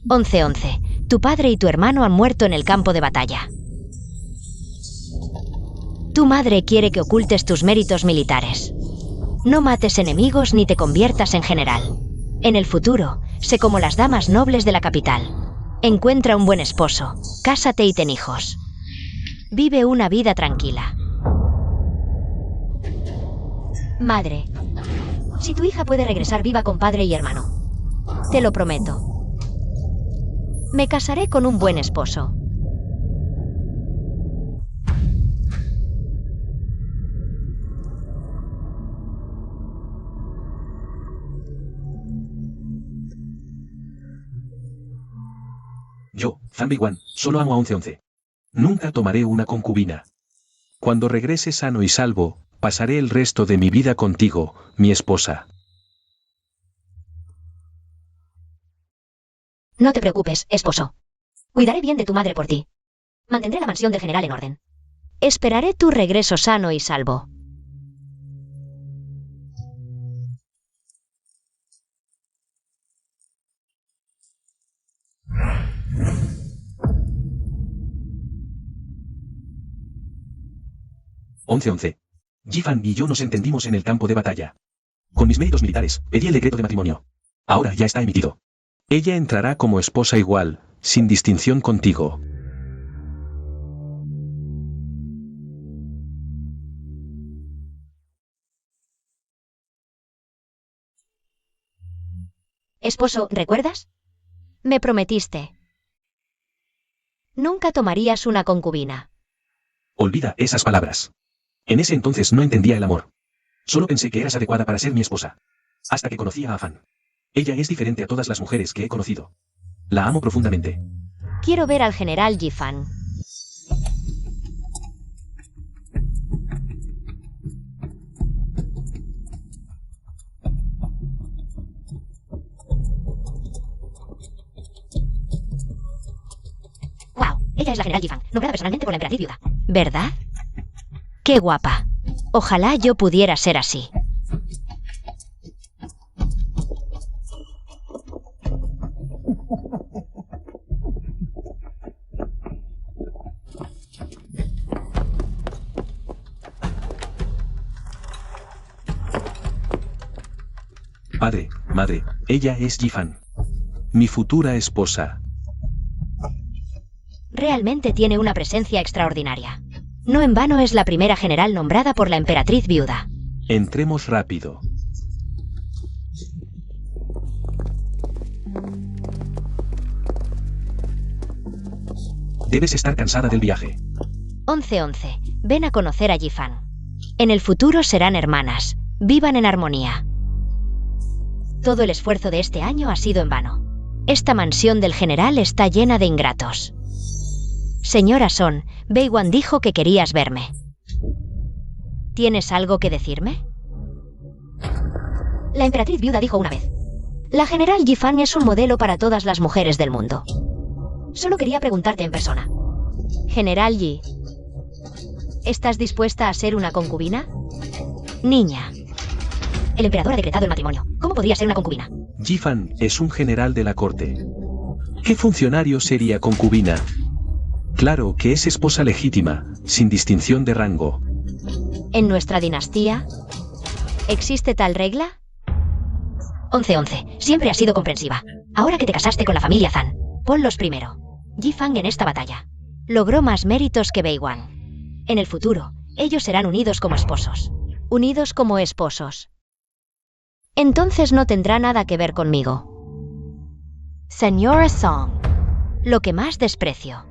11:11. Tu padre y tu hermano han muerto en el campo de batalla. Tu madre quiere que ocultes tus méritos militares. No mates enemigos ni te conviertas en general. En el futuro, sé como las damas nobles de la capital. Encuentra un buen esposo, cásate y ten hijos. Vive una vida tranquila. Madre, si tu hija puede regresar viva con padre y hermano, te lo prometo. Me casaré con un buen esposo. Yo, Fan Beiwan, solo amo a 11:11. Nunca tomaré una concubina. Cuando regrese sano y salvo, pasaré el resto de mi vida contigo, mi esposa. No te preocupes, esposo. Cuidaré bien de tu madre por ti. Mantendré la mansión del general en orden. Esperaré tu regreso sano y salvo. Once. Jifan y yo nos entendimos en el campo de batalla. Con mis méritos militares, pedí el decreto de matrimonio. Ahora ya está emitido. Ella entrará como esposa igual, sin distinción contigo. Esposo, ¿recuerdas? Me prometiste. Nunca tomarías una concubina. Olvida esas palabras. En ese entonces no entendía el amor. Solo pensé que eras adecuada para ser mi esposa. Hasta que conocí a Afan. Ella es diferente a todas las mujeres que he conocido. La amo profundamente. Quiero ver al general Jifan. ¡Wow! Ella es la general Jifan, nombrada personalmente por la emperatriz viuda. ¿Verdad? ¡Qué guapa! Ojalá yo pudiera ser así. Padre, madre, ella es Jifan. Mi futura esposa. Realmente tiene una presencia extraordinaria. No en vano es la primera general nombrada por la emperatriz viuda. Entremos rápido. Debes estar cansada del viaje. 11:11. Ven a conocer a Jifan. En el futuro serán hermanas. Vivan en armonía. Todo el esfuerzo de este año ha sido en vano. Esta mansión del general está llena de ingratos. Señora Son, Beiwan dijo que querías verme. ¿Tienes algo que decirme? La emperatriz viuda dijo una vez: la general Jifan es un modelo para todas las mujeres del mundo. Solo quería preguntarte en persona. General Yi, ¿estás dispuesta a ser una concubina? Niña. El emperador ha decretado el matrimonio. ¿Cómo podría ser una concubina? Jifan es un general de la corte. ¿Qué funcionario sería concubina? Claro que es esposa legítima, sin distinción de rango. ¿En nuestra dinastía existe tal regla? 11:11. Siempre has sido comprensiva. Ahora que te casaste con la familia Zan, ponlos primero. Jifan en esta batalla logró más méritos que Beiwan. En el futuro, ellos serán unidos como esposos. Unidos como esposos. Entonces no tendrá nada que ver conmigo. Señora Song, lo que más desprecio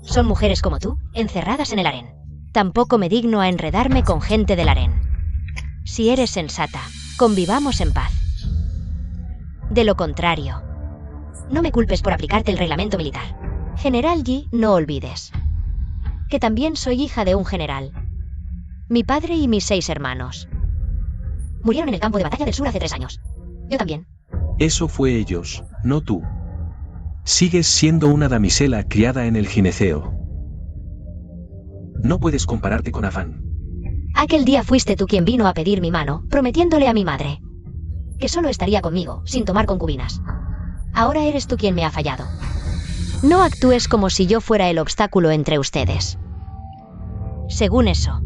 son mujeres como tú, encerradas en el harén. Tampoco me digno a enredarme con gente del harén. Si eres sensata, convivamos en paz. De lo contrario, no me culpes por aplicarte el reglamento militar. General Yi, no olvides que también soy hija de un general. Mi padre y mis 6 hermanos murieron en el campo de batalla del sur hace 3 años. Yo también. Eso fue ellos, no tú. Sigues siendo una damisela criada en el gineceo. No puedes compararte con Afan. Aquel día fuiste tú quien vino a pedir mi mano, prometiéndole a mi madre que solo estaría conmigo, sin tomar concubinas. Ahora eres tú quien me ha fallado. No actúes como si yo fuera el obstáculo entre ustedes. Según eso,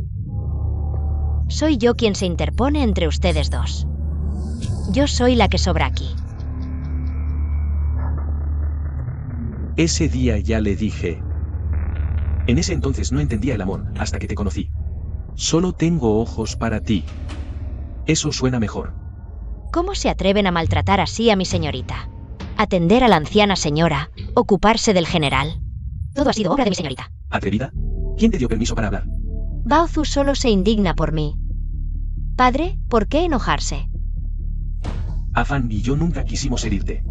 soy yo quien se interpone entre ustedes dos. Yo soy la que sobra aquí. Ese día ya le dije. En ese entonces no entendía el amor, hasta que te conocí. Solo tengo ojos para ti. Eso suena mejor. ¿Cómo se atreven a maltratar así a mi señorita? Atender a la anciana señora, ocuparse del general. Todo ha sido obra de mi señorita. ¿Atrevida? ¿Quién te dio permiso para hablar? Baozu solo se indigna por mí. Padre, ¿por qué enojarse? Afan y yo nunca quisimos herirte.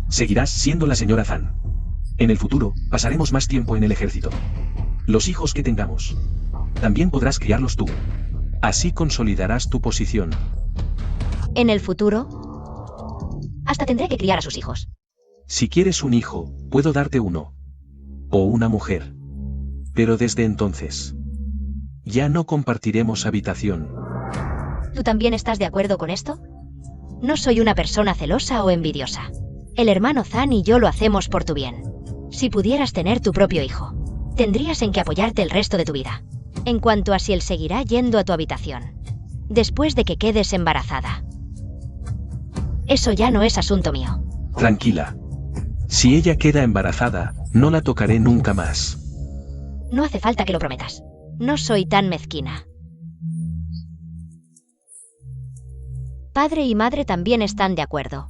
Seguirás siendo la señora Fan. En el futuro, pasaremos más tiempo en el ejército. Los hijos que tengamos, también podrás criarlos tú. Así consolidarás tu posición. ¿En el futuro? Hasta tendré que criar a sus hijos. Si quieres un hijo, puedo darte uno. O una mujer. Pero desde entonces, ya no compartiremos habitación. ¿Tú también estás de acuerdo con esto? No soy una persona celosa o envidiosa. El hermano Zan y yo lo hacemos por tu bien. Si pudieras tener tu propio hijo, tendrías en que apoyarte el resto de tu vida. En cuanto a si él seguirá yendo a tu habitación, después de que quedes embarazada. Eso ya no es asunto mío. Tranquila. Si ella queda embarazada, no la tocaré nunca más. No hace falta que lo prometas. No soy tan mezquina. Padre y madre también están de acuerdo.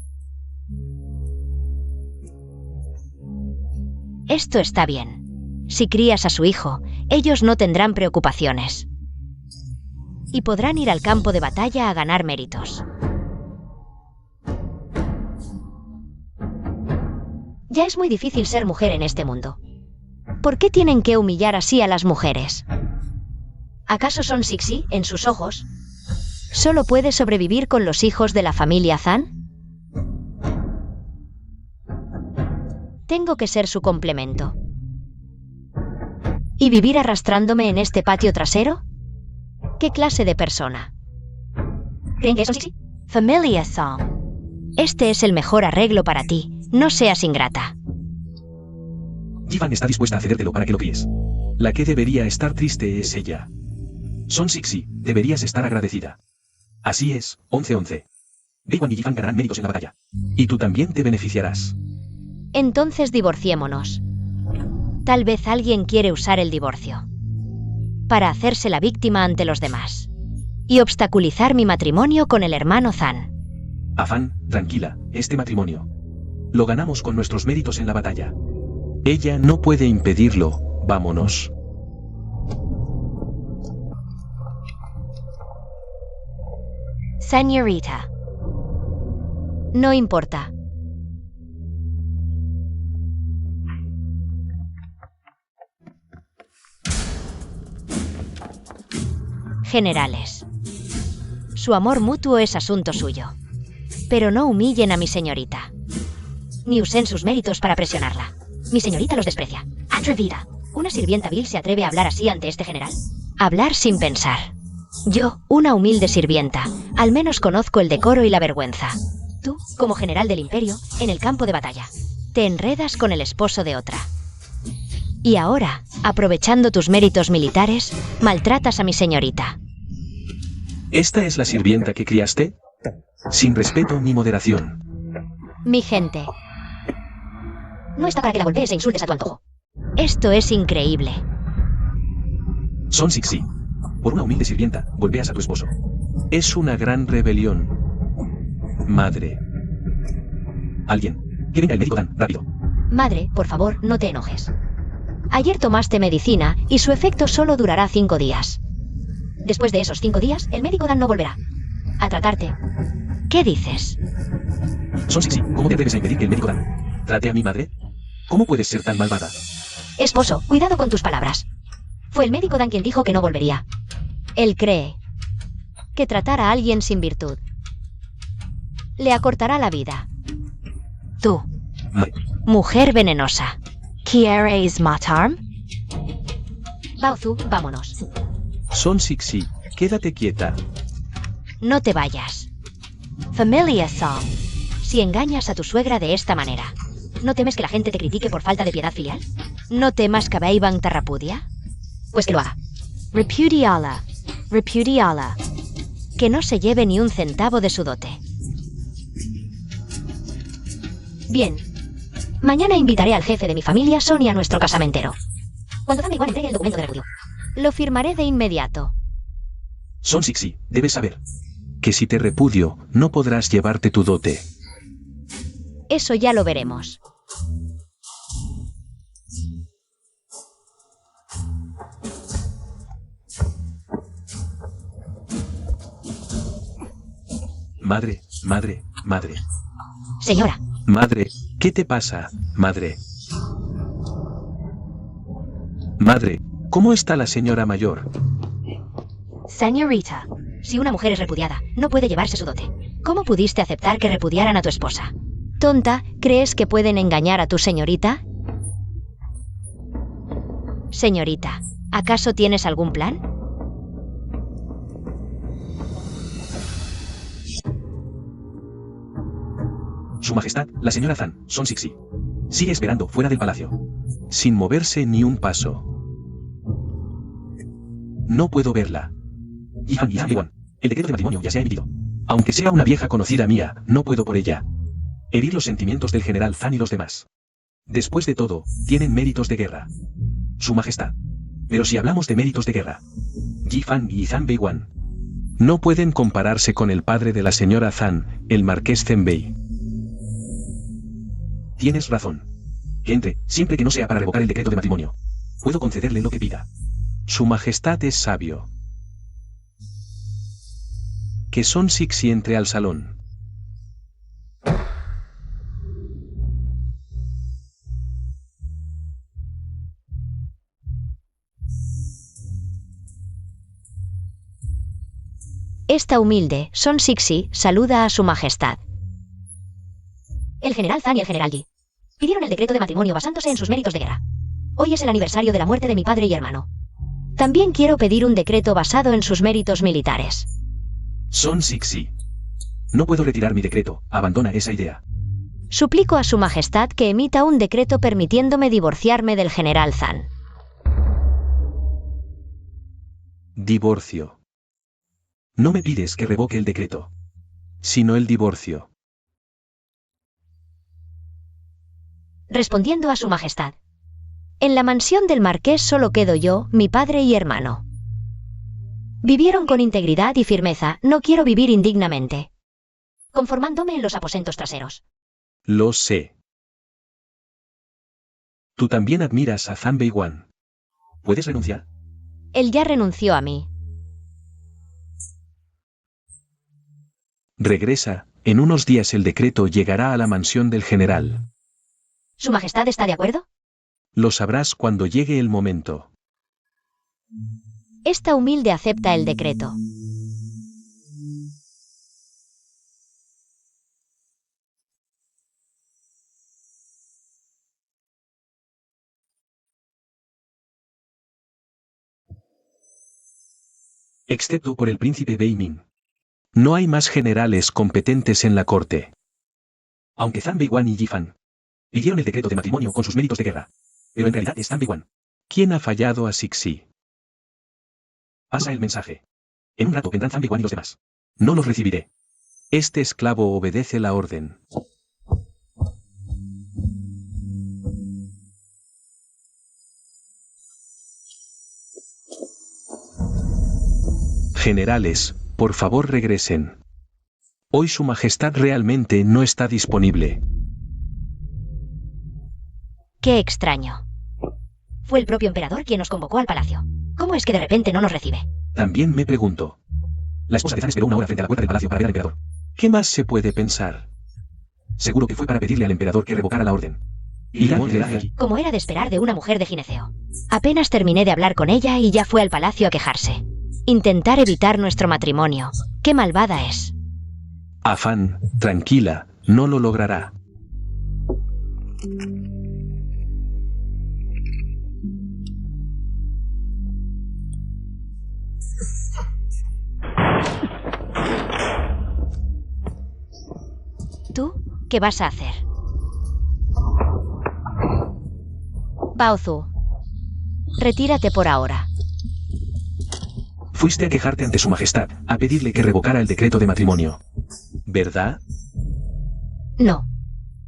Esto está bien. Si crías a su hijo, ellos no tendrán preocupaciones. Y podrán ir al campo de batalla a ganar méritos. Ya es muy difícil ser mujer en este mundo. ¿Por qué tienen que humillar así a las mujeres? ¿Acaso son Sixi, en sus ojos? ¿Solo puede sobrevivir con los hijos de la familia Zan? Tengo que ser su complemento. ¿Y vivir arrastrándome en este patio trasero? ¿Qué clase de persona? ¿Creen que eso sí? Familia Song. Este es el mejor arreglo para ti. No seas ingrata. Jivan está dispuesta a cedértelo para que lo críes. La que debería estar triste es ella. Son Sixi, deberías estar agradecida. Así es, 11-11. Beiwan y Jivan ganarán méritos en la batalla. Y tú también te beneficiarás. Entonces divorciémonos. Tal vez alguien quiere usar el divorcio para hacerse la víctima ante los demás y obstaculizar mi matrimonio con el hermano Zan. Afan, tranquila, este matrimonio lo ganamos con nuestros méritos en la batalla. Ella no puede impedirlo, vámonos. Señorita. No importa. Generales. Su amor mutuo es asunto suyo. Pero no humillen a mi señorita. Ni usen sus méritos para presionarla. Mi señorita los desprecia. Atrevida. ¿Una sirvienta vil se atreve a hablar así ante este general? Hablar sin pensar. Yo, una humilde sirvienta, al menos conozco el decoro y la vergüenza. Tú, como general del imperio, en el campo de batalla, te enredas con el esposo de otra. Y ahora, aprovechando tus méritos militares, maltratas a mi señorita. ¿Esta es la sirvienta que criaste? Sin respeto ni moderación. Mi gente. No está para que la golpees e insultes a tu antojo. Esto es increíble. Son Sixi. Por una humilde sirvienta, golpeas a tu esposo. Es una gran rebelión. Madre. Alguien. Que venga el médico Dan, rápido. Madre, por favor, no te enojes. Ayer tomaste medicina y su efecto solo durará 5 días. Después de esos 5 días, el médico Dan no volverá a tratarte. ¿Qué dices? Son Sixi, ¿cómo te atreves a impedir que el médico Dan trate a mi madre? ¿Cómo puedes ser tan malvada? Esposo, cuidado con tus palabras. Fue el médico Dan quien dijo que no volvería. Él cree que tratar a alguien sin virtud le acortará la vida. Tú, mujer venenosa, ¿quieres matarme? Baozu, vámonos. Son Sixi, quédate quieta. No te vayas. Familia Song. Si engañas a tu suegra de esta manera, ¿no temes que la gente te critique por falta de piedad filial? ¿No temas que Beiban te repudia? Pues que lo haga. Repudiala. Repudiala. Que no se lleve ni un centavo de su dote. Bien. Mañana invitaré al jefe de mi familia, Sonia, a nuestro casamentero. Cuando Zan Beiwan entregue el documento de repudio, lo firmaré de inmediato. Son Sixi, debes saber que si te repudio, no podrás llevarte tu dote. Eso ya lo veremos. Madre, madre, madre. Señora. Madre, ¿qué te pasa, madre? Madre, ¿cómo está la señora mayor? Señorita, si una mujer es repudiada, no puede llevarse su dote. ¿Cómo pudiste aceptar que repudiaran a tu esposa? Tonta, ¿crees que pueden engañar a tu señorita? Señorita, ¿acaso tienes algún plan? Su Majestad, la señora Zan, Son Sixi. Sigue esperando fuera del palacio. Sin moverse ni un paso. No puedo verla. Yifan y Zan Beiwan, el decreto de matrimonio ya se ha emitido. Aunque sea una vieja conocida mía, no puedo por ella herir los sentimientos del general Zan y los demás. Después de todo, tienen méritos de guerra. Su Majestad. Pero si hablamos de méritos de guerra, Yifan y Zan Beiwan no pueden compararse con el padre de la señora Zan, el marqués Zenbei. Tienes razón. Que entre, siempre que no sea para revocar el decreto de matrimonio. Puedo concederle lo que pida. Su Majestad es sabio. Que Son Sixi entre al salón. Esta humilde, Son Sixi, saluda a su Majestad. El general Zan y el general Yi pidieron el decreto de matrimonio basándose en sus méritos de guerra. Hoy es el aniversario de la muerte de mi padre y hermano. También quiero pedir un decreto basado en sus méritos militares. Son Sixi. No puedo retirar mi decreto, abandona esa idea. Suplico a su Majestad que emita un decreto permitiéndome divorciarme del general Zan. Divorcio. No me pides que revoque el decreto, sino el divorcio. Respondiendo a su Majestad. En la mansión del marqués solo quedo yo, mi padre y hermano. Vivieron con integridad y firmeza, no quiero vivir indignamente. Conformándome en los aposentos traseros. Lo sé. Tú también admiras a Zan Beiwan. ¿Puedes renunciar? Él ya renunció a mí. Regresa, en unos días el decreto llegará a la mansión del general. ¿Su Majestad está de acuerdo? Lo sabrás cuando llegue el momento. Esta humilde acepta el decreto. Excepto por el príncipe Bei Min. No hay más generales competentes en la corte. Aunque Zan Beiwan y Yifan pidieron el decreto de matrimonio con sus méritos de guerra. Pero en realidad es Zan Beiwan quien ha fallado a Sixi. Pasa el mensaje. En un rato vendrán Zan Beiwan y los demás. No los recibiré. Este esclavo obedece la orden. Generales, por favor regresen. Hoy su majestad realmente no está disponible. Qué extraño. Fue el propio emperador quien nos convocó al palacio. ¿Cómo es que de repente no nos recibe? También me pregunto. La esposa de Zan esperó una hora frente a la puerta del palacio para ver al emperador. ¿Qué más se puede pensar? Seguro que fue para pedirle al emperador que revocara la orden. Y como era de esperar de una mujer de gineceo. Apenas terminé de hablar con ella y ya fue al palacio a quejarse. Intentar evitar nuestro matrimonio. ¡Qué malvada es! Afán, tranquila, no lo logrará. ¿Tú? ¿Qué vas a hacer? Baozu, retírate por ahora. Fuiste a quejarte ante su majestad, a pedirle que revocara el decreto de matrimonio. ¿Verdad? No.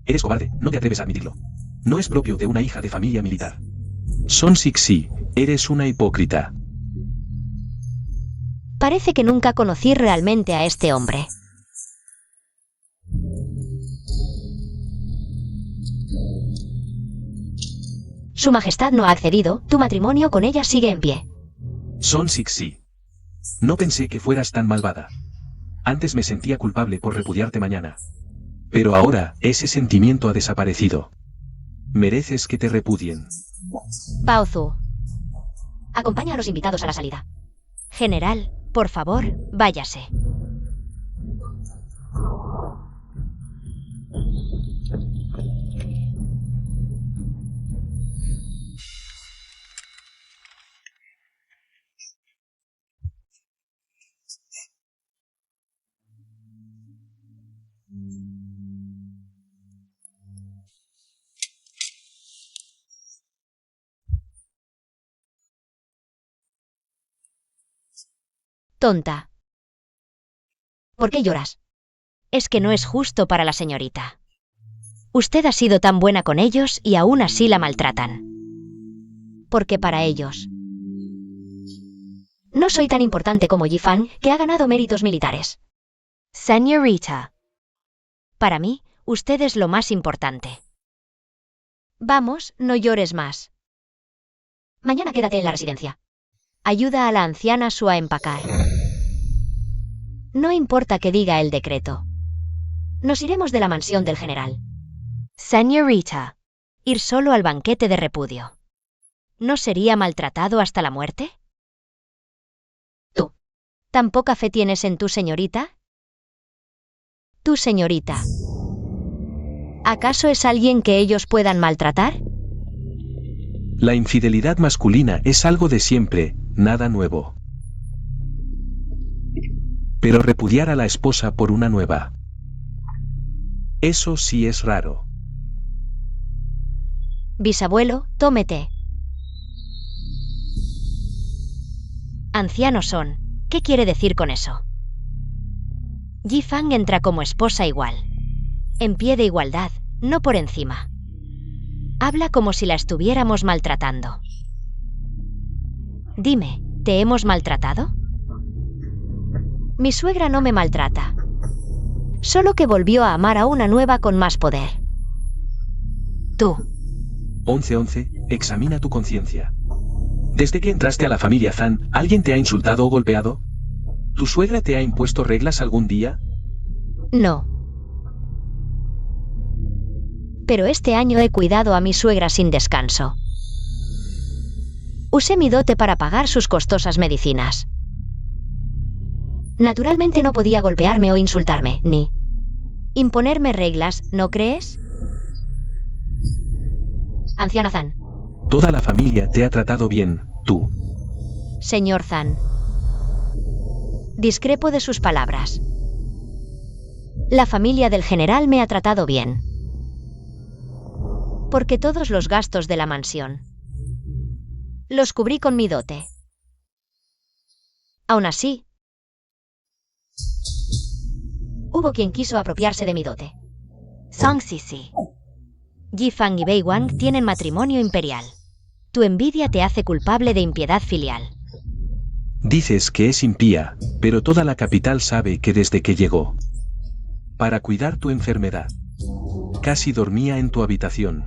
Eres cobarde, no te atreves a admitirlo. No es propio de una hija de familia militar. Son Sixi, eres una hipócrita. Parece que nunca conocí realmente a este hombre. Su majestad no ha accedido, tu matrimonio con ella sigue en pie. Son Sixi. No pensé que fueras tan malvada. Antes me sentía culpable por repudiarte mañana. Pero ahora, ese sentimiento ha desaparecido. Mereces que te repudien. Baozu, acompaña a los invitados a la salida. General, por favor, váyase. Tonta. ¿Por qué lloras? Es que no es justo para la señorita. Usted ha sido tan buena con ellos y aún así la maltratan. Porque para ellos... No soy tan importante como Yifang, que ha ganado méritos militares. Señorita. Para mí, usted es lo más importante. Vamos, no llores más. Mañana quédate en la residencia. Ayuda a la anciana Su a empacar. No importa que diga el decreto. Nos iremos de la mansión del general. Señorita. Ir solo al banquete de repudio. ¿No sería maltratado hasta la muerte? Tú. ¿Tan poca fe tienes en tu señorita? Tu señorita. ¿Acaso es alguien que ellos puedan maltratar? La infidelidad masculina es algo de siempre, nada nuevo. Pero repudiar a la esposa por una nueva. Eso sí es raro. Bisabuelo, tome té. Ancianos son. ¿Qué quiere decir con eso? Yifang entra como esposa igual. En pie de igualdad, no por encima. Habla como si la estuviéramos maltratando. Dime, ¿te hemos maltratado? Mi suegra no me maltrata. Solo que volvió a amar a una nueva con más poder. Tú. 11-11, examina tu conciencia. Desde que entraste a la familia Zan, ¿alguien te ha insultado o golpeado? ¿Tu suegra te ha impuesto reglas algún día? No. Pero este año he cuidado a mi suegra sin descanso. Usé mi dote para pagar sus costosas medicinas. Naturalmente no podía golpearme o insultarme, ni imponerme reglas, ¿no crees? Anciana Zan. Toda la familia te ha tratado bien, tú. Señor Zan. Discrepo de sus palabras. La familia del general me ha tratado bien. Porque todos los gastos de la mansión los cubrí con mi dote. Aún así, hubo quien quiso apropiarse de mi dote. Song Sisi. Yifang y Bei Wang tienen matrimonio imperial. Tu envidia te hace culpable de impiedad filial. Dices que es impía, pero toda la capital sabe que desde que llegó para cuidar tu enfermedad, casi dormía en tu habitación,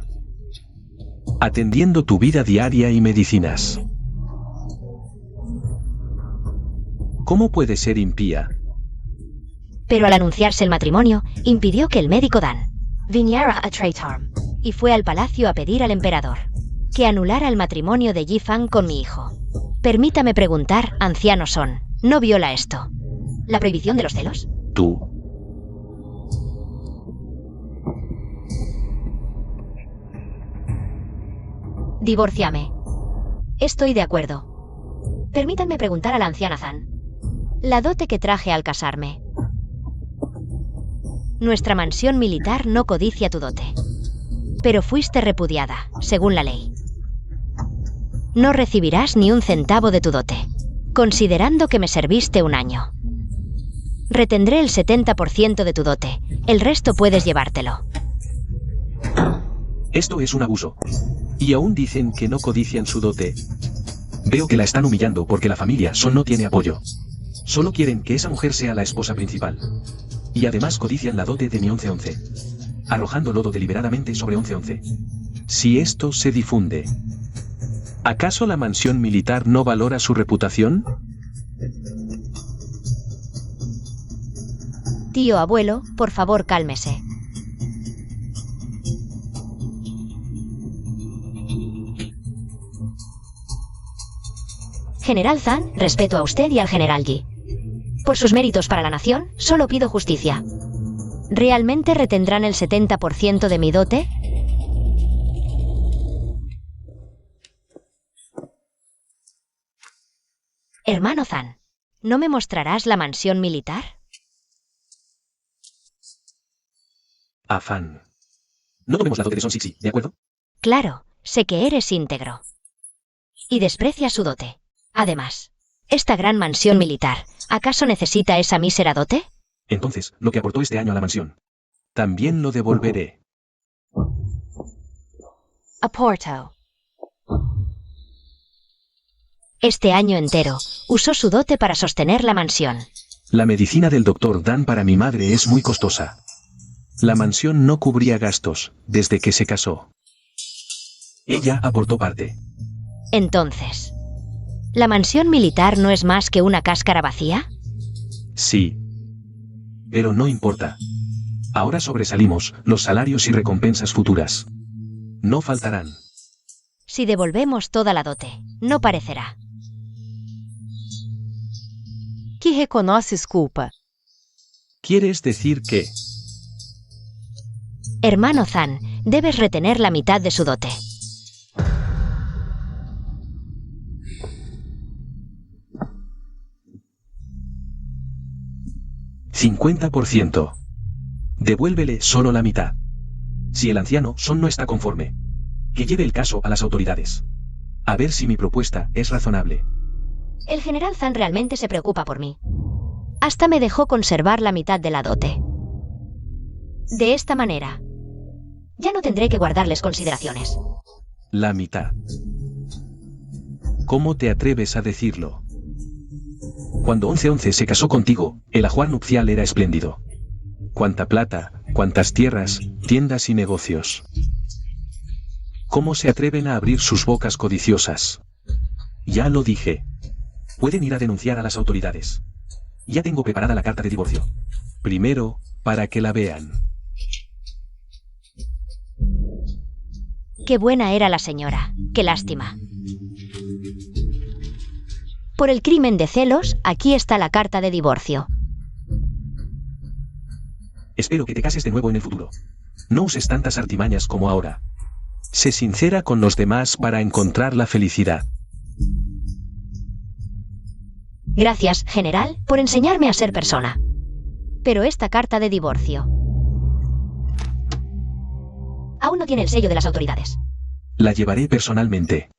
atendiendo tu vida diaria y medicinas. ¿Cómo puede ser impía? Pero al anunciarse el matrimonio, impidió que el médico Dan viniera a Traitorm y fue al palacio a pedir al emperador que anulara el matrimonio de Yifang con mi hijo. Permítame preguntar, anciano Son, ¿no viola esto la prohibición de los celos? Tú. Divórciame. Estoy de acuerdo. Permítanme preguntar a la anciana Zan. La dote que traje al casarme Nuestra mansión militar no codicia tu dote. Pero fuiste repudiada, según la ley. No recibirás ni un centavo de tu dote, considerando que me serviste un año. Retendré el 70% de tu dote, el resto puedes llevártelo. Esto es un abuso. Y aún dicen que no codician su dote. Veo que la están humillando porque la familia Son no tiene apoyo. Solo quieren que esa mujer sea la esposa principal. Y además codician la dote de mi 1111. Arrojando lodo deliberadamente sobre 1111. Si esto se difunde, ¿acaso la mansión militar no valora su reputación? Tío abuelo, por favor cálmese. General Zan, respeto a usted y al General Yi. Por sus méritos para la nación, solo pido justicia. ¿Realmente retendrán el 70% de mi dote? Hermano Zan, ¿no me mostrarás la mansión militar? Afán. No tomemos la dote de Son Sixi, ¿de acuerdo? Claro, sé que eres íntegro. Y desprecias su dote. Además, esta gran mansión militar, ¿acaso necesita esa mísera dote? Entonces, lo que aportó este año a la mansión. También lo devolveré. Aporto. Este año entero, usó su dote para sostener la mansión. La medicina del doctor Dan para mi madre es muy costosa. La mansión no cubría gastos desde que se casó. Ella aportó parte. Entonces, ¿la mansión militar no es más que una cáscara vacía? Sí. Pero no importa. Ahora sobresalimos, los salarios y recompensas futuras no faltarán. Si devolvemos toda la dote, no parecerá. Que reconoces culpa. ¿Quieres decir que Hermano Zan, debes retener la mitad de su dote. $50%. Devuélvele solo la mitad. Si el anciano Son no está conforme, que lleve el caso a las autoridades. A ver si mi propuesta es razonable. El general Zan realmente se preocupa por mí. Hasta me dejó conservar la mitad de la dote. De esta manera, ya no tendré que guardarles consideraciones. la mitad? ¿Cómo te atreves a decirlo? Cuando 1111 se casó contigo, el ajuar nupcial era espléndido. Cuánta plata, cuántas tierras, tiendas y negocios. ¿Cómo se atreven a abrir sus bocas codiciosas? Ya lo dije. Pueden ir a denunciar a las autoridades. Ya tengo preparada la carta de divorcio. Primero, para que la vean. Qué buena era la señora. Qué lástima. Por el crimen de celos, aquí está la carta de divorcio. Espero que te cases de nuevo en el futuro. No uses tantas artimañas como ahora. Sé sincera con los demás para encontrar la felicidad. Gracias, general, por enseñarme a ser persona. Pero esta carta de divorcio aún no tiene el sello de las autoridades. La llevaré personalmente.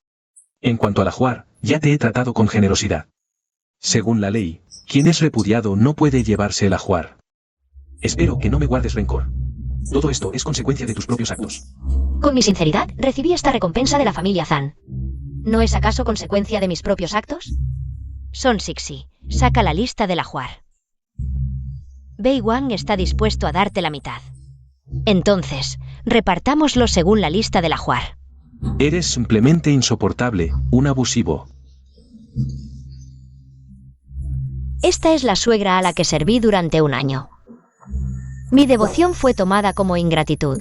En cuanto al ajuar, ya te he tratado con generosidad. Según la ley, quien es repudiado no puede llevarse el ajuar. Espero que no me guardes rencor. Todo esto es consecuencia de tus propios actos. Con mi sinceridad, recibí esta recompensa de la familia Zan. ¿No es acaso consecuencia de mis propios actos? Son Sixi, saca la lista del ajuar. Bei Wang está dispuesto a darte la mitad. Entonces, repartámoslo según la lista del ajuar. Eres simplemente insoportable, un abusivo. Esta es la suegra a la que serví durante un año. Mi devoción fue tomada como ingratitud.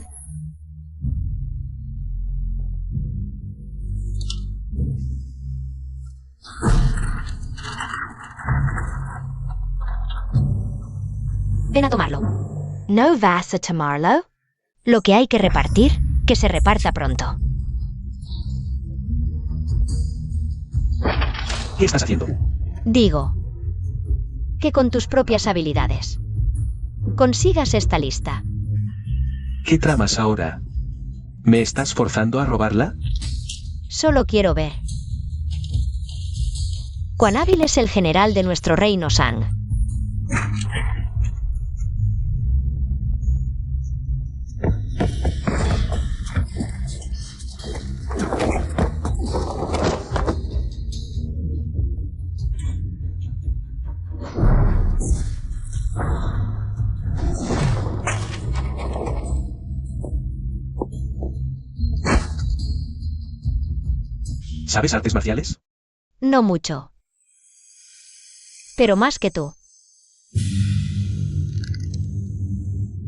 Ven a tomarlo. ¿No vas a tomarlo? Lo que hay que repartir, que se reparta pronto. ¿Qué estás haciendo? Digo, que con tus propias habilidades. consigas esta lista. ¿Qué tramas ahora? ¿Me estás forzando a robarla? Solo quiero ver. ¿Cuán hábil es el general de nuestro reino Sang? ¿Sabes artes marciales? No mucho. Pero más que tú.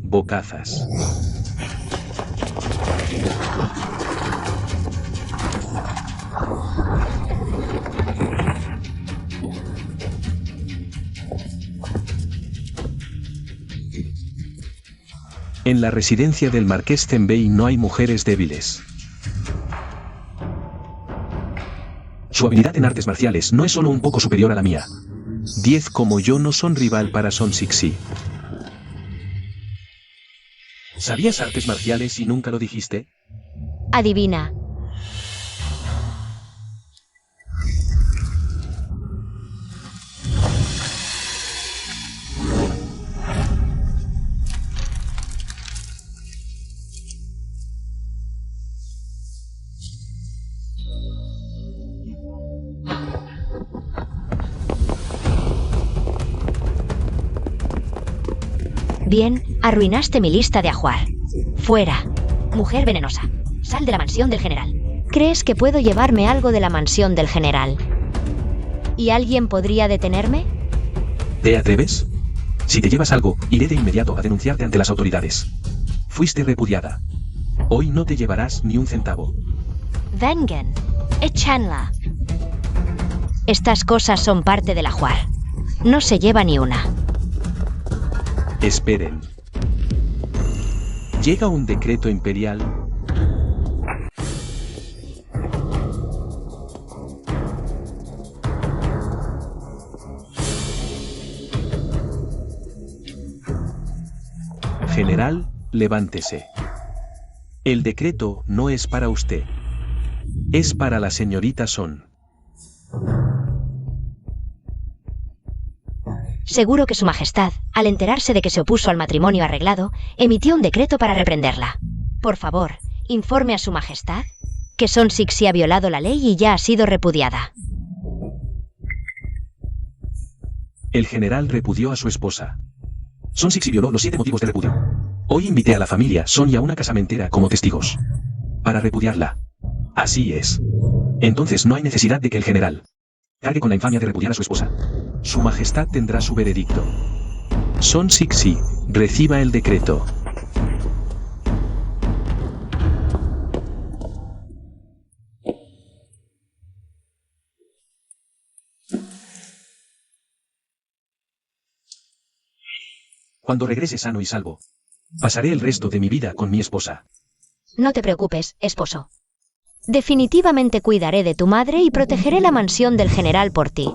Bocazas. En la residencia del Marqués Zenbei no hay mujeres débiles. Su habilidad en artes marciales no es solo un poco superior a la mía. 10 como yo no son rival para Son Sixi. ¿Sabías artes marciales y nunca lo dijiste? Adivina. Bien, arruinaste mi lista de ajuar. Fuera. Mujer venenosa. Sal de la mansión del general. ¿Crees que puedo llevarme algo de la mansión del general? ¿Y alguien podría detenerme? ¿Te atreves? Si te llevas algo, iré de inmediato a denunciarte ante las autoridades. Fuiste repudiada. Hoy no te llevarás ni un centavo. Vengan. Échanla. Estas cosas son parte del ajuar. No se lleva ni una. Esperen. Llega un decreto imperial. General, levántese. El decreto no es para usted. Es para la señorita Son. Seguro que su majestad, al enterarse de que se opuso al matrimonio arreglado, emitió un decreto para reprenderla. Por favor, informe a su majestad que Son Sixi ha violado la ley y ya ha sido repudiada. El general repudió a su esposa. Son Sixi violó los 7 motivos de repudio. Hoy invité a la familia Son y a una casamentera como testigos. Para repudiarla. Así es. Entonces no hay necesidad de que el general cargue con la infamia de repudiar a su esposa. Su majestad tendrá su veredicto. Son Sixi, reciba el decreto. Cuando regrese sano y salvo, pasaré el resto de mi vida con mi esposa. No te preocupes, esposo. Definitivamente cuidaré de tu madre y protegeré la mansión del general por ti.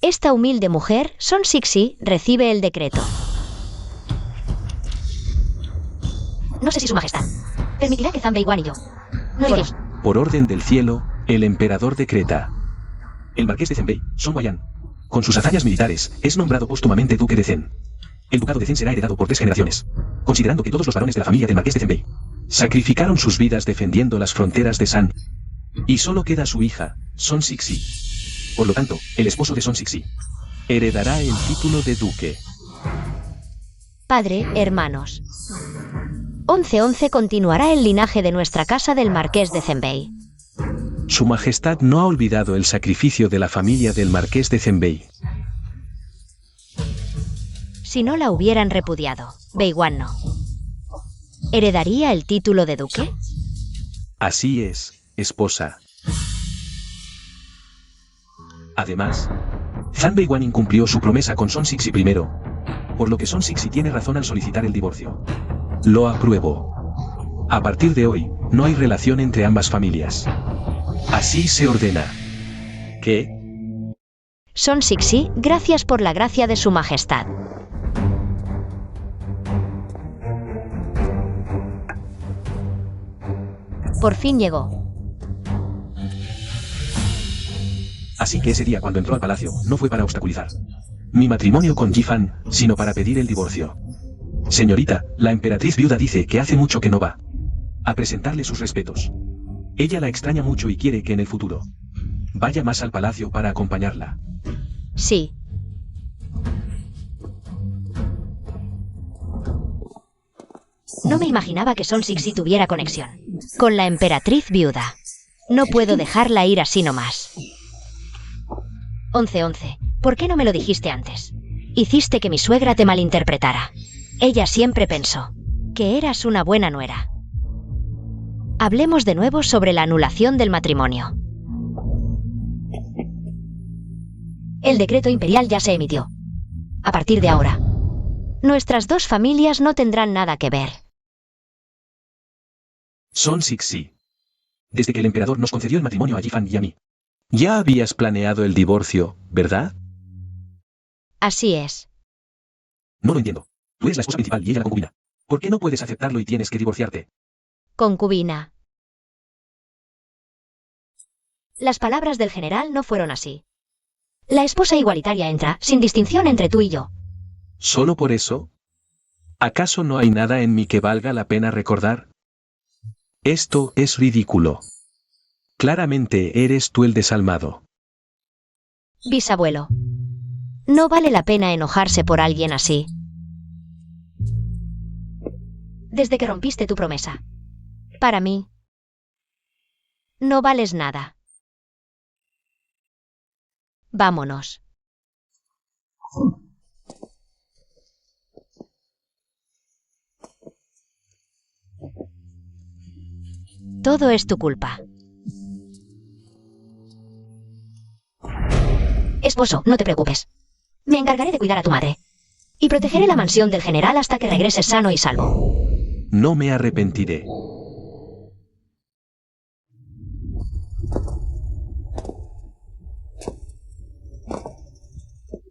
Esta humilde mujer, Son Sixi, recibe el decreto. No sé si su majestad permitirá que Zenbei Wan y yo no iremos. Por orden del cielo, el emperador decreta. El marqués de Zenbei, Son Waiyan, con sus hazañas militares, es nombrado póstumamente duque de Zen. El ducado de Zen será heredado por 3 generaciones, considerando que todos los varones de la familia del marqués de Zenbei sacrificaron sus vidas defendiendo las fronteras de San. Y solo queda su hija, Son Sixi. Por lo tanto, el esposo de Son Sixi heredará el título de duque. Padre, hermanos. 1111 continuará el linaje de nuestra casa del marqués de Zenbei. Su majestad no ha olvidado el sacrificio de la familia del marqués de Zenbei. Si no la hubieran repudiado, Beiwan no. ¿Heredaría el título de duque? Así es, esposa. Además, Zenbei Wan incumplió su promesa con Son Sixi primero, por lo que Son Sixi tiene razón al solicitar el divorcio. Lo apruebo. A partir de hoy, no hay relación entre ambas familias. Así se ordena. ¿Qué? Son Sixi, gracias por la gracia de su majestad. Por fin llegó. Así que ese día cuando entró al palacio, no fue para obstaculizar mi matrimonio con Yifan, sino para pedir el divorcio. Señorita, la emperatriz viuda dice que hace mucho que no va a presentarle sus respetos. Ella la extraña mucho y quiere que en el futuro vaya más al palacio para acompañarla. Sí. No me imaginaba que Son Sixi tuviera conexión con la emperatriz viuda. No puedo dejarla ir así nomás. 11. ¿Por qué no me lo dijiste antes? Hiciste que mi suegra te malinterpretara. Ella siempre pensó que eras una buena nuera. Hablemos de nuevo sobre la anulación del matrimonio. El decreto imperial ya se emitió. A partir de ahora, nuestras dos familias no tendrán nada que ver. Son Sixi. Desde que el emperador nos concedió el matrimonio a Yifan y a mí. Ya habías planeado el divorcio, ¿verdad? Así es. No lo entiendo. Tú eres la esposa principal y ella la concubina. ¿Por qué no puedes aceptarlo y tienes que divorciarte? Concubina. Las palabras del general no fueron así. La esposa igualitaria entra, sin distinción entre tú y yo. ¿Solo por eso? ¿Acaso no hay nada en mí que valga la pena recordar? Esto es ridículo. Claramente eres tú el desalmado. Bisabuelo. No vale la pena enojarse por alguien así. Desde que rompiste tu promesa. Para mí, no vales nada. Vámonos. Todo es tu culpa. Esposo, no te preocupes. Me encargaré de cuidar a tu madre. Y protegeré la mansión del general hasta que regreses sano y salvo. No me arrepentiré.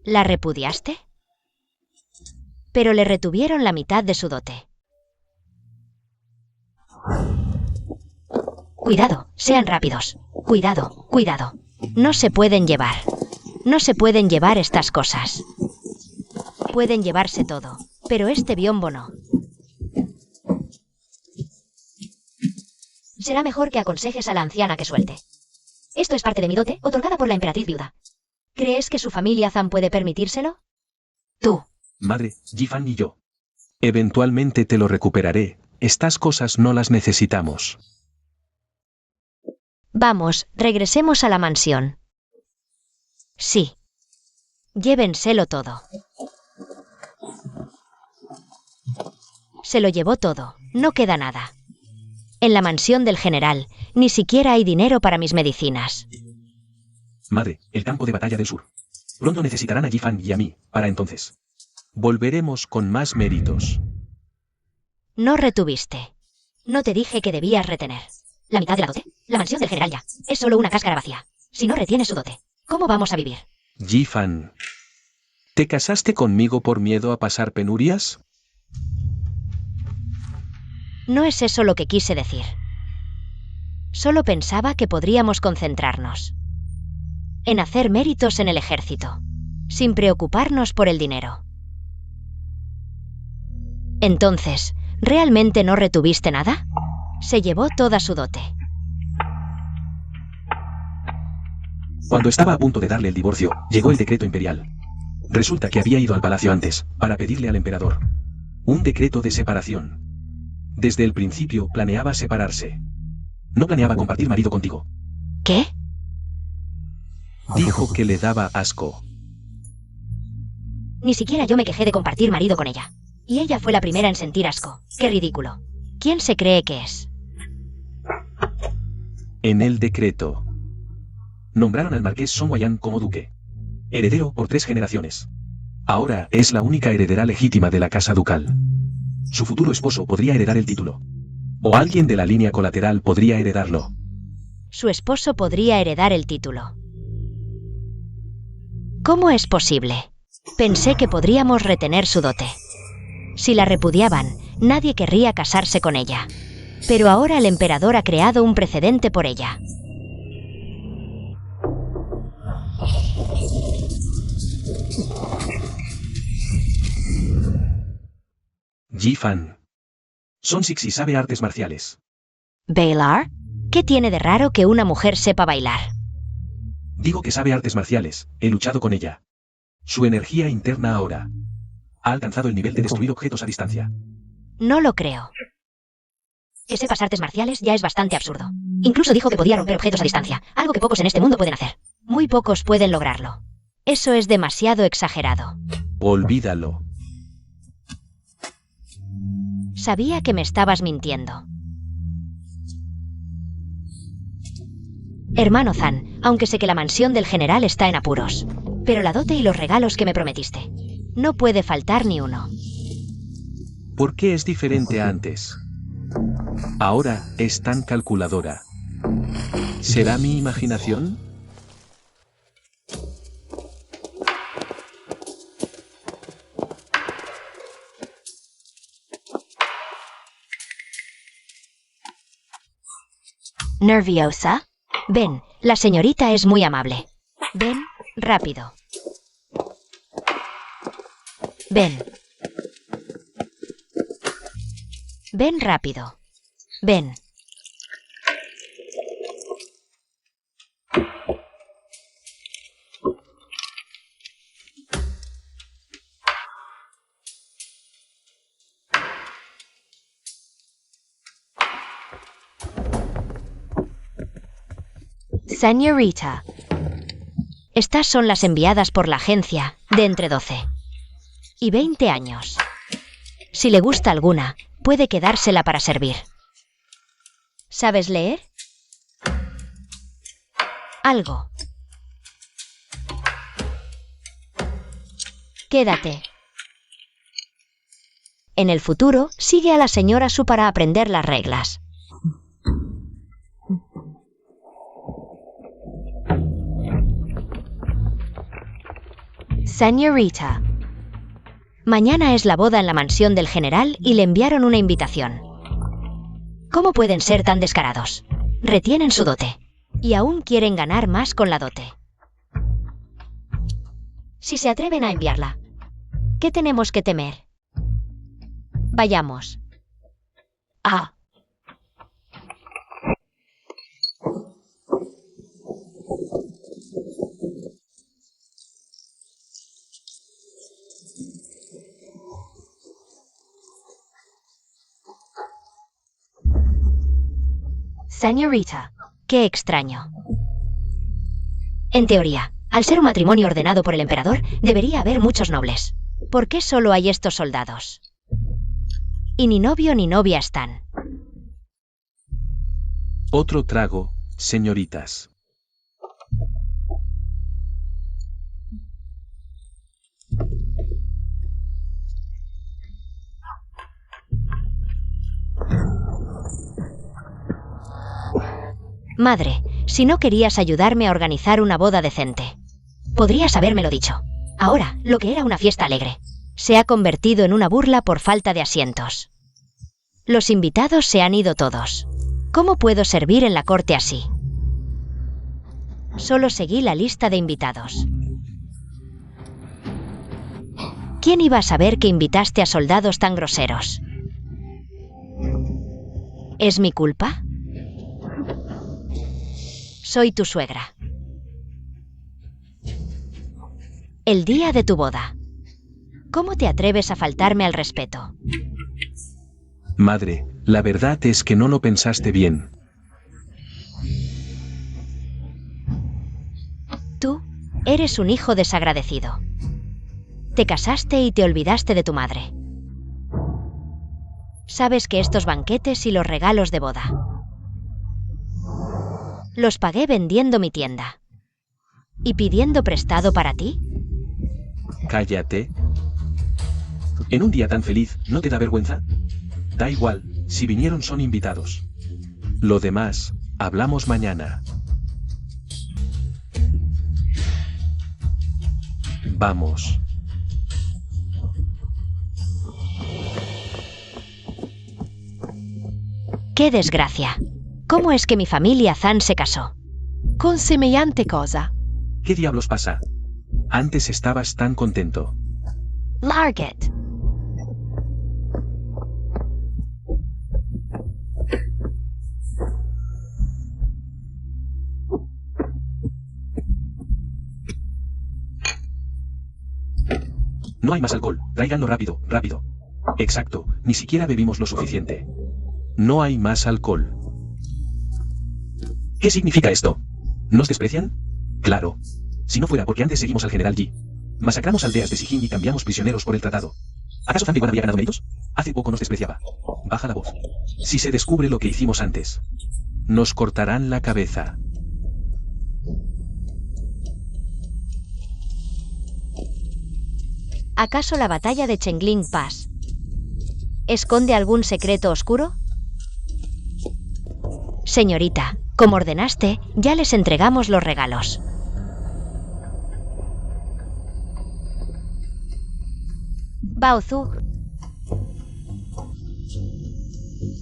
¿La repudiaste? Pero le retuvieron la mitad de su dote. Cuidado, sean rápidos. Cuidado, cuidado. No se pueden llevar. No se pueden llevar estas cosas. Pueden llevarse todo, pero este biombo no. Será mejor que aconsejes a la anciana que suelte. Esto es parte de mi dote, otorgada por la emperatriz viuda. ¿Crees que su familia Zan puede permitírselo? Tú. Madre, Yifan y yo. Eventualmente te lo recuperaré. Estas cosas no las necesitamos. Vamos, regresemos a la mansión. Sí. Llévenselo todo. Se lo llevó todo, no queda nada. En la mansión del general, ni siquiera hay dinero para mis medicinas. Madre, el campo de batalla del sur. Pronto necesitarán a Yifan y a mí, para entonces. Volveremos con más méritos. No retuviste. No te dije que debías retener. La mitad de la dote, la mansión del general ya, es solo una cáscara vacía. Si no retienes su dote, ¿cómo vamos a vivir? Yifan, ¿te casaste conmigo por miedo a pasar penurias? No es eso lo que quise decir. Solo pensaba que podríamos concentrarnos en hacer méritos en el ejército, sin preocuparnos por el dinero. Entonces, ¿realmente no retuviste nada? Se llevó toda su dote. Cuando estaba a punto de darle el divorcio, llegó el decreto imperial. Resulta que había ido al palacio antes, para pedirle al emperador un decreto de separación. Desde el principio planeaba separarse. No planeaba compartir marido contigo. ¿Qué? Dijo que le daba asco. Ni siquiera yo me quejé de compartir marido con ella. Y ella fue la primera en sentir asco. ¡Qué ridículo! ¿Quién se cree que es? En el decreto. Nombraron al marqués Song Waian como duque. Heredero por 3 generaciones. Ahora es la única heredera legítima de la casa ducal. Su futuro esposo podría heredar el título. O alguien de la línea colateral podría heredarlo. Su esposo podría heredar el título. ¿Cómo es posible? Pensé que podríamos retener su dote. Si la repudiaban, nadie querría casarse con ella. Pero ahora el emperador ha creado un precedente por ella. Yi Fan. Son Sixi sabe artes marciales. ¿Bailar? ¿Qué tiene de raro que una mujer sepa bailar? Digo que sabe artes marciales, he luchado con ella. Su energía interna ahora ha alcanzado el nivel de destruir objetos a distancia. No lo creo. Que sepas artes marciales ya es bastante absurdo. Incluso dijo que podía romper objetos a distancia, algo que pocos en este mundo pueden hacer. Muy pocos pueden lograrlo. Eso es demasiado exagerado. Olvídalo. Sabía que me estabas mintiendo. Hermano Zan, aunque sé que la mansión del general está en apuros. Pero la dote y los regalos que me prometiste. No puede faltar ni uno. ¿Por qué es diferente a antes? Ahora es tan calculadora. ¿Será mi imaginación? ¿Nerviosa? Ven, la señorita es muy amable. Ven, rápido. Ven. Ven rápido. Ven. Señorita. Estas son las enviadas por la agencia, de entre 12 y 20 años. Si le gusta alguna, puede quedársela para servir. ¿Sabes leer? Algo. Quédate. En el futuro, sigue a la señora Su para aprender las reglas. Señorita. Mañana es la boda en la mansión del general y le enviaron una invitación. ¿Cómo pueden ser tan descarados? Retienen su dote. Y aún quieren ganar más con la dote. Si se atreven a enviarla, ¿qué tenemos que temer? Vayamos. Ah. Señorita, qué extraño. En teoría, al ser un matrimonio ordenado por el emperador, debería haber muchos nobles. ¿Por qué solo hay estos soldados? Y ni novio ni novia están. Otro trago, señoritas. Madre, si no querías ayudarme a organizar una boda decente, podrías habérmelo dicho. Ahora, lo que era una fiesta alegre, se ha convertido en una burla por falta de asientos. Los invitados se han ido todos. ¿Cómo puedo servir en la corte así? Solo seguí la lista de invitados. ¿Quién iba a saber que invitaste a soldados tan groseros? ¿Es mi culpa? Soy tu suegra. El día de tu boda. ¿Cómo te atreves a faltarme al respeto? Madre, la verdad es que no lo pensaste bien. Tú eres un hijo desagradecido. Te casaste y te olvidaste de tu madre. Sabes que estos banquetes y los regalos de boda los pagué vendiendo mi tienda. ¿Y pidiendo prestado para ti? Cállate. En un día tan feliz, ¿no te da vergüenza? Da igual, Si vinieron son invitados. Lo demás, hablamos mañana. Vamos. ¡Qué desgracia! ¿Cómo es que mi familia Zan se casó? Con semejante cosa. ¿Qué diablos pasa? Antes estabas tan contento. Larget. No hay más alcohol. Tráiganlo rápido, rápido. Exacto, ni siquiera bebimos lo suficiente. No hay más alcohol. ¿Qué significa esto? ¿Nos desprecian? Claro. Si no fuera porque antes seguimos al general Yi. Masacramos aldeas de Sijin y cambiamos prisioneros por el tratado. ¿Acaso Zan Beiwan había ganado méritos? Hace poco nos despreciaba. Baja la voz. Si se descubre lo que hicimos antes. Nos cortarán la cabeza. ¿Acaso la batalla de Chengling Pass esconde algún secreto oscuro? Señorita, como ordenaste, ya les entregamos los regalos. Baozu,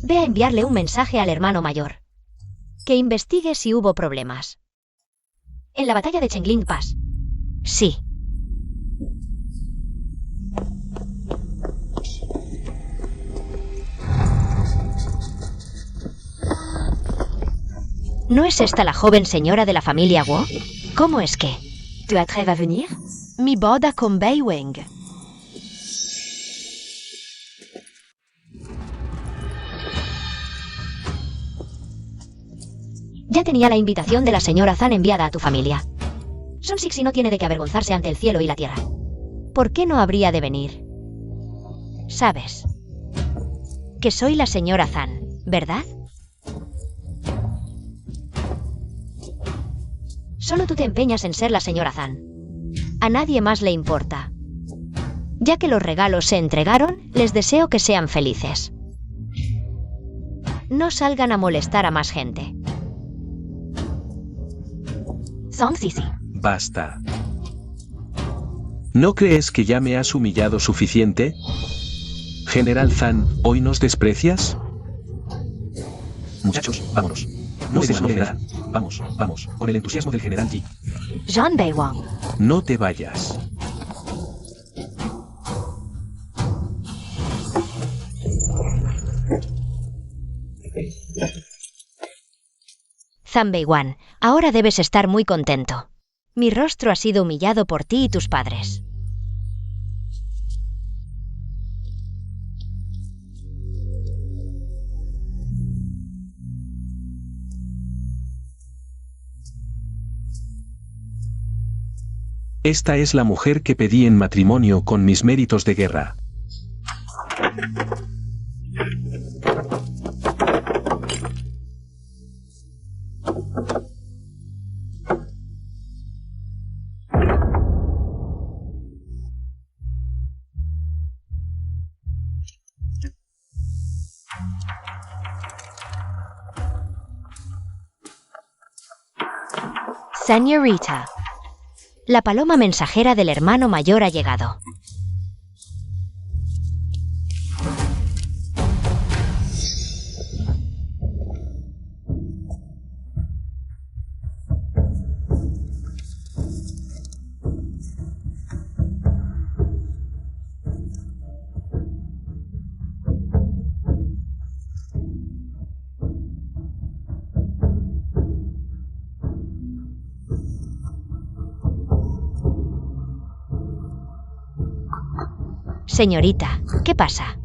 ve a enviarle un mensaje al hermano mayor. Que investigue si hubo problemas. En la batalla de Chengling Pass. Sí. ¿No es esta la joven señora de la familia Wu? ¿Cómo es que? ¿Tu atreves a venir? Mi boda con Bai Weng. Ya tenía la invitación de la señora Zan enviada a tu familia. Son Sixi no tiene de qué avergonzarse ante el cielo y la tierra. ¿Por qué no habría de venir? Sabes que soy la señora Zan, ¿verdad? Solo tú te empeñas en ser la señora Zan. A nadie más le importa. Ya que los regalos se entregaron, les deseo que sean felices. No salgan a molestar a más gente. Son Sisi. Basta. ¿No crees que ya me has humillado suficiente? General Zan, ¿hoy nos desprecias? Muchachos, vámonos. No se desmoronarán. Vamos, vamos, con el entusiasmo del general Yi. Zhan Beiwan. No te vayas. Zhan Beiwan, ahora debes estar muy contento. Mi rostro ha sido humillado por ti y tus padres. Esta es la mujer que pedí en matrimonio con mis méritos de guerra. Señorita. La paloma mensajera del hermano mayor ha llegado. Señorita, ¿qué pasa?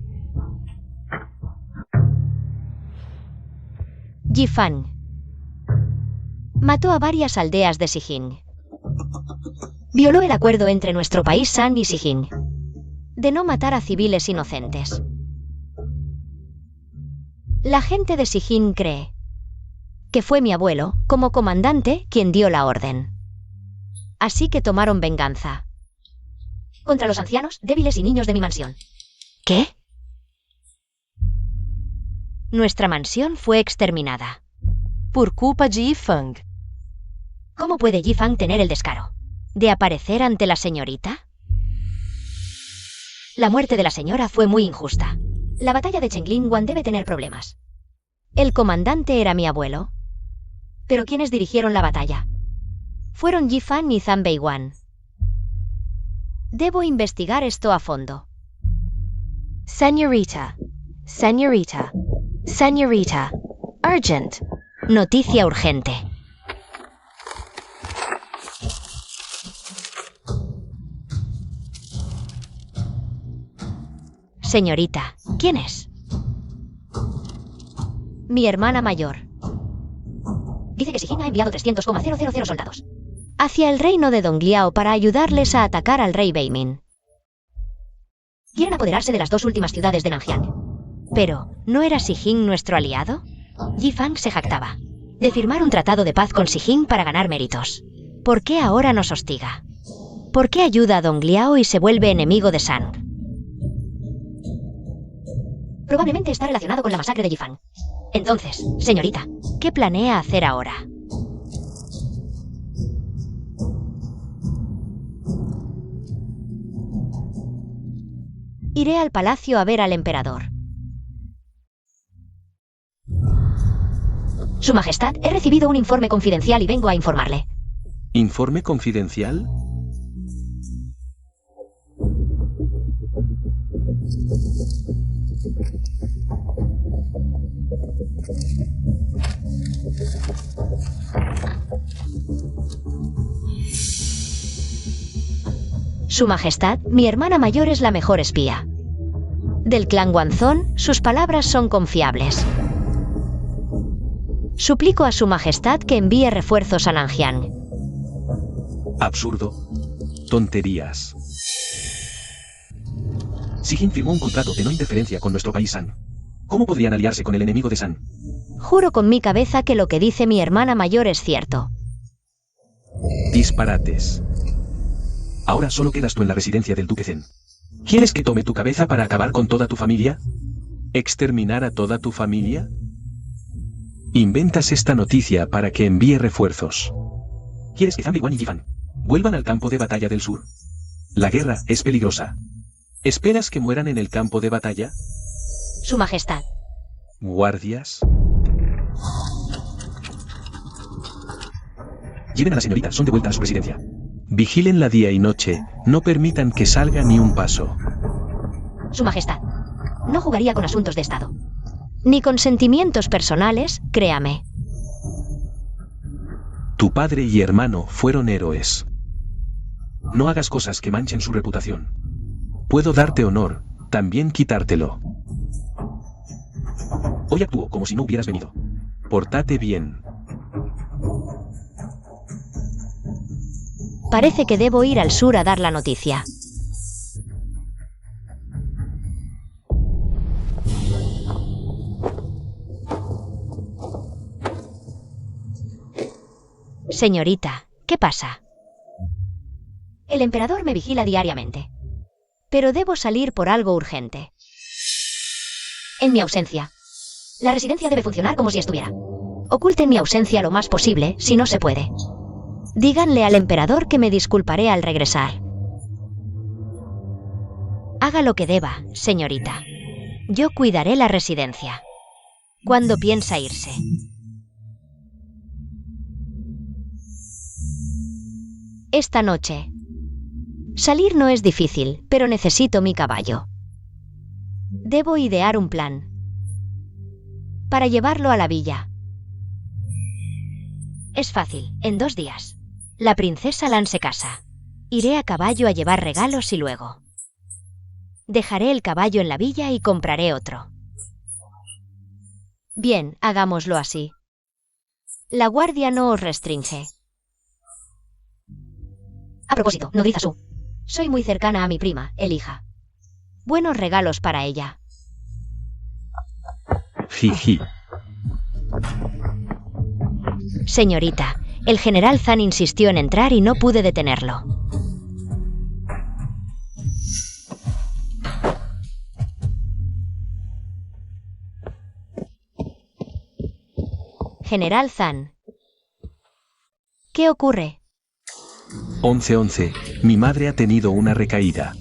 Yi Fan mató a varias aldeas de Sijin. Violó el acuerdo entre nuestro país San y Sijin de no matar a civiles inocentes. La gente de Sijin cree que fue mi abuelo, como comandante, quien dio la orden. Así que tomaron venganza contra los ancianos, débiles y niños de mi mansión. ¿Qué? Nuestra mansión fue exterminada. Por culpa de Yifang. ¿Cómo puede Yifang tener el descaro de aparecer ante la señorita? La muerte de la señora fue muy injusta. La batalla de Chenglingwan debe tener problemas. El comandante era mi abuelo. ¿Pero quiénes dirigieron la batalla? Fueron Yifang y Zhang Beiwan. Debo investigar esto a fondo. Señorita. Señorita. Señorita. Urgent. Noticia urgente. Señorita, ¿quién es? Mi hermana mayor. Dice que Sijin ha enviado 300,000 soldados hacia el reino de Dongliao para ayudarles a atacar al rey Beimin. Quieren apoderarse de las 2 últimas ciudades de Nanjiang. Pero, ¿no era Sijin nuestro aliado? Yifang se jactaba de firmar un tratado de paz con Sijin para ganar méritos. ¿Por qué ahora nos hostiga? ¿Por qué ayuda a Dongliao y se vuelve enemigo de San? Probablemente está relacionado con la masacre de Yifang. Entonces, señorita, ¿qué planea hacer ahora? Iré al palacio a ver al emperador. Su Majestad, he recibido un informe confidencial y vengo a informarle. ¿Informe confidencial? Su Majestad, mi hermana mayor es la mejor espía. Del clan Guanzón, sus palabras son confiables. Suplico a Su Majestad que envíe refuerzos a Nanjiang. Absurdo. Tonterías. Sijin firmó un contrato de no interferencia con nuestro país San. ¿Cómo podrían aliarse con el enemigo de San? Juro con mi cabeza que lo que dice mi hermana mayor es cierto. Disparates. Ahora solo quedas tú en la residencia del duque Zen. ¿Quieres que tome tu cabeza para acabar con toda tu familia? ¿Exterminar a toda tu familia? Inventas esta noticia para que envíe refuerzos. ¿Quieres que Zhang Beiwan y Yifang vuelvan al campo de batalla del sur? La guerra es peligrosa. ¿Esperas que mueran en el campo de batalla? Su Majestad. ¿Guardias? Lleven a la señorita, son de vuelta a su residencia. Vigílenla día y noche, no permitan que salga ni un paso. Su Majestad, no jugaría con asuntos de Estado. Ni con sentimientos personales, créame. Tu padre y hermano fueron héroes. No hagas cosas que manchen su reputación. Puedo darte honor, también quitártelo. Hoy actúo como si no hubieras venido. Pórtate bien. Parece que debo ir al sur a dar la noticia. Señorita, ¿qué pasa? El emperador me vigila diariamente. Pero debo salir por algo urgente. En mi ausencia. La residencia debe funcionar como si estuviera. Oculten mi ausencia lo más posible, si no se puede. Díganle al emperador que me disculparé al regresar. Haga lo que deba, señorita. Yo cuidaré la residencia. ¿Cuándo piensa irse? Esta noche. Salir no es difícil, pero necesito mi caballo. Debo idear un plan para llevarlo a la villa. Es fácil, en 2 días. La princesa Lan se casa. Iré a caballo a llevar regalos y luego dejaré el caballo en la villa y compraré otro. Bien, hagámoslo así. La guardia no os restringe. A propósito, nodriza Su. Soy muy cercana a mi prima, Elija. Buenos regalos para ella. Jiji. Señorita, el general Zhan insistió en entrar y no pude detenerlo. General Zan. ¿Qué ocurre? 11-11. Mi madre ha tenido una recaída.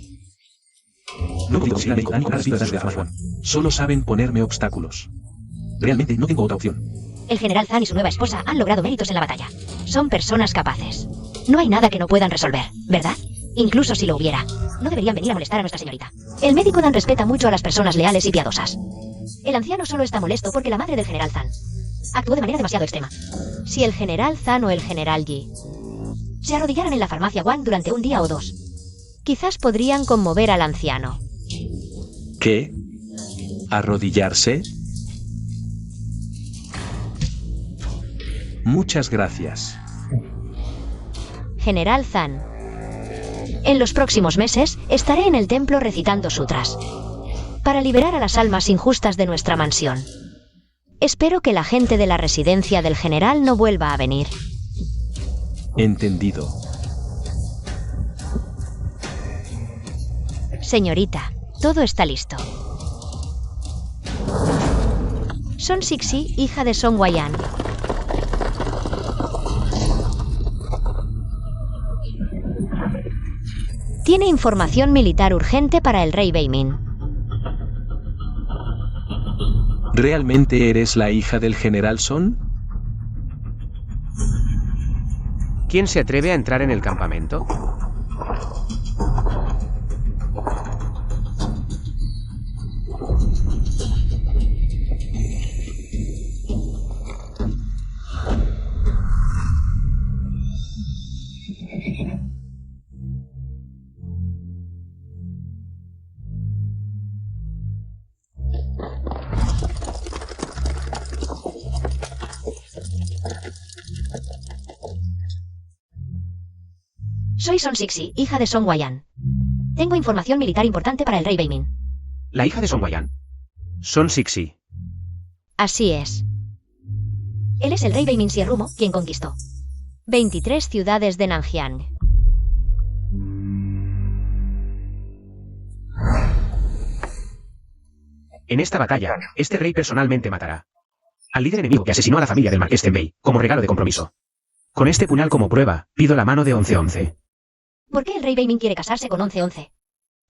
No he podido conseguir a ningún ciudadano de Afgan. Solo saben ponerme obstáculos. Realmente no tengo otra opción. El general Zan y su nueva esposa han logrado méritos en la batalla. Son personas capaces. No hay nada que no puedan resolver, ¿verdad? Incluso si lo hubiera. No deberían venir a molestar a nuestra señorita. El médico Dan respeta mucho a las personas leales y piadosas. El anciano solo está molesto porque la madre del general Zan actuó de manera demasiado extrema. Si el general Zan o el general Yi se arrodillaran en la farmacia Wang durante un día o dos, quizás podrían conmover al anciano. ¿Qué? ¿Arrodillarse? Muchas gracias. General Zan. En los próximos meses estaré en el templo recitando sutras para liberar a las almas injustas de nuestra mansión. Espero que la gente de la residencia del general no vuelva a venir. Entendido. Señorita, todo está listo. Son Sixi, hija de Song Wayan. Tiene información militar urgente para el rey Beimin. ¿Realmente eres la hija del general Son? ¿Quién se atreve a entrar en el campamento? Soy Son Sixi, hija de Song Wayan. Tengo información militar importante para el rey Beimin. La hija de Song Wayan. Son Sixi. Así es. Él es el rey Beimin Sierrumo, quien conquistó 23 ciudades de Nanjiang. En esta batalla, este rey personalmente matará al líder enemigo que asesinó a la familia del marqués Tenbei, como regalo de compromiso. Con este puñal como prueba, pido la mano de 11-11. ¿Por qué el rey Beimin quiere casarse con 11-11?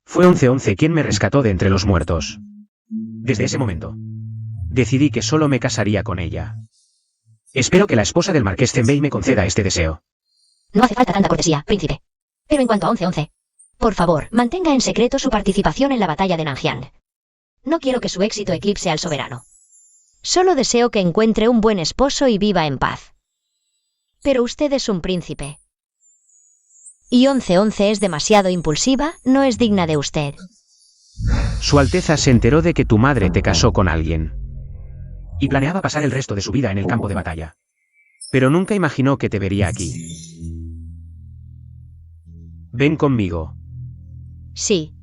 Fue 11-11 quien me rescató de entre los muertos. Desde ese momento, decidí que solo me casaría con ella. Espero que la esposa del marqués Tenbei me conceda este deseo. No hace falta tanta cortesía, príncipe. Pero en cuanto a 11-11, por favor, mantenga en secreto su participación en la batalla de Nanjiang. No quiero que su éxito eclipse al soberano. Solo deseo que encuentre un buen esposo y viva en paz. Pero usted es un príncipe. Y 11-11 es demasiado impulsiva, no es digna de usted. Su Alteza se enteró de que tu madre te casó con alguien. Y planeaba pasar el resto de su vida en el campo de batalla. Pero nunca imaginó que te vería aquí. Ven conmigo. Sí.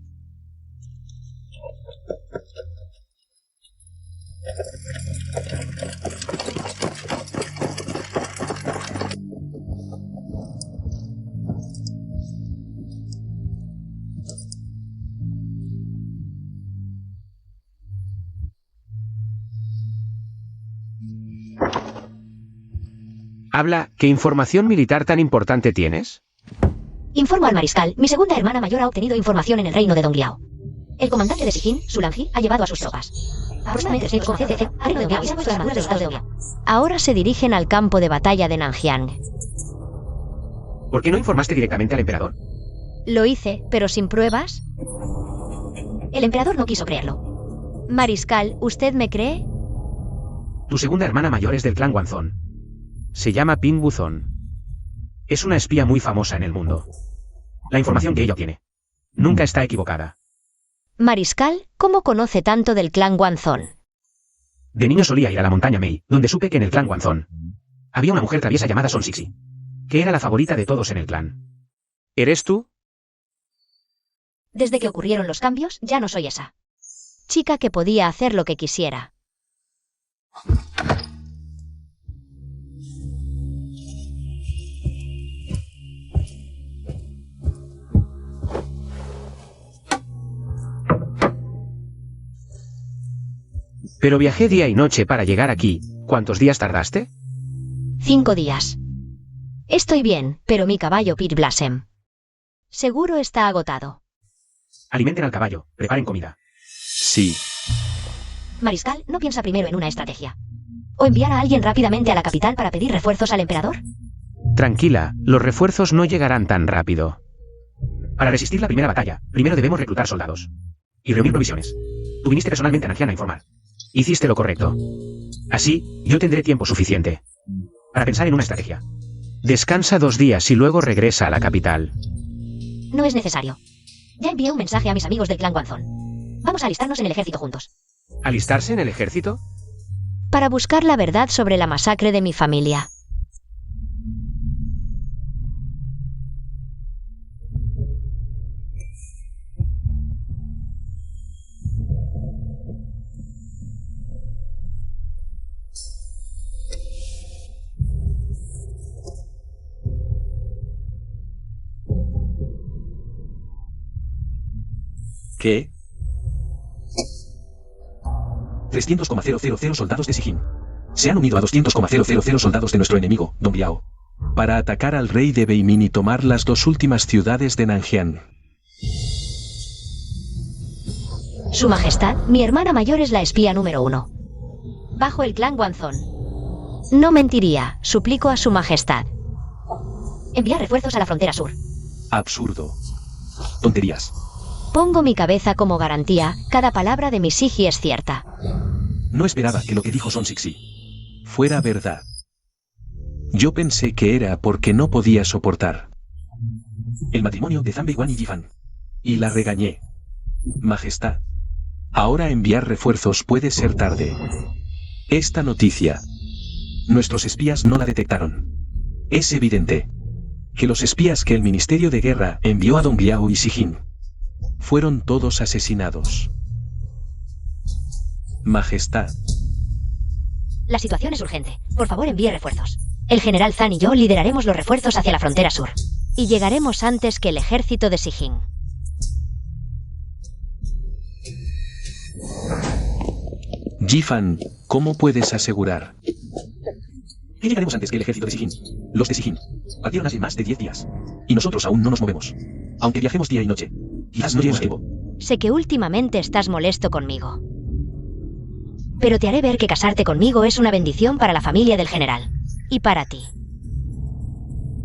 Habla, ¿qué información militar tan importante tienes? Informo al mariscal, mi segunda hermana mayor ha obtenido información en el reino de Dongliao. El comandante de Sijin, Sulanji, ha llevado a sus tropas. Aproximadamente 300 al reino de Dongliao y se han puesto armaduras del estado de Dongliao. Ahora se dirigen al campo de batalla de Nanjiang. ¿Por qué no informaste directamente al emperador? Lo hice, pero sin pruebas. El emperador no quiso creerlo. Mariscal, ¿usted me cree? Tu segunda hermana mayor es del clan Wanzón. Se llama Ping Wuzon. Es una espía muy famosa en el mundo. La información que ella obtiene nunca está equivocada. Mariscal, ¿cómo conoce tanto del clan Wanzón? De niño solía ir a la montaña Mei, donde supe que en el clan Wanzón había una mujer traviesa llamada Son Sixi, que era la favorita de todos en el clan. ¿Eres tú? Desde que ocurrieron los cambios, ya no soy esa chica que podía hacer lo que quisiera. Pero viajé día y noche para llegar aquí. ¿Cuántos días tardaste? 5 días. Estoy bien, pero mi caballo Pit Blasem. Seguro está agotado. Alimenten al caballo, preparen comida. Sí. Mariscal, ¿no piensa primero en una estrategia? ¿O enviar a alguien rápidamente a la capital para pedir refuerzos al emperador? Tranquila, los refuerzos no llegarán tan rápido. Para resistir la primera batalla, primero debemos reclutar soldados. Y reunir provisiones. Tú viniste personalmente a Nanjian a informar. Hiciste lo correcto. Así, yo tendré tiempo suficiente para pensar en una estrategia. Descansa 2 días y luego regresa a la capital. No es necesario. Ya envié un mensaje a mis amigos del clan Guanzón. Vamos a alistarnos en el ejército juntos. ¿Alistarse en el ejército? Para buscar la verdad sobre la masacre de mi familia. ¿Qué? 300,000 soldados de Sijin. Se han unido a 200,000 soldados de nuestro enemigo, Don Biao. Para atacar al rey de Beimin y tomar las 2 últimas ciudades de Nanjian. Su Majestad, mi hermana mayor es la espía número 1. Bajo el clan Guanzón. No mentiría, suplico a Su Majestad. Enviar refuerzos a la frontera sur. Absurdo. Tonterías. Pongo mi cabeza como garantía, cada palabra de mi Siji es cierta. No esperaba que lo que dijo Son Sixi fuera verdad. Yo pensé que era porque no podía soportar el matrimonio de Zhang Beiwan y Yifan. y la regañé. Majestad. Ahora enviar refuerzos puede ser tarde. Esta noticia. Nuestros espías no la detectaron. Es evidente que los espías que el Ministerio de Guerra envió a Don Biao y Sijin fueron todos asesinados. Majestad. La situación es urgente. Por favor, envíe refuerzos. El general Zhan y yo lideraremos los refuerzos hacia la frontera sur. Y llegaremos antes que el ejército de Sijin. Yifan, ¿cómo puedes asegurar? Que llegaremos antes que el ejército de Sijin. Los de Sijin partieron hace más de 10 días. Y nosotros aún no nos movemos. Aunque viajemos día y noche. Quizás no lleguemos a tiempo. Sé que últimamente estás molesto conmigo. Pero te haré ver que casarte conmigo es una bendición para la familia del general. Y para ti.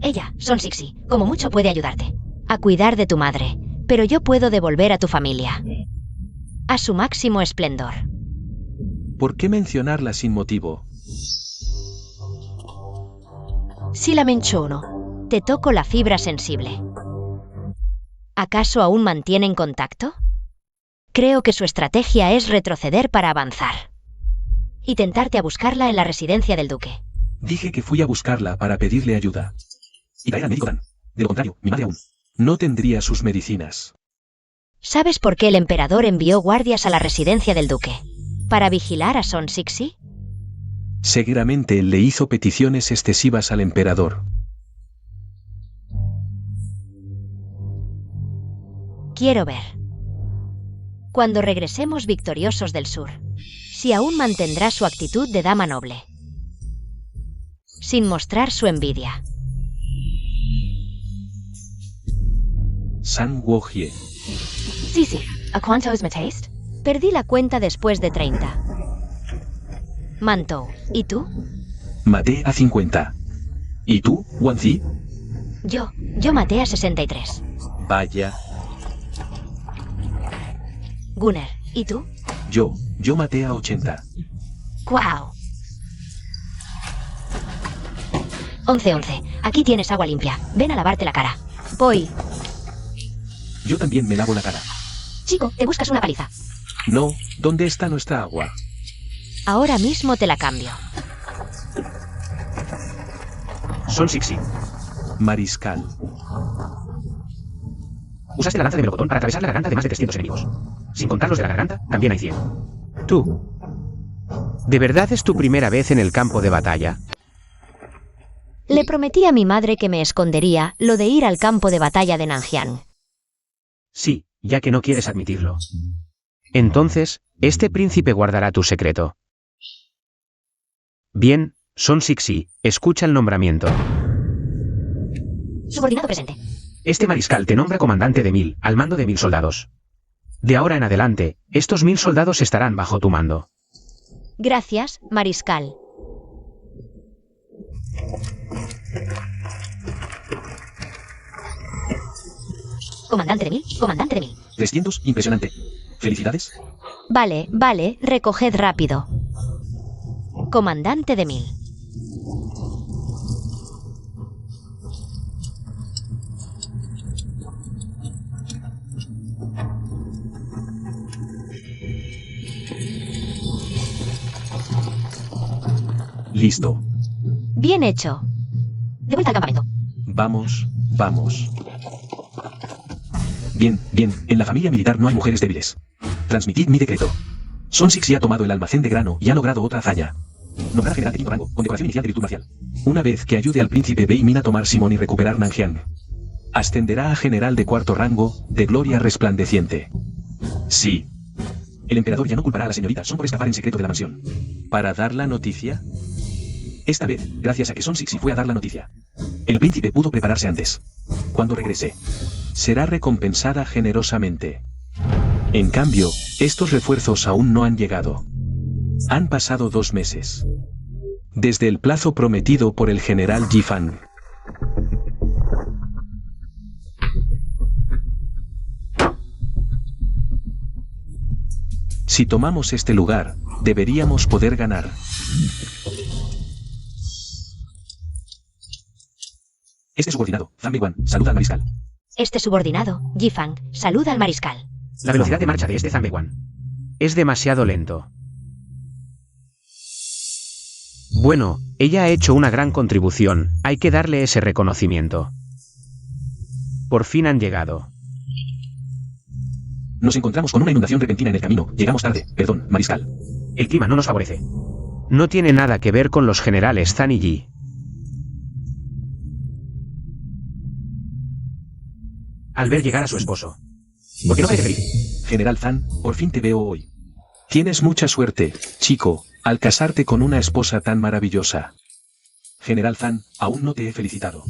Ella, Son Sixi, como mucho puede ayudarte. A cuidar de tu madre. Pero yo puedo devolver a tu familia. A su máximo esplendor. ¿Por qué mencionarla sin motivo? Si la menciono, te toco la fibra sensible. ¿Acaso aún mantienen contacto? Creo que su estrategia es retroceder para avanzar. Y tentarte a buscarla en la residencia del duque. Dije que fui a buscarla para pedirle ayuda. Y traer al médico Dan. De lo contrario, mi madre aún no tendría sus medicinas. ¿Sabes por qué el emperador envió guardias a la residencia del duque? ¿Para vigilar a Son Sixi? Seguramente le hizo peticiones excesivas al emperador. Quiero ver. Cuando regresemos victoriosos del sur, si aún mantendrá su actitud de dama noble. Sin mostrar su envidia. San Wohye. Sisi, ¿a cuántos mataste? Perdí la cuenta después de 30. Mantou, ¿y tú? Maté a 50. ¿Y tú, Wanzi? Yo maté a 63. Vaya. Gunner, ¿y tú? Yo maté a 80. ¡Guau! 11. Aquí tienes agua limpia. Ven a lavarte la cara. Voy. Yo también me lavo la cara. Chico, te buscas una paliza. No, ¿dónde está nuestra agua? Ahora mismo te la cambio. Son Sixi. Mariscal. Usaste la lanza de melocotón para atravesar la garganta de más de 300 enemigos. Sin contar los de la garganta, también hay 100. Tú. ¿De verdad es tu primera vez en el campo de batalla? Le prometí a mi madre que me escondería lo de ir al campo de batalla de Nanjian. Sí, ya que no quieres admitirlo. Entonces, este príncipe guardará tu secreto. Bien, Son Sixi, escucha el nombramiento. Subordinado presente. Este mariscal te nombra comandante de 1000, al mando de 1000 soldados. De ahora en adelante, estos 1000 soldados estarán bajo tu mando. Gracias, mariscal. Comandante de 1000, comandante de 1000. 300, impresionante. ¿Felicidades? Vale, vale, recoged rápido. Comandante de 1000. Listo. Bien hecho. De vuelta al campamento. Vamos, vamos. Bien, bien, en la familia militar no hay mujeres débiles. Transmitid mi decreto. Son Sixi ha tomado el almacén de grano y ha logrado otra hazaña. Nombrar general de quinto rango, con decoración inicial de virtud marcial. Una vez que ayude al príncipe Bei Min a tomar Simón y recuperar Nanjiang, ascenderá a general de cuarto rango, de gloria resplandeciente. Sí. El emperador ya no culpará a la señorita Son por escapar en secreto de la mansión. ¿Para dar la noticia? Esta vez, gracias a que Son Sixi fue a dar la noticia, el príncipe pudo prepararse antes. Cuando regrese, será recompensada generosamente. En cambio, estos refuerzos aún no han llegado. Han pasado 2 meses. Desde el plazo prometido por el general Jifang. Si tomamos este lugar, deberíamos poder ganar. Este subordinado, Zhang Beiwan, saluda al mariscal. Este subordinado, Jifang, saluda al mariscal. La velocidad de marcha de este Zhang Beiwan es demasiado lento. Bueno, ella ha hecho una gran contribución, hay que darle ese reconocimiento. Por fin han llegado. Nos encontramos con una inundación repentina en el camino. Llegamos tarde. Perdón, mariscal. El clima no nos favorece. No tiene nada que ver con los generales Zhan y Yi. Al ver llegar a su esposo. ¿Por qué no parece feliz? General Zhan, por fin te veo hoy. Tienes mucha suerte, chico, al casarte con una esposa tan maravillosa. General Zhan, aún no te he felicitado.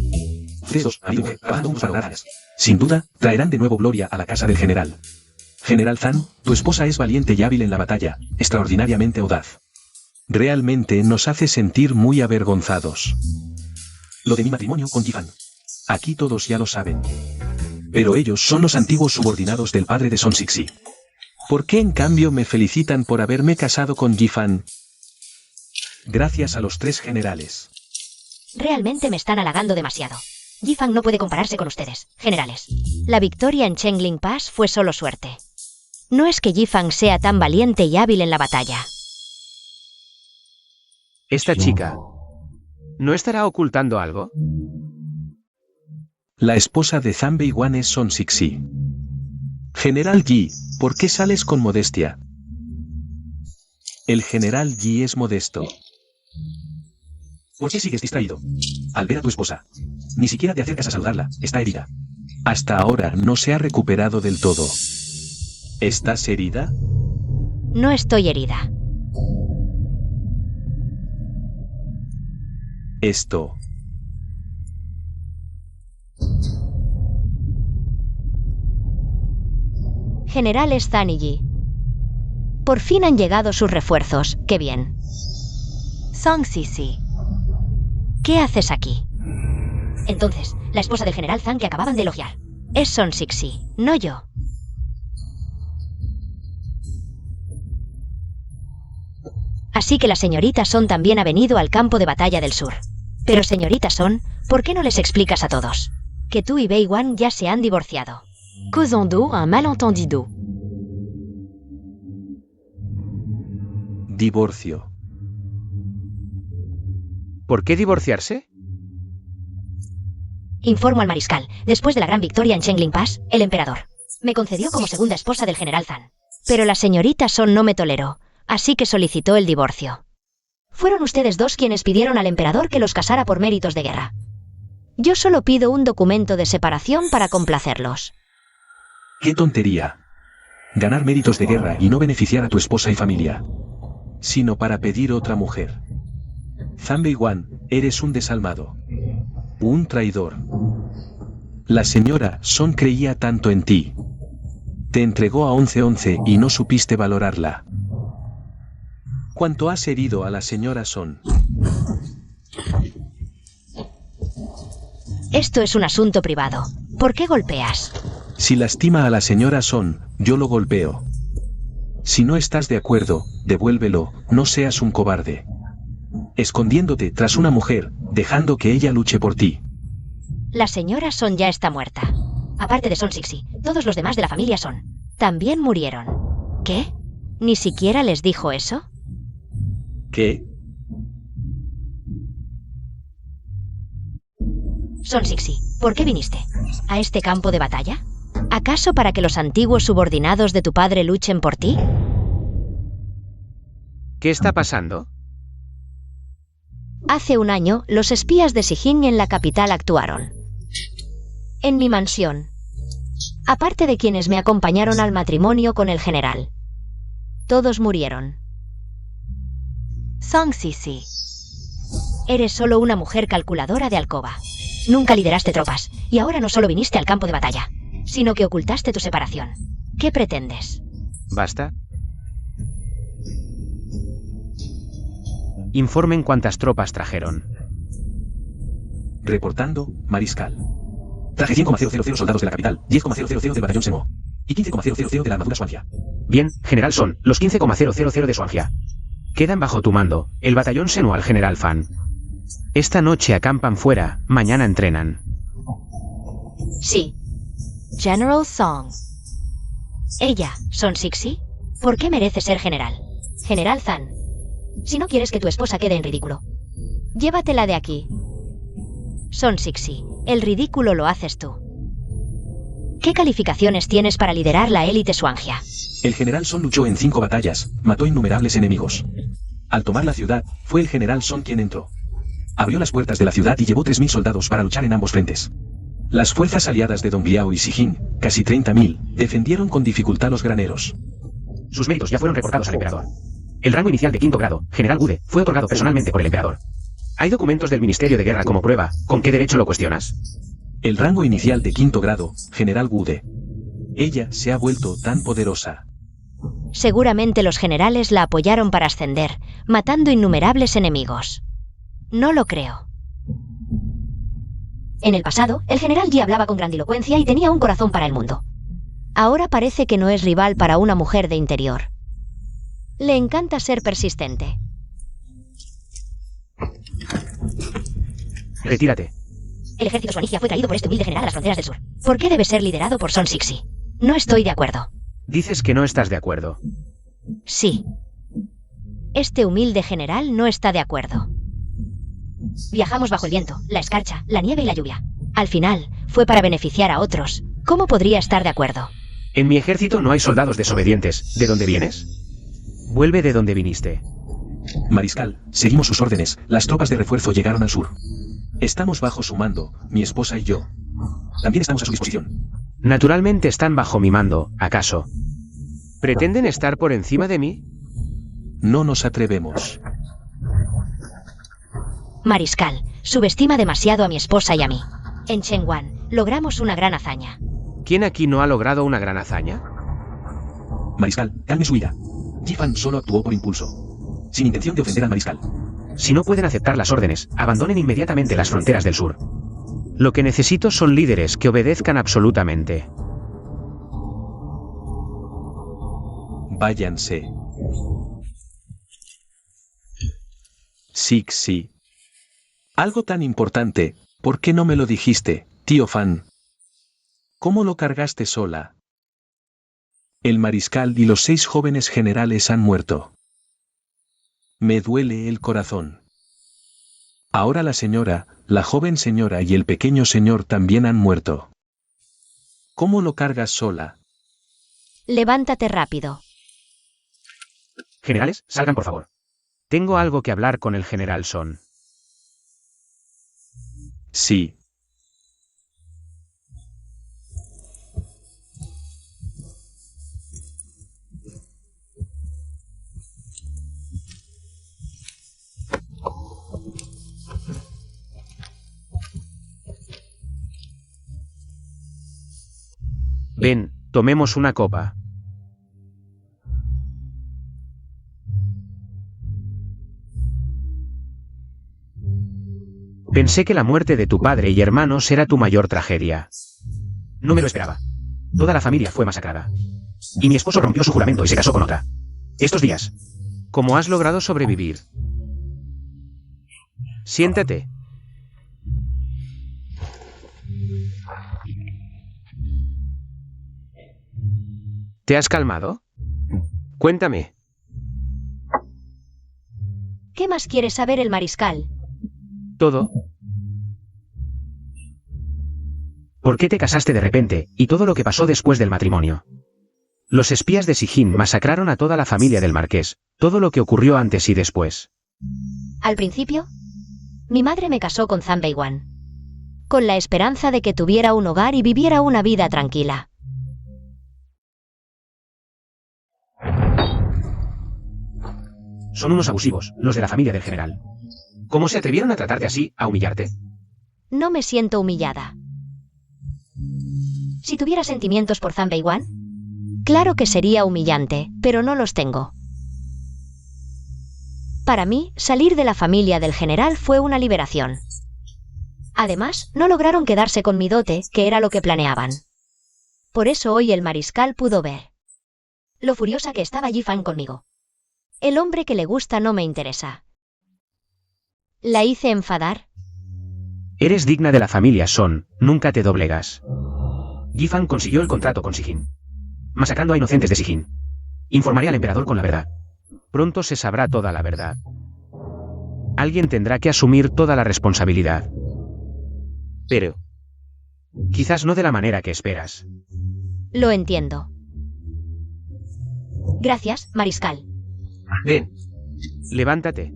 Ustedes dos, amigo, trabajando juntos para lograrlas. Sin duda, traerán de nuevo gloria a la casa del general. General Zhan, tu esposa es valiente y hábil en la batalla, extraordinariamente audaz. Realmente nos hace sentir muy avergonzados. Lo de mi matrimonio con Jifang. Aquí todos ya lo saben. Pero ellos son los antiguos subordinados del padre de Son Sixi. ¿Por qué en cambio me felicitan por haberme casado con Jifang? Gracias a los 3 generales. Realmente me están halagando demasiado. Jifang no puede compararse con ustedes, generales. La victoria en Chengling Pass fue solo suerte. No es que Jifang sea tan valiente y hábil en la batalla. Esta chica, ¿no estará ocultando algo? La esposa de Zhang Beiwan es Son Sixi. General Yi, ¿por qué sales con modestia? El general Yi es modesto. ¿Por qué sigues distraído? Al ver a tu esposa, ni siquiera te acercas a saludarla, está herida. Hasta ahora no se ha recuperado del todo. ¿Estás herida? No estoy herida. Esto. Generales Zhan y Yi. Por fin han llegado sus refuerzos, qué bien. Song Sixi. ¿Qué haces aquí? Entonces, la esposa del general Zhan que acababan de elogiar. Es Son Sixi, no yo. Así que la señorita Son también ha venido al campo de batalla del sur. Pero señorita Son, ¿por qué no les explicas a todos que tú y Beiwan ya se han divorciado? Causons un malentendido. Divorcio. ¿Por qué divorciarse? Informo al mariscal, después de la gran victoria en Chengling Pass, el emperador me concedió como segunda esposa del general Zhan. Pero la señorita Son no me toleró, así que solicitó el divorcio. Fueron ustedes dos quienes pidieron al emperador que los casara por méritos de guerra. Yo solo pido un documento de separación para complacerlos. ¡Qué tontería! Ganar méritos de guerra y no beneficiar a tu esposa y familia, sino para pedir otra mujer. Zanbeiwan, eres un desalmado. Un traidor. La señora Son creía tanto en ti. Te entregó a 1111 y no supiste valorarla. ¿Cuánto has herido a la señora Son? Esto es un asunto privado. ¿Por qué golpeas? Si lastima a la señora Son, yo lo golpeo. Si no estás de acuerdo, devuélvelo, no seas un cobarde. Escondiéndote tras una mujer, dejando que ella luche por ti. La señora Son ya está muerta. Aparte de Son Sixi, todos los demás de la familia Son también murieron. ¿Qué? ¿Ni siquiera les dijo eso? ¿Qué? Son Sixi, ¿por qué viniste? ¿A este campo de batalla? ¿Acaso para que los antiguos subordinados de tu padre luchen por ti? ¿Qué está pasando? Hace un año, los espías de Sijin en la capital actuaron. En mi mansión. Aparte de quienes me acompañaron al matrimonio con el general. Todos murieron. Song Sisi. Eres solo una mujer calculadora de alcoba. Nunca lideraste tropas, y ahora no solo viniste al campo de batalla, sino que ocultaste tu separación. ¿Qué pretendes? ¿Basta? Informen cuántas tropas trajeron. Reportando, Mariscal. Traje 100,000 soldados de la capital, 10,000 del batallón Semo. Y 15,000 de la armadura Swancia. Bien, General Son, los 15,000 de Swancia. Quedan bajo tu mando, el batallón Seno al General Fan. Esta noche acampan fuera, mañana entrenan. Sí. General Song. Ella, Son Sixi, ¿por qué merece ser general? General Zan. Si no quieres que tu esposa quede en ridículo, llévatela de aquí. Son Sixi, el ridículo lo haces tú. ¿Qué calificaciones tienes para liderar la élite Swangia? El general Son luchó en 5 batallas, mató innumerables enemigos. Al tomar la ciudad, fue el general Son quien entró. Abrió las puertas de la ciudad y llevó 3.000 soldados para luchar en ambos frentes. Las fuerzas aliadas de Dong Biao y Sijin, casi 30.000, defendieron con dificultad los graneros. Sus méritos ya fueron reportados al emperador. El rango inicial de 5º grado, General Gude, fue otorgado personalmente por el emperador. Hay documentos del Ministerio de Guerra como prueba. ¿Con qué derecho lo cuestionas? El rango inicial de 5º grado, General Gude. Ella se ha vuelto tan poderosa. Seguramente los generales la apoyaron para ascender, matando innumerables enemigos. No lo creo. En el pasado, el general Yi hablaba con grandilocuencia y tenía un corazón para el mundo. Ahora parece que no es rival para una mujer de interior. Le encanta ser persistente. Retírate. El ejército Swanija fue traído por este humilde general a las fronteras del sur. ¿Por qué debe ser liderado por Son Sixi? No estoy de acuerdo. Dices que no estás de acuerdo. Sí. Este humilde general no está de acuerdo. Viajamos bajo el viento, la escarcha, la nieve y la lluvia. Al final, fue para beneficiar a otros. ¿Cómo podría estar de acuerdo? En mi ejército no hay soldados desobedientes. ¿De dónde vienes? Vuelve de donde viniste. Mariscal, seguimos sus órdenes, las tropas de refuerzo llegaron al sur. Estamos bajo su mando, mi esposa y yo. También estamos a su disposición. Naturalmente están bajo mi mando, ¿acaso? ¿Pretenden estar por encima de mí? No nos atrevemos. Mariscal, subestima demasiado a mi esposa y a mí. En Chengwan, logramos una gran hazaña. ¿Quién aquí no ha logrado una gran hazaña? Mariscal, calme su ira. Yifan solo actuó por impulso, sin intención de ofender al mariscal. Si no pueden aceptar las órdenes, abandonen inmediatamente las fronteras del sur. Lo que necesito son líderes que obedezcan absolutamente. Váyanse. Sixi. Algo tan importante, ¿por qué no me lo dijiste, tío Fan? ¿Cómo lo cargaste sola? El mariscal y los 6 jóvenes generales han muerto. Me duele el corazón. Ahora la señora, la joven señora y el pequeño señor también han muerto. ¿Cómo lo cargas sola? Levántate rápido. Generales, salgan por favor. Tengo algo que hablar con el general Son. Sí. Ven, tomemos una copa. Pensé que la muerte de tu padre y hermanos era tu mayor tragedia. No me lo esperaba. Toda la familia fue masacrada. Y mi esposo rompió su juramento y se casó con otra. Estos días. ¿Cómo has logrado sobrevivir? Siéntate. ¿Te has calmado? Cuéntame. ¿Qué más quiere saber el mariscal? Todo. ¿Por qué te casaste de repente, y todo lo que pasó después del matrimonio? Los espías de Sijin masacraron a toda la familia del marqués, todo lo que ocurrió antes y después. Al principio, mi madre me casó con Zhang Beiwan, con la esperanza de que tuviera un hogar y viviera una vida tranquila. Son unos abusivos, los de la familia del general. ¿Cómo se atrevieron a tratarte así, a humillarte? No me siento humillada. Si tuviera sentimientos por Zhang Beiwan, claro que sería humillante, pero no los tengo. Para mí, salir de la familia del general fue una liberación. Además, no lograron quedarse con mi dote, que era lo que planeaban. Por eso hoy el mariscal pudo ver lo furiosa que estaba Yi Fang conmigo. El hombre que le gusta no me interesa. ¿La hice enfadar? Eres digna de la familia Son, nunca te doblegas. Yi Fang consiguió el contrato con Sijin, masacrando a inocentes de Sijin. Informaré al emperador con la verdad. Pronto se sabrá toda la verdad. Alguien tendrá que asumir toda la responsabilidad. Pero quizás no de la manera que esperas. Lo entiendo. Gracias, mariscal. Ven. Levántate.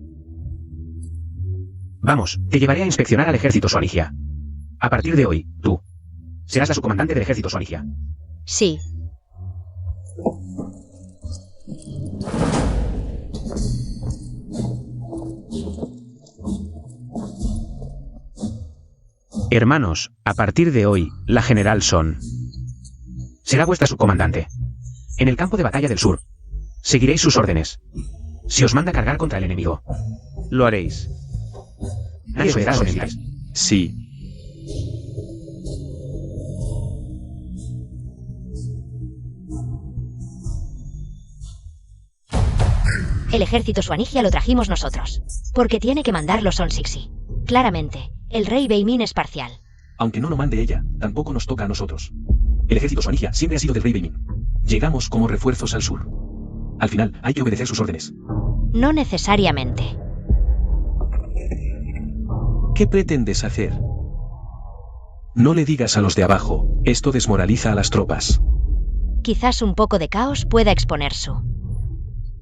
Vamos, te llevaré a inspeccionar al ejército Suanigia. A partir de hoy, tú serás la subcomandante del ejército Suanigia. Sí. Hermanos, a partir de hoy, la general Son será vuestra subcomandante. En el campo de batalla del sur, seguiréis sus órdenes. Si os manda cargar contra el enemigo, lo haréis. Nadie os verá los militares. Sí. El ejército Suanigia lo trajimos nosotros. Porque tiene que mandarlo Son Sixi. Claramente, el rey Beimin es parcial. Aunque no lo mande ella, tampoco nos toca a nosotros. El ejército Suanigia siempre ha sido del rey Beimin. Llegamos como refuerzos al sur. Al final, hay que obedecer sus órdenes. No necesariamente. ¿Qué pretendes hacer? No le digas a los de abajo, esto desmoraliza a las tropas. Quizás un poco de caos pueda exponer su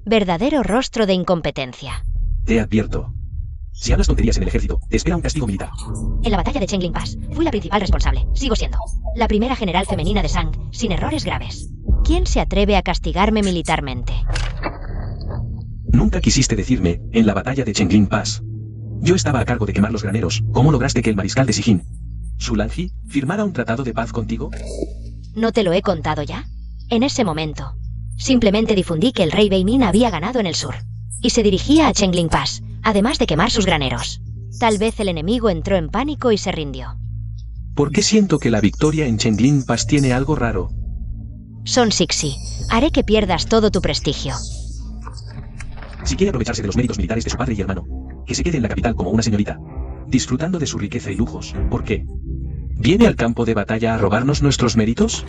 verdadero rostro de incompetencia. Te advierto. Si hablas tonterías en el ejército, te espera un castigo militar. En la batalla de Chengling Pass, fui la principal responsable, sigo siendo. La primera general femenina de Sang, sin errores graves. ¿Quién se atreve a castigarme militarmente? Nunca quisiste decirme, en la batalla de Chengling Pass. Yo estaba a cargo de quemar los graneros. ¿Cómo lograste que el mariscal de Sijin, Sulanji, firmara un tratado de paz contigo? ¿No te lo he contado ya? En ese momento, simplemente difundí que el rey Beimin había ganado en el sur. Y se dirigía a Chengling Pass, además de quemar sus graneros. Tal vez el enemigo entró en pánico y se rindió. ¿Por qué siento que la victoria en Chengling Pass tiene algo raro? Son Sixi, haré que pierdas todo tu prestigio. Si quiere aprovecharse de los méritos militares de su padre y hermano, que se quede en la capital como una señorita, disfrutando de su riqueza y lujos. ¿Por qué? ¿Viene al campo de batalla a robarnos nuestros méritos?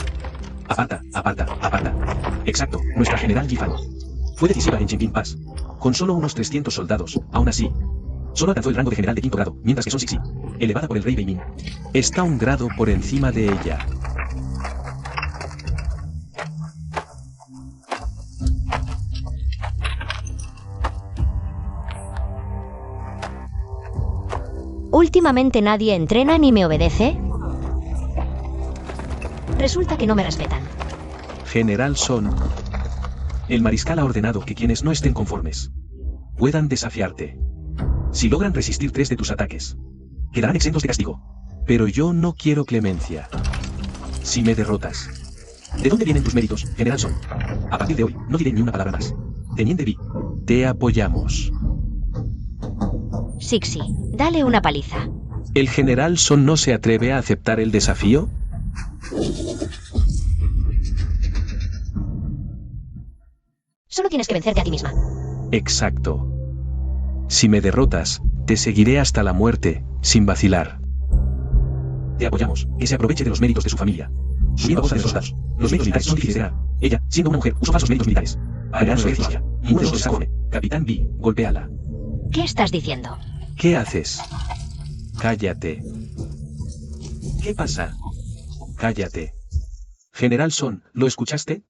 Aparta, aparta, aparta. Exacto, nuestra general Yi Fang fue decisiva en Chengling Pass. Con solo unos 300 soldados, aún así, solo alcanzó el rango de general de 5º grado, mientras que Son Sixi, elevada por el rey Beimin, Está un grado por encima de ella. ¿Últimamente nadie entrena ni me obedece? Resulta que no me respetan. General Son, el mariscal ha ordenado que quienes no estén conformes puedan desafiarte. Si logran resistir 3 de tus ataques, quedarán exentos de castigo. pero yo no quiero clemencia. Si me derrotas, ¿De dónde vienen tus méritos, General Son? A partir de hoy, no diré ni una palabra más. Teniente Vi. Te apoyamos. Sixi, dale una paliza. ¿El General Son no se atreve a aceptar el desafío? Solo tienes que vencerte a ti misma. Exacto. Si me derrotas, te seguiré hasta la muerte, sin vacilar. Te apoyamos, que se aproveche de los méritos de su familia. Subiendo a voz de soldados. Los méritos militares son difíciles de ganar. Ella, siendo una mujer, usó falsos méritos militares. Para ganar su eficacia. Ninguno de los está conforme. Capitán Vi, golpéala. ¿Qué estás diciendo? ¿Qué haces? Cállate. ¿Qué pasa? Cállate. General Son, ¿lo escuchaste?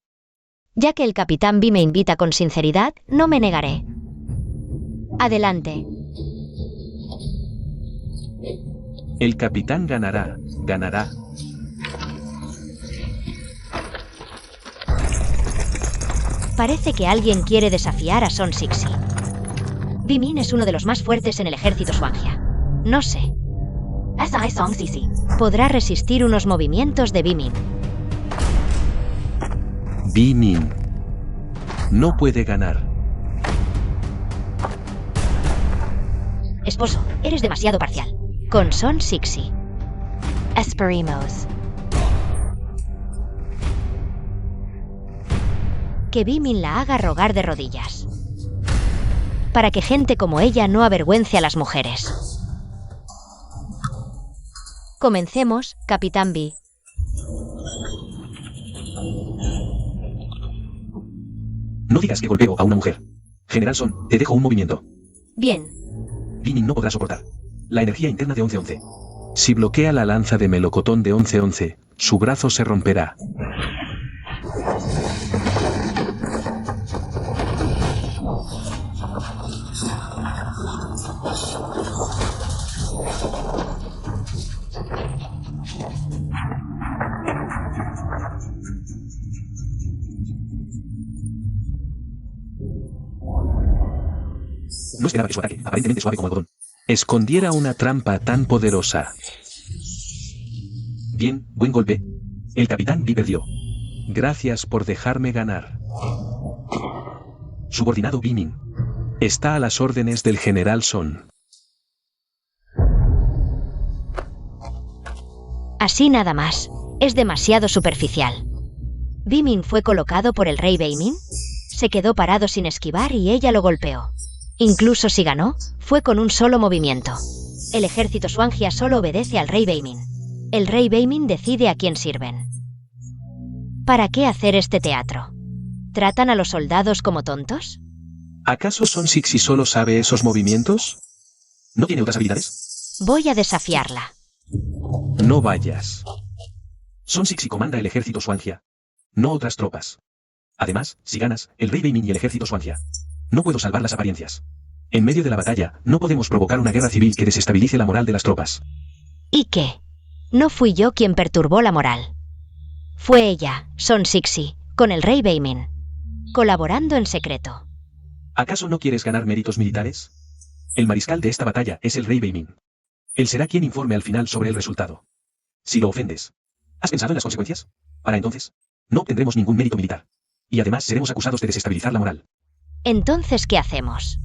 Ya que el capitán B me invita con sinceridad, no me negaré. Adelante. El capitán ganará, ganará. Parece que alguien quiere desafiar a Son Sixi. Bimin es uno de los más fuertes en el ejército Swangia. No sé. SI Song Sisi. Podrá resistir unos movimientos de Bimin. Bimin. No puede ganar. Esposo, eres demasiado parcial. Con Son Sixi. Esperemos. Que Bimin la haga rogar de rodillas. Para que gente como ella no avergüence a las mujeres. Comencemos, Capitán B. No digas que golpeo a una mujer. General Son, te dejo un movimiento. Bien. Bimin no podrá soportar la energía interna de 11-11. Si bloquea la lanza de melocotón de 11-11, su brazo se romperá. No esperaba que su ataque, aparentemente suave como algodón, escondiera una trampa tan poderosa. Bien, buen golpe. El capitán B perdió. Gracias por dejarme ganar. Subordinado Bimin. Está a las órdenes del General Son. Así nada más. Es demasiado superficial. Bimin fue colocado por el rey Beimin. Se quedó parado sin esquivar y ella lo golpeó. Incluso si ganó, fue con un solo movimiento. El ejército Swangia solo obedece al rey Beimin. El rey Beimin decide a quién sirven. ¿Para qué hacer este teatro? ¿Tratan a los soldados como tontos? ¿Acaso Son Sixi solo sabe esos movimientos? ¿No tiene otras habilidades? Voy a desafiarla. No vayas. Son Sixi comanda el ejército Swangia, no otras tropas. Además, si ganas, el rey Beimin y el ejército Swangia. No puedo salvar las apariencias. En medio de la batalla, no podemos provocar una guerra civil que desestabilice la moral de las tropas. ¿Y qué? No fui yo quien perturbó la moral. Fue ella, Son Sixi, con el rey Beimin. Colaborando en secreto. ¿Acaso no quieres ganar méritos militares? El mariscal de esta batalla es el rey Beimin. Él será quien informe al final sobre el resultado. Si lo ofendes, ¿has pensado en las consecuencias? Para entonces, no obtendremos ningún mérito militar. Y además seremos acusados de desestabilizar la moral. Entonces, ¿qué hacemos?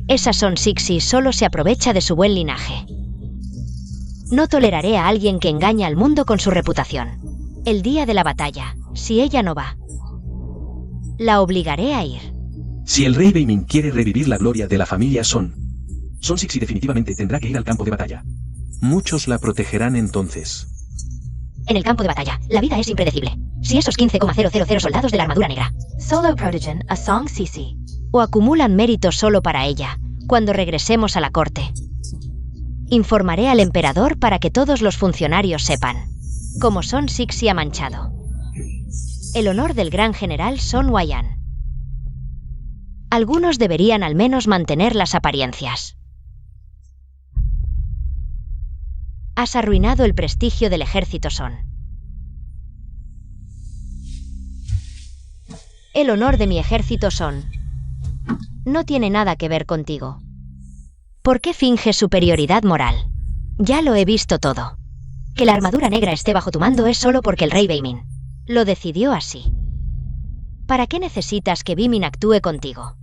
Esa Son Sixi solo se aprovecha de su buen linaje. No toleraré a alguien que engaña al mundo con su reputación. El día de la batalla, si ella no va, la obligaré a ir. Si el rey Beimin quiere revivir la gloria de la familia Son Sixi definitivamente tendrá que ir al campo de batalla. Muchos la protegerán entonces. En el campo de batalla, la vida es impredecible. Si esos 15,000 soldados de la armadura negra Solo protegen a Song Sisi. o acumulan méritos solo para ella, cuando regresemos a la corte, informaré al emperador para que todos los funcionarios sepan cómo Son Sixi ha manchado el honor del gran general Son Wayan. Algunos deberían al menos mantener las apariencias. Has arruinado el prestigio del ejército Son. El honor de mi ejército Son no tiene nada que ver contigo. ¿Por qué finges superioridad moral? Ya lo he visto todo. Que la armadura negra esté bajo tu mando es solo porque el rey Beimin lo decidió así. ¿Para qué necesitas que Beimin actúe contigo?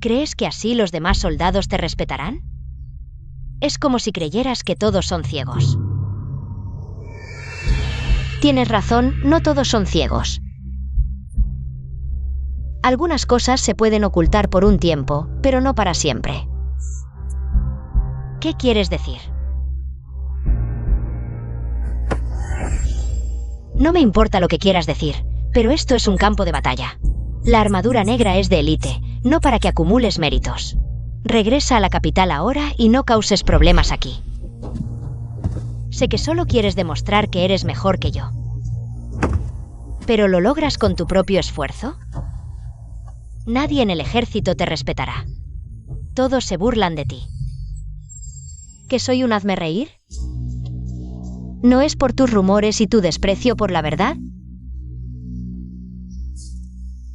¿Crees que así los demás soldados te respetarán? Es como si creyeras que todos son ciegos. Tienes razón, no todos son ciegos. Algunas cosas se pueden ocultar por un tiempo, pero no para siempre. ¿Qué quieres decir? No me importa lo que quieras decir, pero esto es un campo de batalla. La armadura negra es de élite, no para que acumules méritos. Regresa a la capital ahora y no causes problemas aquí. Sé que solo quieres demostrar que eres mejor que yo. ¿Pero lo logras con tu propio esfuerzo? Nadie en el ejército te respetará. Todos se burlan de ti. ¿Que soy un hazmerreír? ¿No es por tus rumores y tu desprecio por la verdad?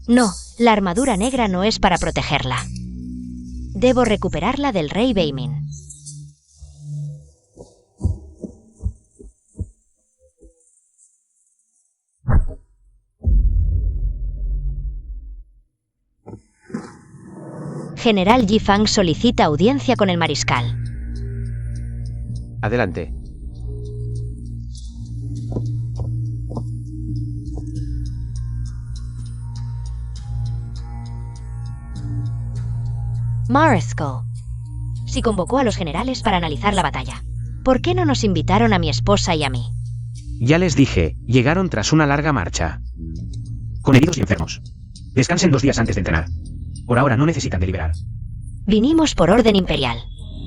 No, la armadura negra no es para protegerla. Debo recuperarla del rey Beimin. General Yi Fang solicita audiencia con el mariscal. Adelante. Mariscal. Si convocó a los generales para analizar la batalla, ¿por qué no nos invitaron a mi esposa y a mí? Ya les dije, llegaron tras una larga marcha. Con heridos y enfermos. Descansen 2 días antes de entrenar. Por ahora no necesitan deliberar. Vinimos por orden imperial,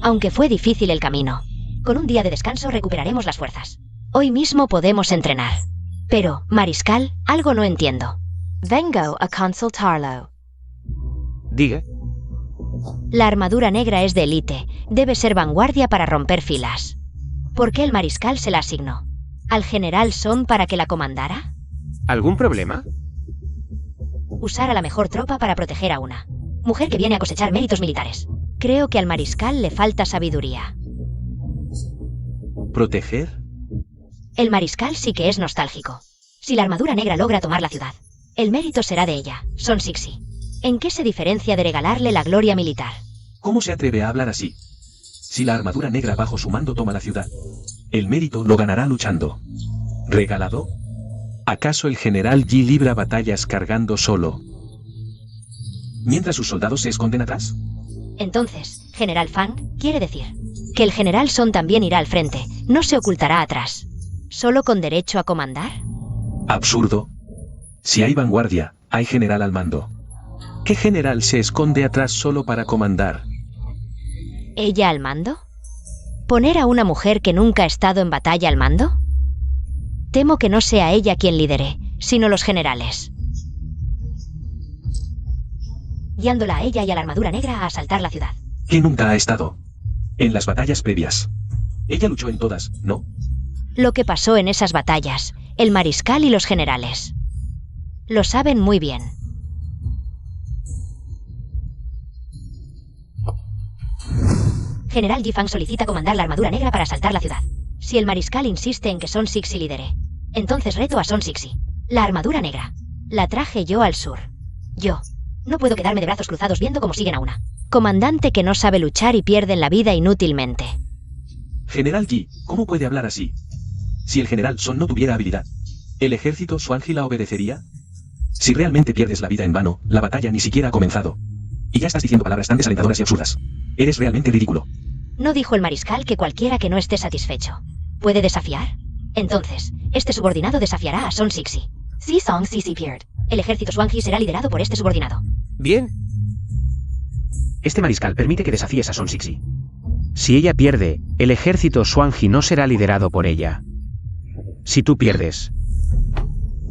aunque fue difícil el camino. Con un día de descanso recuperaremos las fuerzas. Hoy mismo podemos entrenar. Pero, mariscal, algo no entiendo. Vengo a consultarlo. Diga. La armadura negra es de élite, debe ser vanguardia para romper filas. ¿Por qué el mariscal se la asignó? ¿Al general Son para que la comandara? ¿Algún problema? Usar a la mejor tropa para proteger a una mujer que viene a cosechar méritos militares. Creo que al mariscal le falta sabiduría. ¿Proteger? El mariscal sí que es nostálgico. Si la armadura negra logra tomar la ciudad, el mérito será de ella, Son Sixi. ¿En qué se diferencia de regalarle la gloria militar? ¿Cómo se atreve a hablar así? Si la armadura negra bajo su mando toma la ciudad, el mérito lo ganará luchando. ¿Regalado? ¿Acaso el general Yi libra batallas cargando solo? ¿Mientras sus soldados se esconden atrás? Entonces, General Fang, quiere decir que el general Son también irá al frente, no se ocultará atrás. ¿Solo con derecho a comandar? Absurdo. Si hay vanguardia, hay general al mando. ¿Qué general se esconde atrás solo para comandar? ¿Ella al mando? ¿Poner a una mujer que nunca ha estado en batalla al mando? Temo que no sea ella quien lidere, sino los generales. Guiándola a ella y a la armadura negra a asaltar la ciudad. Que nunca ha estado en las batallas previas. Ella luchó en todas, ¿no? Lo que pasó en esas batallas, el mariscal y los generales. Lo saben muy bien. General Yi Fang solicita comandar la armadura negra para asaltar la ciudad. Si el mariscal insiste en que Son Sixi lidere, entonces reto a Son Sixi. La armadura negra. La traje yo al sur. Yo. No puedo quedarme de brazos cruzados viendo cómo siguen a una comandante que no sabe luchar y pierden la vida inútilmente. General Yi, ¿cómo puede hablar así? Si el general Son no tuviera habilidad, ¿el ejército Xuanji la obedecería? Si realmente pierdes la vida en vano, la batalla ni siquiera ha comenzado. Y ya estás diciendo palabras tan desalentadoras y absurdas. Eres realmente ridículo. ¿No dijo el mariscal que cualquiera que no esté satisfecho puede desafiar? Entonces, este subordinado desafiará a Son Sixi. Si Song Sixi pierde, el ejército Xuanji será liderado por este subordinado. Bien. Este mariscal permite que desafíes a Son Sixi. Si ella pierde, el ejército Xuanji no será liderado por ella. Si tú pierdes,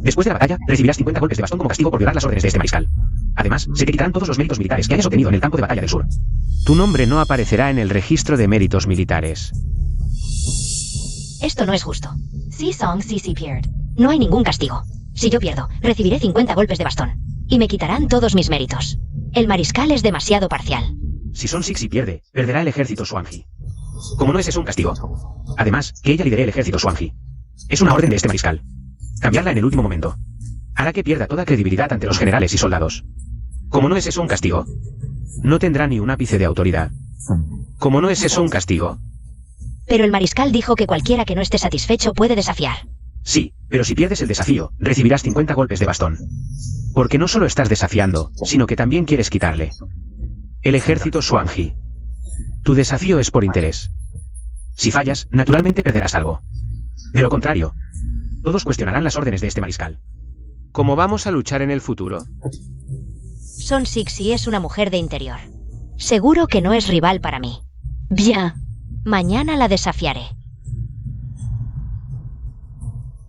después de la batalla, recibirás 50 golpes de bastón como castigo por violar las órdenes de este mariscal. Además, se te quitarán todos los méritos militares que hayas obtenido en el campo de batalla del sur. Tu nombre no aparecerá en el registro de méritos militares. Esto no es justo. Si Song Sixi pierde, no hay ningún castigo. Si yo pierdo, recibiré 50 golpes de bastón. Y me quitarán todos mis méritos. El mariscal es demasiado parcial. Si Son Sixi pierde, perderá el ejército Xuanji. Como no es eso un castigo. Además, que ella lidere el ejército Swansea. Es una orden de este mariscal. Cambiarla en el último momento hará que pierda toda credibilidad ante los generales y soldados. Como no es eso un castigo, no tendrá ni un ápice de autoridad. Como no es eso un castigo. Pero el mariscal dijo que cualquiera que no esté satisfecho puede desafiar. Sí, pero si pierdes el desafío, recibirás 50 golpes de bastón. Porque no solo estás desafiando, sino que también quieres quitarle el ejército Swansea. Tu desafío es por interés. Si fallas, naturalmente perderás algo. De lo contrario, todos cuestionarán las órdenes de este mariscal. ¿Cómo vamos a luchar en el futuro? Son Sixie es una mujer de interior. Seguro que no es rival para mí. Bien. Mañana la desafiaré.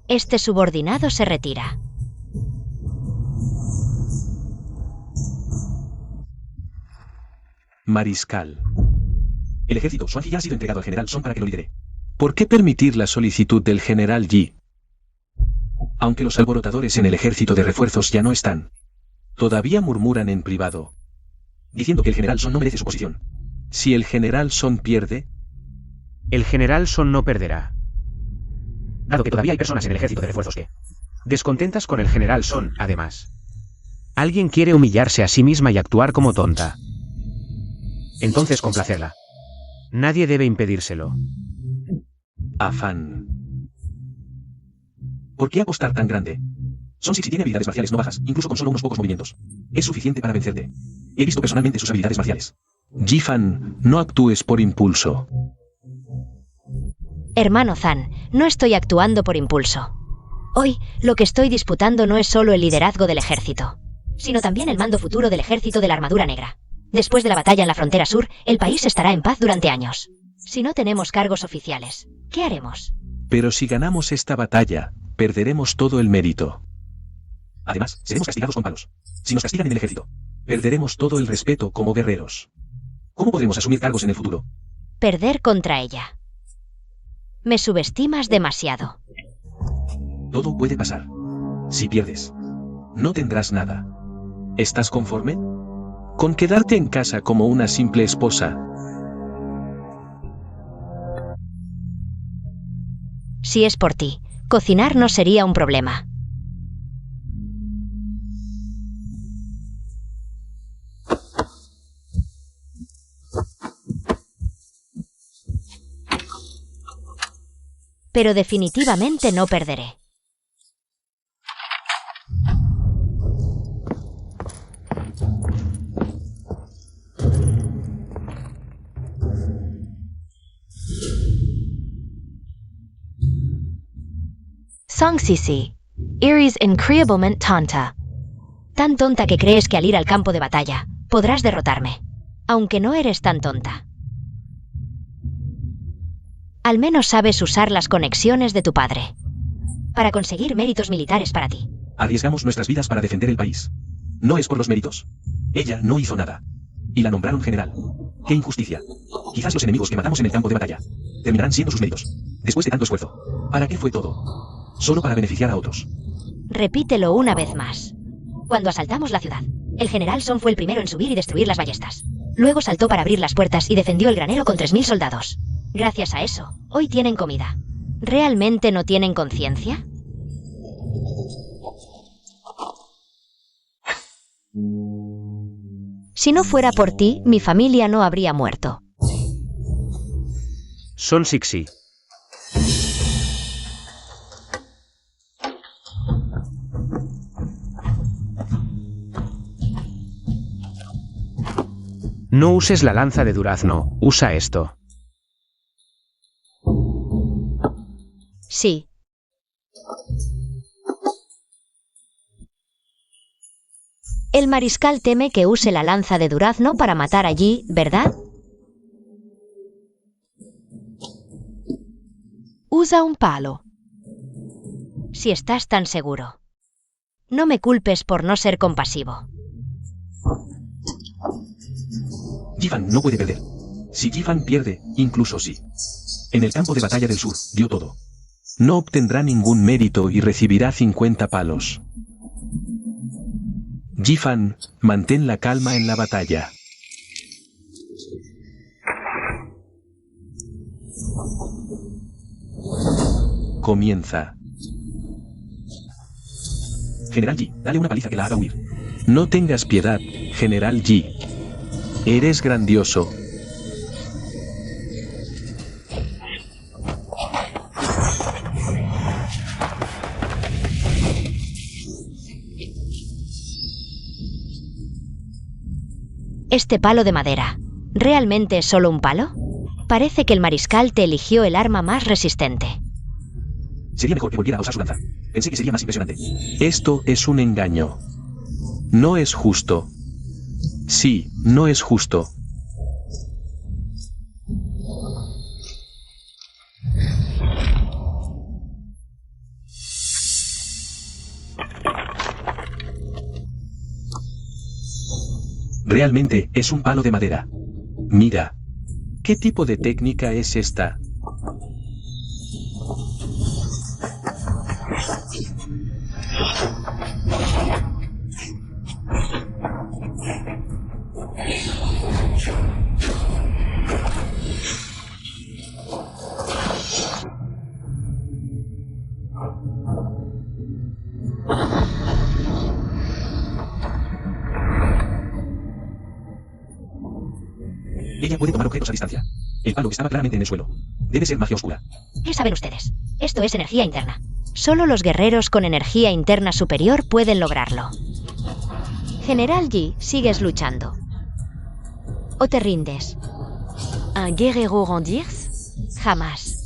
Este subordinado se retira. Mariscal. El ejército Swansea ya ha sido entregado al general Son para que lo lidere. ¿Por qué permitir la solicitud del general Yi? Aunque los alborotadores en el ejército de refuerzos ya no están, Todavía murmuran en privado. diciendo que el general Son no merece su posición. Si el general Son pierde, El general Son no perderá. Dado que todavía hay personas en el ejército de refuerzos que, descontentas con el general Son, además. Alguien quiere humillarse a sí misma y actuar como tonta. Entonces complacerla. Nadie debe impedírselo. Afán. ¿Por qué apostar tan grande? Son Sixie tiene habilidades marciales no bajas, incluso con solo unos pocos movimientos. Es suficiente para vencerte. He visto personalmente sus habilidades marciales. Ji-Fan, no actúes por impulso. Hermano Zan, no estoy actuando por impulso. Hoy, lo que estoy disputando no es solo el liderazgo del ejército, sino también el mando futuro del ejército de la armadura negra. Después de la batalla en la frontera sur, el país estará en paz durante años. Si no tenemos cargos oficiales, ¿qué haremos? Pero si ganamos esta batalla, perderemos todo el mérito. Además, seremos castigados con palos. Si nos castigan en el ejército, perderemos todo el respeto como guerreros. ¿Cómo podremos asumir cargos en el futuro? Perder contra ella. Me subestimas demasiado. Todo puede pasar. Si pierdes, no tendrás nada. ¿Estás conforme? Con quedarte en casa como una simple esposa. Si es por ti, cocinar no sería un problema. Pero definitivamente no perderé. Song Sisi. Eres increíblemente tonta. Tan tonta que crees que al ir al campo de batalla, podrás derrotarme. Aunque no eres tan tonta. Al menos sabes usar las conexiones de tu padre para conseguir méritos militares para ti. Arriesgamos nuestras vidas para defender el país. No es por los méritos. Ella no hizo nada. Y la nombraron general. ¡Qué injusticia! Quizás los enemigos que matamos en el campo de batalla terminarán siendo sus méritos. Después de tanto esfuerzo. ¿Para qué fue todo? Solo para beneficiar a otros. Repítelo una vez más. Cuando asaltamos la ciudad, el general Son fue el primero en subir y destruir las ballestas. Luego saltó para abrir las puertas y defendió el granero con 3000 soldados. Gracias a eso, hoy tienen comida. ¿Realmente no tienen conciencia? Si no fuera por ti, mi familia no habría muerto. Son Sixie. No uses la lanza de durazno, usa esto. Sí. El mariscal teme que use la lanza de durazno para matar allí, ¿verdad? Usa un palo. Si estás tan seguro. No me culpes por no ser compasivo. Ji-Fan no puede perder. Si Ji-Fan pierde, incluso sí. En el campo de batalla del sur, dio todo. No obtendrá ningún mérito y recibirá 50 palos. Ji-Fan, mantén la calma en la batalla. Comienza. General Yi, dale una paliza que la haga huir. No tengas piedad, General Yi. Eres grandioso. Este palo de madera, ¿realmente es solo un palo? Parece que el mariscal te eligió el arma más resistente. Sería mejor que volviera a usar su lanza. Pensé que sería más impresionante. Esto es un engaño. No es justo. Sí, no es justo. Realmente es un palo de madera. Mira. ¿Qué tipo de técnica es esta? Ella puede tomar objetos a distancia. El palo estaba claramente en el suelo. Debe ser magia oscura. ¿Qué saben ustedes? Esto es energía interna. Solo los guerreros con energía interna superior pueden lograrlo. General Yi, sigues luchando. ¿O te rindes? Un guerrero rendirse? Jamás.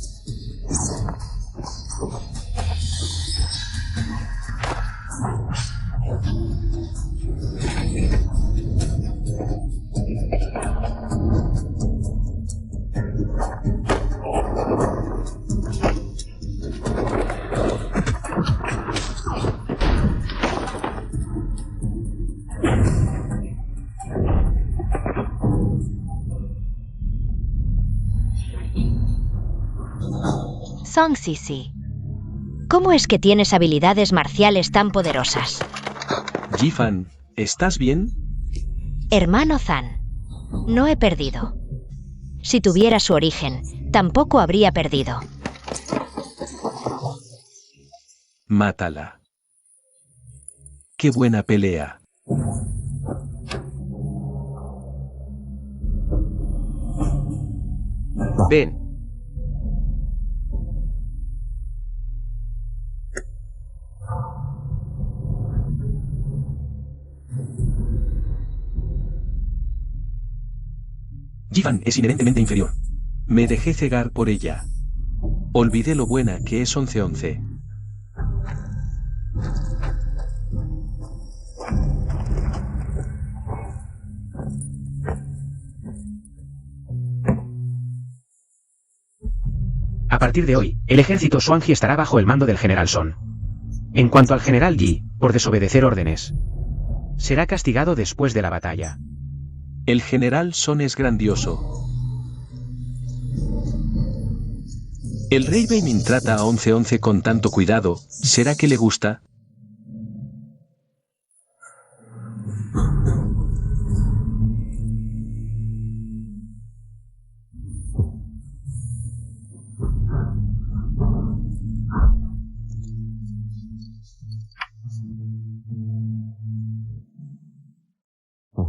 Song Sisi. ¿Cómo es que tienes habilidades marciales tan poderosas? Yi-fan, ¿estás bien? Hermano Zan, no he perdido. Si tuviera su origen, tampoco habría perdido. Mátala. ¡Qué buena pelea! Ven. Yi-fan es inherentemente inferior. Me dejé cegar por ella. Olvidé lo buena que es 11-11. A partir de hoy, el ejército Shuangji estará bajo el mando del general Son. En cuanto al general Yi, por desobedecer órdenes, será castigado después de la batalla. El general Son es grandioso. El rey Beimin trata a 11-11 con tanto cuidado, ¿será que le gusta?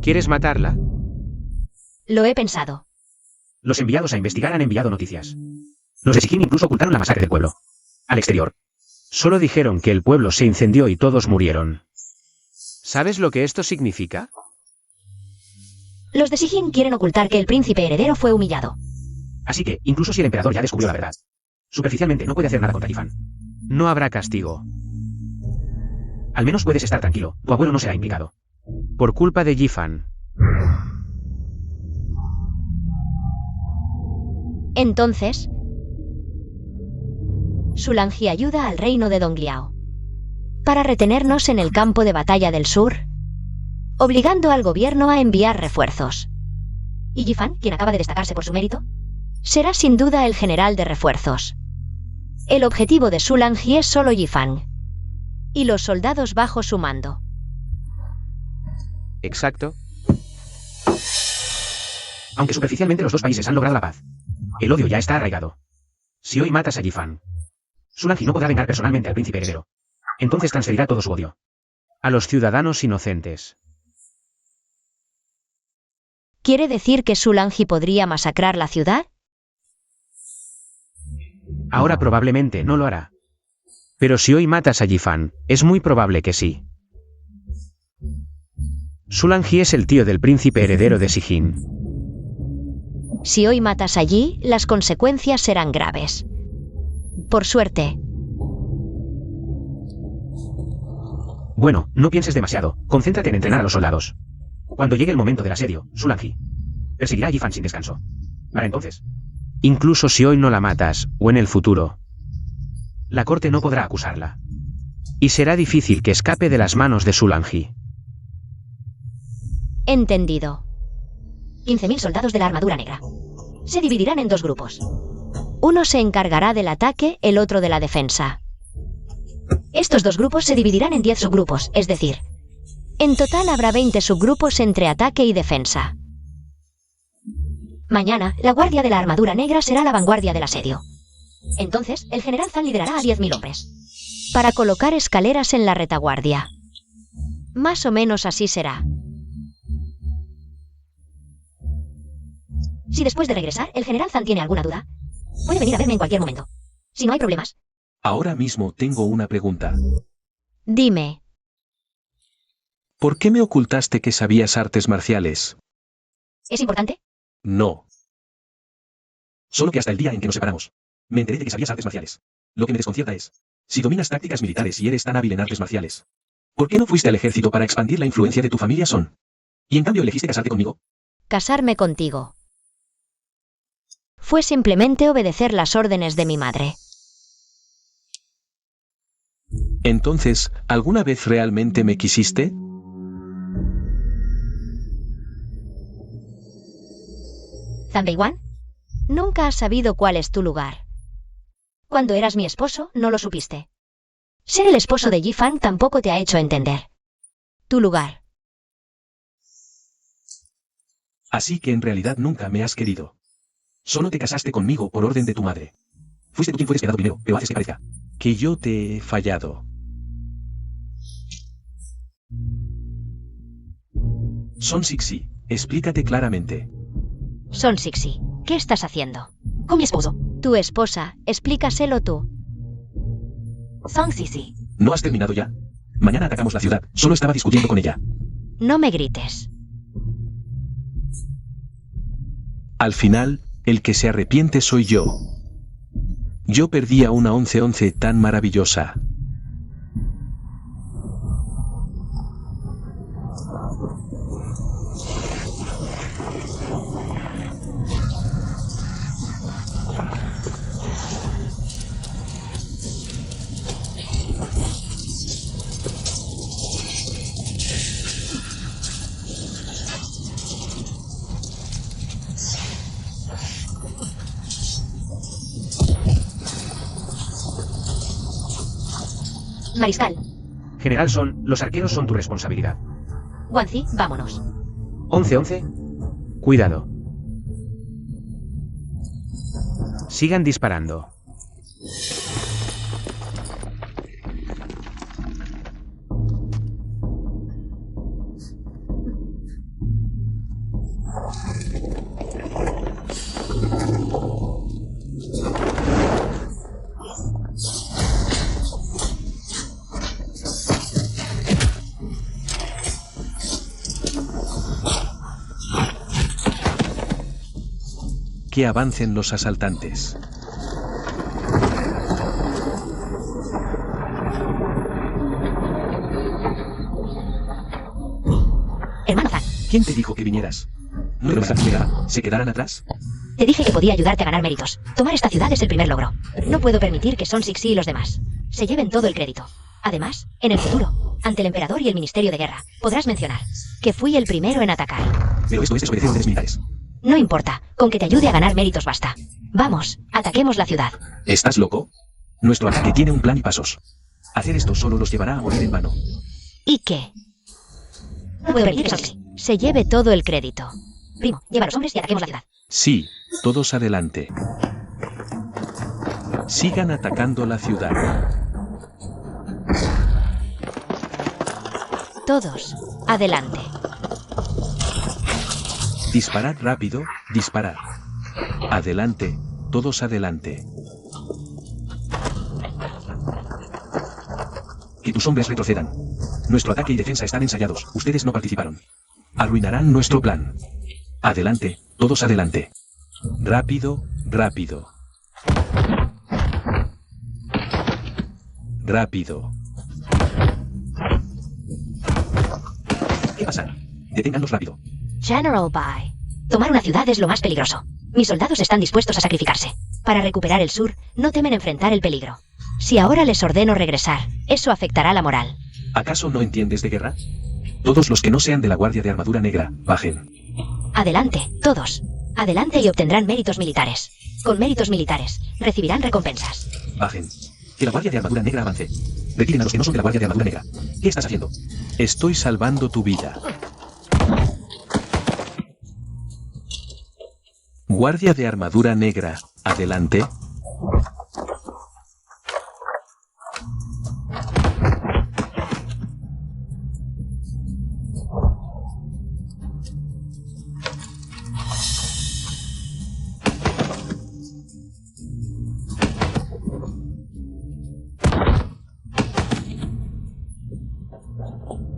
¿Quieres matarla? Lo he pensado. Los enviados a investigar han enviado noticias. Los de Sikkim incluso ocultaron la masacre del pueblo. Al exterior. Solo dijeron que el pueblo se incendió y todos murieron. ¿Sabes lo que esto significa? Los de Sijin quieren ocultar que el príncipe heredero fue humillado. Así que, incluso si el emperador ya descubrió la verdad, superficialmente no puede hacer nada contra Yi-fan. No habrá castigo. Al menos puedes estar tranquilo, tu abuelo no será implicado. Por culpa de Yi-fan. Entonces, Shuangji ayuda al reino de Dongliao para retenernos en el campo de batalla del sur, obligando al gobierno a enviar refuerzos. Y Yi-fan, quien acaba de destacarse por su mérito, será sin duda el general de refuerzos. El objetivo de Shuangji es solo Yi-fan y los soldados bajo su mando. Exacto. Aunque superficialmente los dos países han logrado la paz, el odio ya está arraigado. Si hoy matas a Yifan, Sulanji no podrá vengar personalmente al príncipe heredero. Entonces transferirá todo su odio a los ciudadanos inocentes. ¿Quiere decir que Sulanji podría masacrar la ciudad? Ahora probablemente no lo hará. Pero si hoy matas a Yifan, es muy probable que sí. Sulanji es el tío del príncipe heredero de Sijin. Si hoy matas allí, las consecuencias serán graves. Por suerte. Bueno, no pienses demasiado, concéntrate en entrenar a los soldados. Cuando llegue el momento del asedio, Sulanji perseguirá a Yifan sin descanso. Para entonces, incluso si hoy no la matas, o en el futuro, la corte no podrá acusarla. Y será difícil que escape de las manos de Sulanji. Entendido. 15.000 soldados de la armadura negra. Se dividirán en 2 grupos. Uno se encargará del ataque, el otro de la defensa. Estos 2 grupos se dividirán en 10 subgrupos, es decir, en total habrá 20 subgrupos entre ataque y defensa. Mañana, la guardia de la armadura negra será la vanguardia del asedio. Entonces, el general Zan liderará a 10.000 hombres para colocar escaleras en la retaguardia. Más o menos así será. Si después de regresar, el general Zan tiene alguna duda, puede venir a verme en cualquier momento. Si no hay problemas. Ahora mismo tengo una pregunta. Dime. ¿Por qué me ocultaste que sabías artes marciales? ¿Es importante? No. Solo que hasta el día en que nos separamos, me enteré de que sabías artes marciales. Lo que me desconcierta es, si dominas tácticas militares y eres tan hábil en artes marciales, ¿por qué no fuiste al ejército para expandir la influencia de tu familia Son? Y en cambio elegiste casarte conmigo. Casarme contigo. Fue simplemente obedecer las órdenes de mi madre. Entonces, ¿alguna vez realmente me quisiste? Zanbeiwan, nunca has sabido cuál es tu lugar. Cuando eras mi esposo, no lo supiste. Ser el esposo de Yifan tampoco te ha hecho entender tu lugar. Así que en realidad nunca me has querido. Solo te casaste conmigo por orden de tu madre. Fuiste tú quien fue despedado primero, pero haces que parezca Que yo te he fallado. Son Sixi, explícate claramente. Son Sixi, ¿qué estás haciendo? Con mi esposo. Tu esposa, explícaselo tú. Song Sisi. ¿No has terminado ya? Mañana atacamos la ciudad, solo estaba discutiendo con ella. No me grites. Al final, el que se arrepiente soy yo. Yo perdí a una 11-11 tan maravillosa. Mariscal, General Son, los arqueros son tu responsabilidad. Guanzi, vámonos. 11-11. Cuidado. Sigan disparando. Que avancen los asaltantes. Hermano Zan, ¿Quién te dijo que vinieras? ¿No te se quedaran atrás? te dije que podía ayudarte a ganar méritos. Tomar esta ciudad es el primer logro. No puedo permitir que Son Sixi y los demás se lleven todo el crédito. Además, en el futuro, ante el emperador y el Ministerio de Guerra, podrás mencionar que fui el primero en atacar. Pero esto es desobedecer órdenes militares. No importa, con que te ayude a ganar méritos basta. Vamos, ataquemos la ciudad. ¿Estás loco? Nuestro ataque tiene un plan y pasos. Hacer esto solo los llevará a morir en vano. ¿Y qué? No puedo permitir que Son Sixi se lleve todo el crédito. Primo, lleva a los hombres y ataquemos la ciudad. Sí, todos adelante. Sigan atacando la ciudad. Todos, adelante. Disparad rápido, disparad. Adelante, todos adelante. Que tus hombres retrocedan. Nuestro ataque y defensa están ensayados, ustedes no participaron. Arruinarán nuestro plan. Adelante, todos adelante. Rápido, rápido. Rápido. ¿Qué pasa? Deténganlos rápido. General Bai. Tomar una ciudad es lo más peligroso. Mis soldados están dispuestos a sacrificarse. Para recuperar el sur, no temen enfrentar el peligro. Si ahora les ordeno regresar, eso afectará la moral. ¿Acaso no entiendes de guerra? Todos los que no sean de la Guardia de Armadura Negra, bajen. Adelante, todos. Adelante y obtendrán méritos militares. Con méritos militares, recibirán recompensas. Bajen. Que la Guardia de Armadura Negra avance. Retiren a los que no son de la Guardia de Armadura Negra. ¿Qué estás haciendo? Estoy salvando tu vida. Guardia de Armadura Negra, adelante.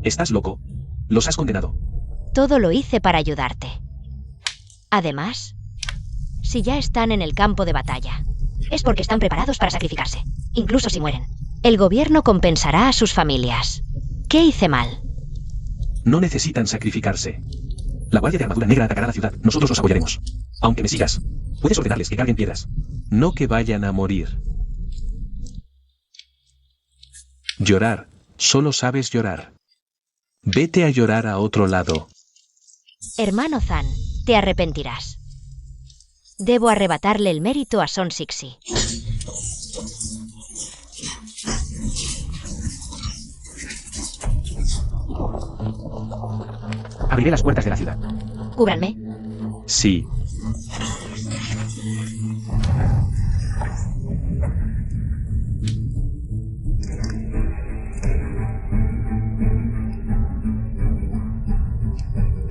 ¿Estás loco? Los has condenado. Todo lo hice para ayudarte. Además, si ya están en el campo de batalla, es porque están preparados para sacrificarse, incluso si mueren. El gobierno compensará a sus familias. ¿Qué hice mal? No necesitan sacrificarse. La Guardia de Armadura Negra atacará la ciudad. Nosotros los apoyaremos. Aunque me sigas, puedes ordenarles que carguen piedras. No que vayan a morir. Llorar. Solo sabes llorar. Vete a llorar a otro lado. Hermano Zan, te arrepentirás. Debo arrebatarle el mérito a Son Sixi. Abriré las puertas de la ciudad. Cúbranme. Sí.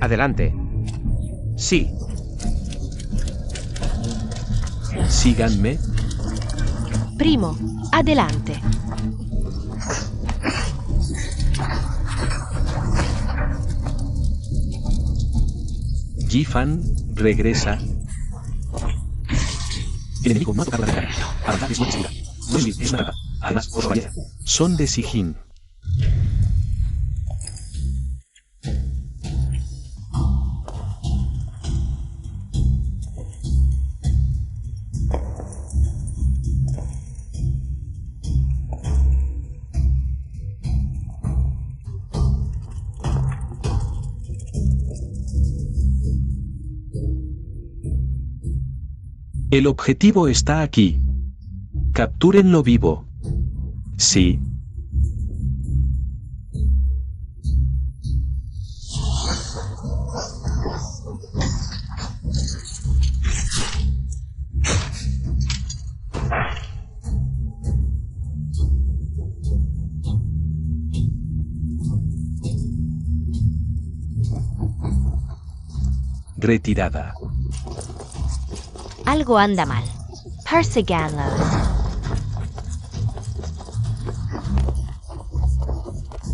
Adelante. Sí. Síganme. Primo, adelante. Ji-Fan, regresa. El enemigo no ha tocado la ventana. Avanzar es muy segura. No es una trampa. Además, os fallece. Son de Sijin. El objetivo está aquí. Captúrenlo vivo. Sí. Retirada. Algo anda mal. Persiganlos.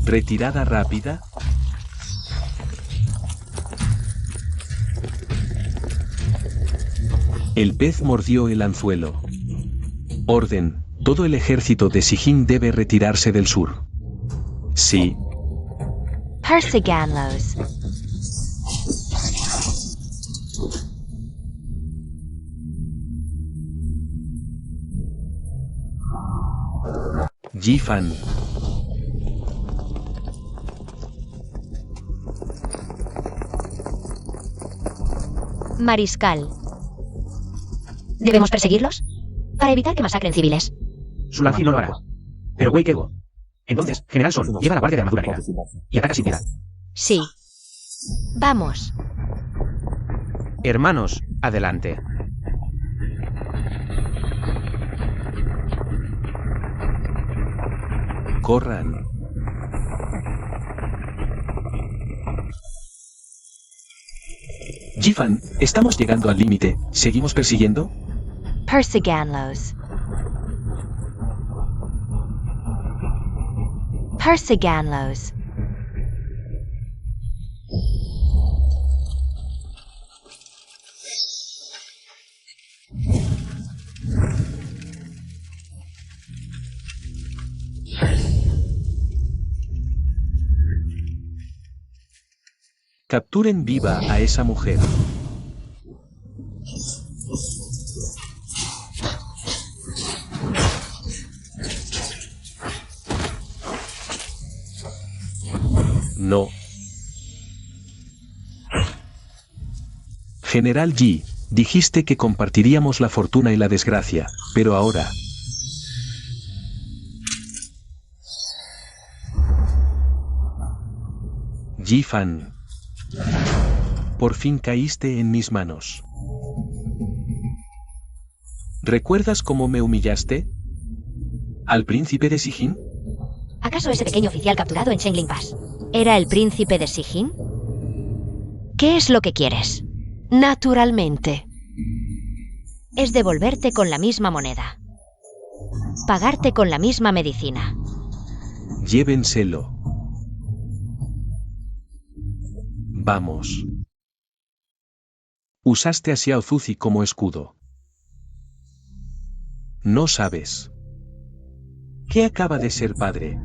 Retirada rápida. El pez mordió el anzuelo. Orden. Todo el ejército de Sijin debe retirarse del sur. Sí. Persiganlos. Ji-Fan. Mariscal. ¿Debemos perseguirlos? Para evitar que masacren civiles. Sulanzi no lo hará. Pero Wei Kego. Entonces, General Son, lleva la Guardia de Armadura Negra. Y ataca sin piedad. Sí. Vamos. Hermanos, adelante. Corran. Jifan, estamos llegando al límite. ¿Seguimos persiguiendo? Persiganlos. Persiganlos. Capturen viva a esa mujer. No. General Yi, dijiste que compartiríamos la fortuna y la desgracia, pero ahora... Jifan. Por fin caíste en mis manos. ¿Recuerdas cómo me humillaste? ¿Al príncipe de Sijin? ¿Acaso ese pequeño oficial capturado en Chengling Pass era el príncipe de Sijin? ¿Qué es lo que quieres? Naturalmente. Es devolverte con la misma moneda. Pagarte con la misma medicina. Llévenselo. Vamos. Usaste a Xiao Zuzi como escudo. No sabes. ¿Qué acaba de ser padre?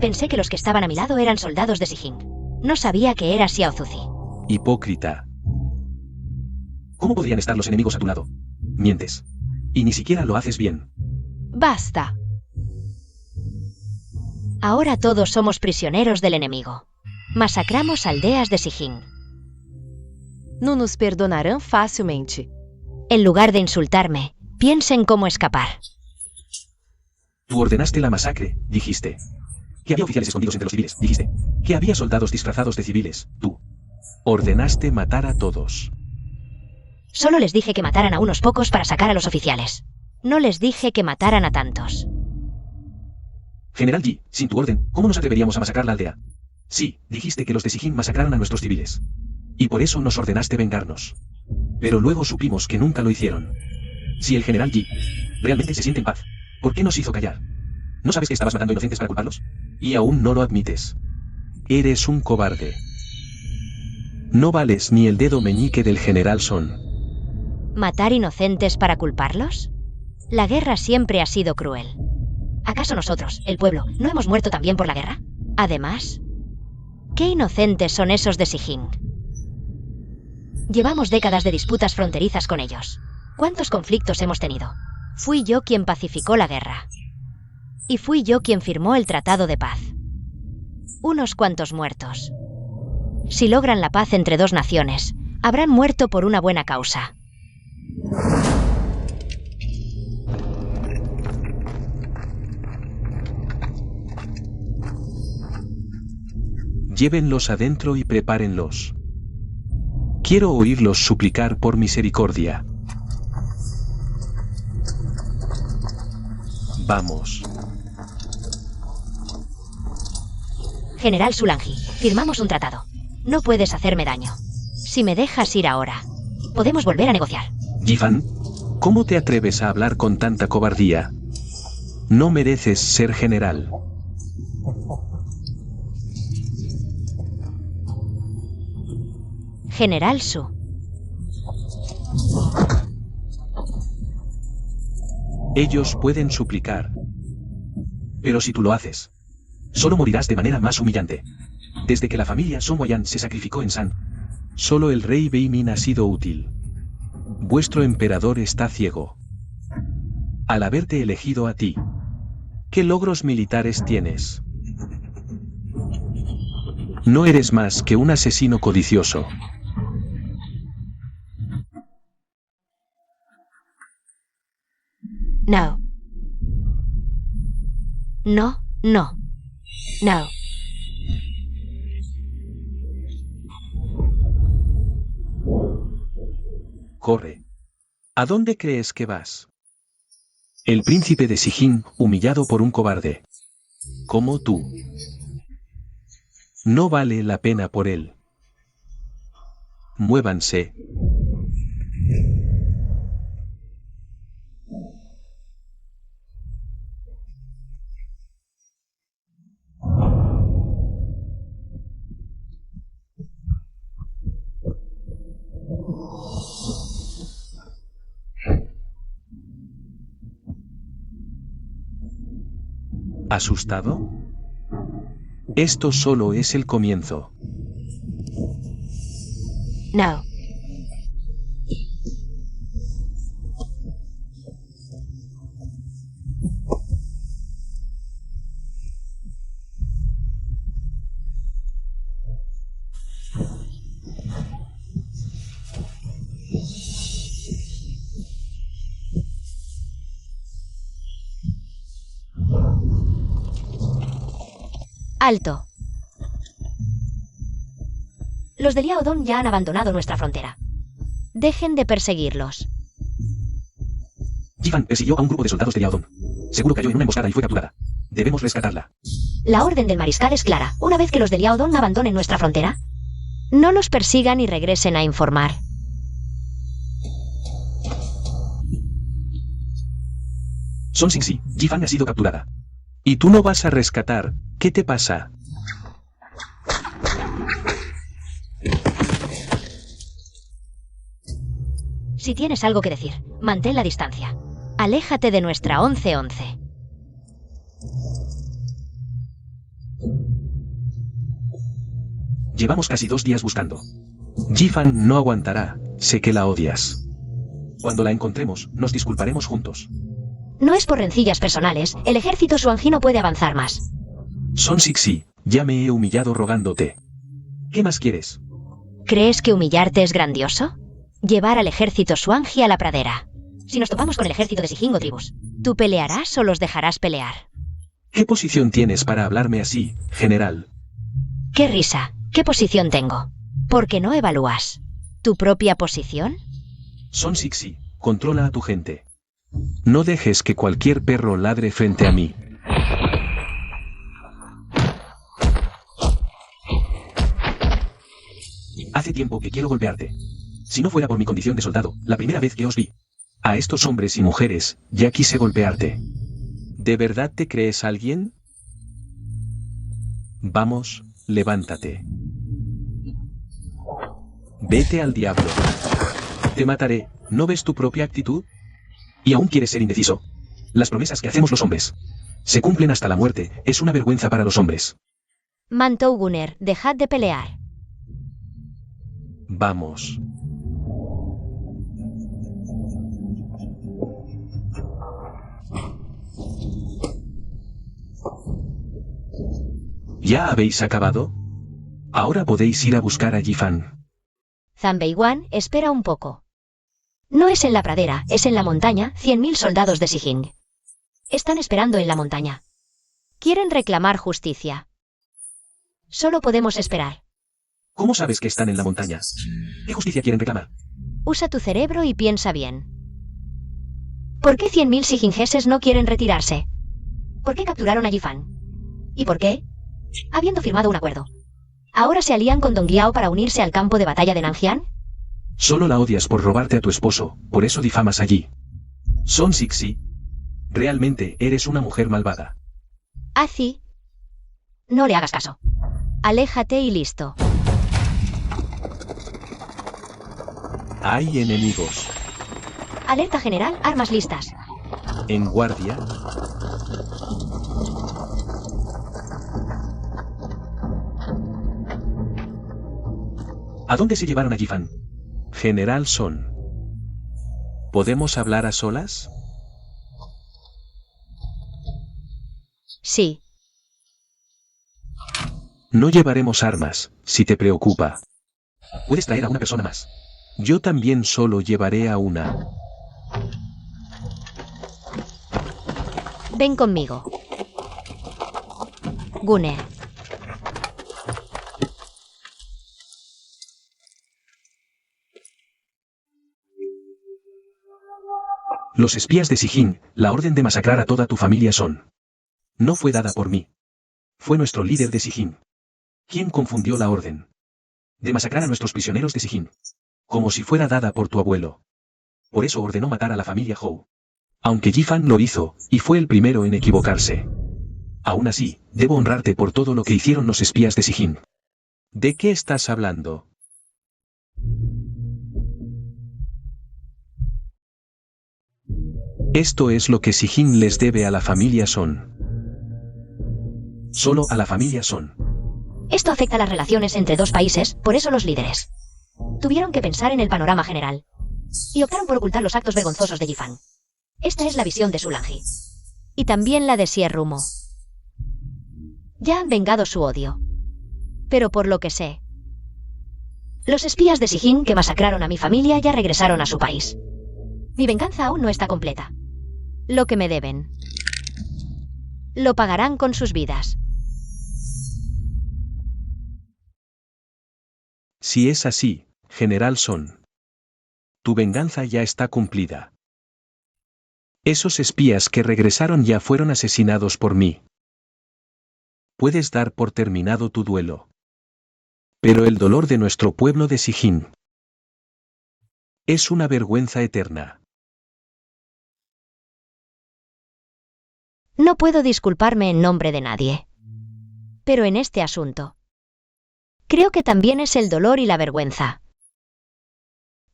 Pensé que los que estaban a mi lado eran soldados de Sijin. No sabía que era Xiao Zuzi. Hipócrita. ¿Cómo podrían estar los enemigos a tu lado? Mientes. Y ni siquiera lo haces bien. Basta. Ahora todos somos prisioneros del enemigo. Masacramos aldeas de Sijin. No nos perdonarán fácilmente. En lugar de insultarme, piensen cómo escapar. Tú ordenaste la masacre, dijiste. Que había oficiales escondidos entre los civiles, dijiste. Que había soldados disfrazados de civiles, tú. Ordenaste matar a todos. Solo les dije que mataran a unos pocos para sacar a los oficiales. No les dije que mataran a tantos. General Yi, sin tu orden, ¿cómo nos atreveríamos a masacrar la aldea? Sí, dijiste que los de Sijin masacraron a nuestros civiles. Y por eso nos ordenaste vengarnos. Pero luego supimos que nunca lo hicieron. Si el general Yi realmente se siente en paz, ¿por qué nos hizo callar? ¿No sabes que estabas matando inocentes para culparlos? Y aún no lo admites. Eres un cobarde. No vales ni el dedo meñique del general Son. ¿Matar inocentes para culparlos? La guerra siempre ha sido cruel. ¿Acaso nosotros, el pueblo, no hemos muerto también por la guerra? Además, ¿qué inocentes son esos de Sijin? Llevamos décadas de disputas fronterizas con ellos. ¿Cuántos conflictos hemos tenido? Fui yo quien pacificó la guerra. Y fui yo quien firmó el tratado de paz. Unos cuantos muertos. Si logran la paz entre dos naciones, habrán muerto por una buena causa. Llévenlos adentro y prepárenlos. Quiero oírlos suplicar por misericordia. Vamos. General Sulangi, firmamos un tratado. No puedes hacerme daño. Si me dejas ir ahora, podemos volver a negociar. Jifan, ¿cómo te atreves a hablar con tanta cobardía? No mereces ser general. General Su. Ellos pueden suplicar. Pero si tú lo haces, solo morirás de manera más humillante. Desde que la familia Song Huayan se sacrificó en San, solo el rey Beimin ha sido útil. Vuestro emperador está ciego. Al haberte elegido a ti, ¿qué logros militares tienes? No eres más que un asesino codicioso. No. No, no. No. Corre. ¿A dónde crees que vas? El príncipe de Sijin, humillado por un cobarde. Como tú. No vale la pena por él. Muévanse. ¿Asustado? Esto solo es el comienzo. No. Alto. Los de Liaodong ya han abandonado nuestra frontera. Dejen de perseguirlos. Yifan persiguió a un grupo de soldados de Liaodong. Seguro cayó en una emboscada y fue capturada. Debemos rescatarla. La orden del mariscal es clara. Una vez que los de Liaodong abandonen nuestra frontera, no los persigan y regresen a informar. Son Sixi, Yifan ha sido capturada. ¿Y tú no vas a rescatar? ¿Qué te pasa? Si tienes algo que decir, mantén la distancia. Aléjate de nuestra 11-11. Llevamos casi 2 días buscando. Yifan no aguantará, sé que la odias. Cuando la encontremos, nos disculparemos juntos. No es por rencillas personales, el ejército Xuanji no puede avanzar más. Son Sixi, ya me he humillado rogándote. ¿Qué más quieres? ¿Crees que humillarte es grandioso? Llevar al ejército Xuanji a la pradera. Si nos topamos con el ejército de Sijing o tribus, ¿tú pelearás o los dejarás pelear? ¿Qué posición tienes para hablarme así, general? ¡Qué risa! ¿Qué posición tengo? ¿Por qué no evalúas? ¿Tu propia posición? Son Sixi, controla a tu gente. No dejes que cualquier perro ladre frente a mí. Hace tiempo que quiero golpearte. Si no fuera por mi condición de soldado, la primera vez que os vi. A estos hombres y mujeres, ya quise golpearte. ¿De verdad te crees alguien? Vamos, levántate. Vete al diablo. Te mataré, ¿no ves tu propia actitud? ¿Y aún quieres ser indeciso? Las promesas que hacemos los hombres se cumplen hasta la muerte, es una vergüenza para los hombres. Mantou Gunner, dejad de pelear. Vamos. ¿Ya habéis acabado? Ahora podéis ir a buscar a Yifan. Zanbeiwan, espera un poco. No es en la pradera, es en la montaña, 100.000 soldados de Sijing. Están esperando en la montaña. Quieren reclamar justicia. Solo podemos esperar. ¿Cómo sabes que están en la montaña? ¿Qué justicia quieren reclamar? Usa tu cerebro y piensa bien. ¿Por qué 100.000 sijingeses no quieren retirarse? ¿Por qué capturaron a Yifan? ¿Y por qué? Habiendo firmado un acuerdo. ¿Ahora se alían con Dong Liao para unirse al campo de batalla de Nanjiang? Solo la odias por robarte a tu esposo, por eso difamas allí. Son Sixi. Realmente eres una mujer malvada. Azi. No le hagas caso. Aléjate y listo. Hay enemigos. Alerta general, armas listas. En guardia. ¿A dónde se llevaron a Yifan? General Son. ¿Podemos hablar a solas? Sí. No llevaremos armas, si te preocupa. Puedes traer a una persona más. Yo también solo llevaré a una. Ven conmigo. Gunner. Los espías de Sijing, la orden de masacrar a toda tu familia Son. No fue dada por mí. Fue nuestro líder de Sijin. ¿Quién confundió la orden de masacrar a nuestros prisioneros de Sijin? Como si fuera dada por tu abuelo. Por eso ordenó matar a la familia Hou. Aunque Yifan lo hizo, y fue el primero en equivocarse. Aún así, debo honrarte por todo lo que hicieron los espías de Sijin. ¿De qué estás hablando? Esto es lo que Sijin les debe a la familia Son. Solo a la familia Son. Esto afecta las relaciones entre dos países, por eso los líderes tuvieron que pensar en el panorama general. Y optaron por ocultar los actos vergonzosos de Yifan. Esta es la visión de Sulanji. Y también la de Sierrumo. Ya han vengado su odio. Pero por lo que sé, los espías de Sijin que masacraron a mi familia ya regresaron a su país. Mi venganza aún no está completa. Lo que me deben. Lo pagarán con sus vidas. Si es así, General Son, tu venganza ya está cumplida. Esos espías que regresaron ya fueron asesinados por mí. Puedes dar por terminado tu duelo. Pero el dolor de nuestro pueblo de Sijin es una vergüenza eterna. No puedo disculparme en nombre de nadie. Pero en este asunto, creo que también es el dolor y la vergüenza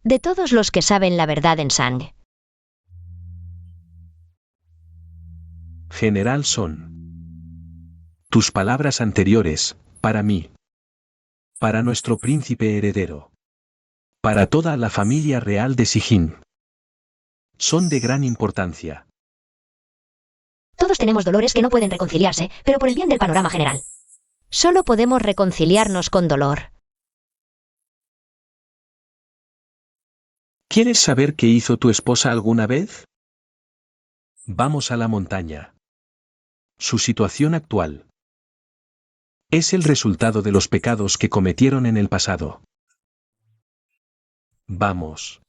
de todos los que saben la verdad en Sang. General Son, tus palabras anteriores, para mí, para nuestro príncipe heredero, para toda la familia real de Sijin, son de gran importancia. Todos tenemos dolores que no pueden reconciliarse, pero por el bien del panorama general. Solo podemos reconciliarnos con dolor. ¿Quieres saber qué hizo tu esposa alguna vez? Vamos a la montaña. Su situación actual es el resultado de los pecados que cometieron en el pasado. Vamos.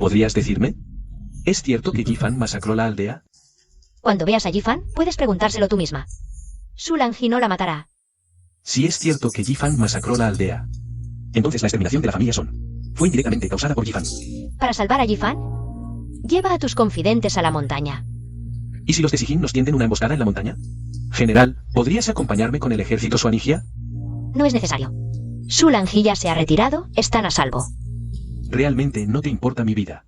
¿Podrías decirme? ¿Es cierto que Yifan masacró la aldea? Cuando veas a Yifan, puedes preguntárselo tú misma. Sulanji no la matará. Si es cierto que Yifan masacró la aldea, entonces la exterminación de la familia Son fue indirectamente causada por Yifan. Para salvar a Yifan, lleva a tus confidentes a la montaña. ¿Y si los de Sijin nos tienden una emboscada en la montaña? General, ¿podrías acompañarme con el ejército Suanigia? No es necesario. Sulanji ya se ha retirado, están a salvo. Realmente no te importa mi vida.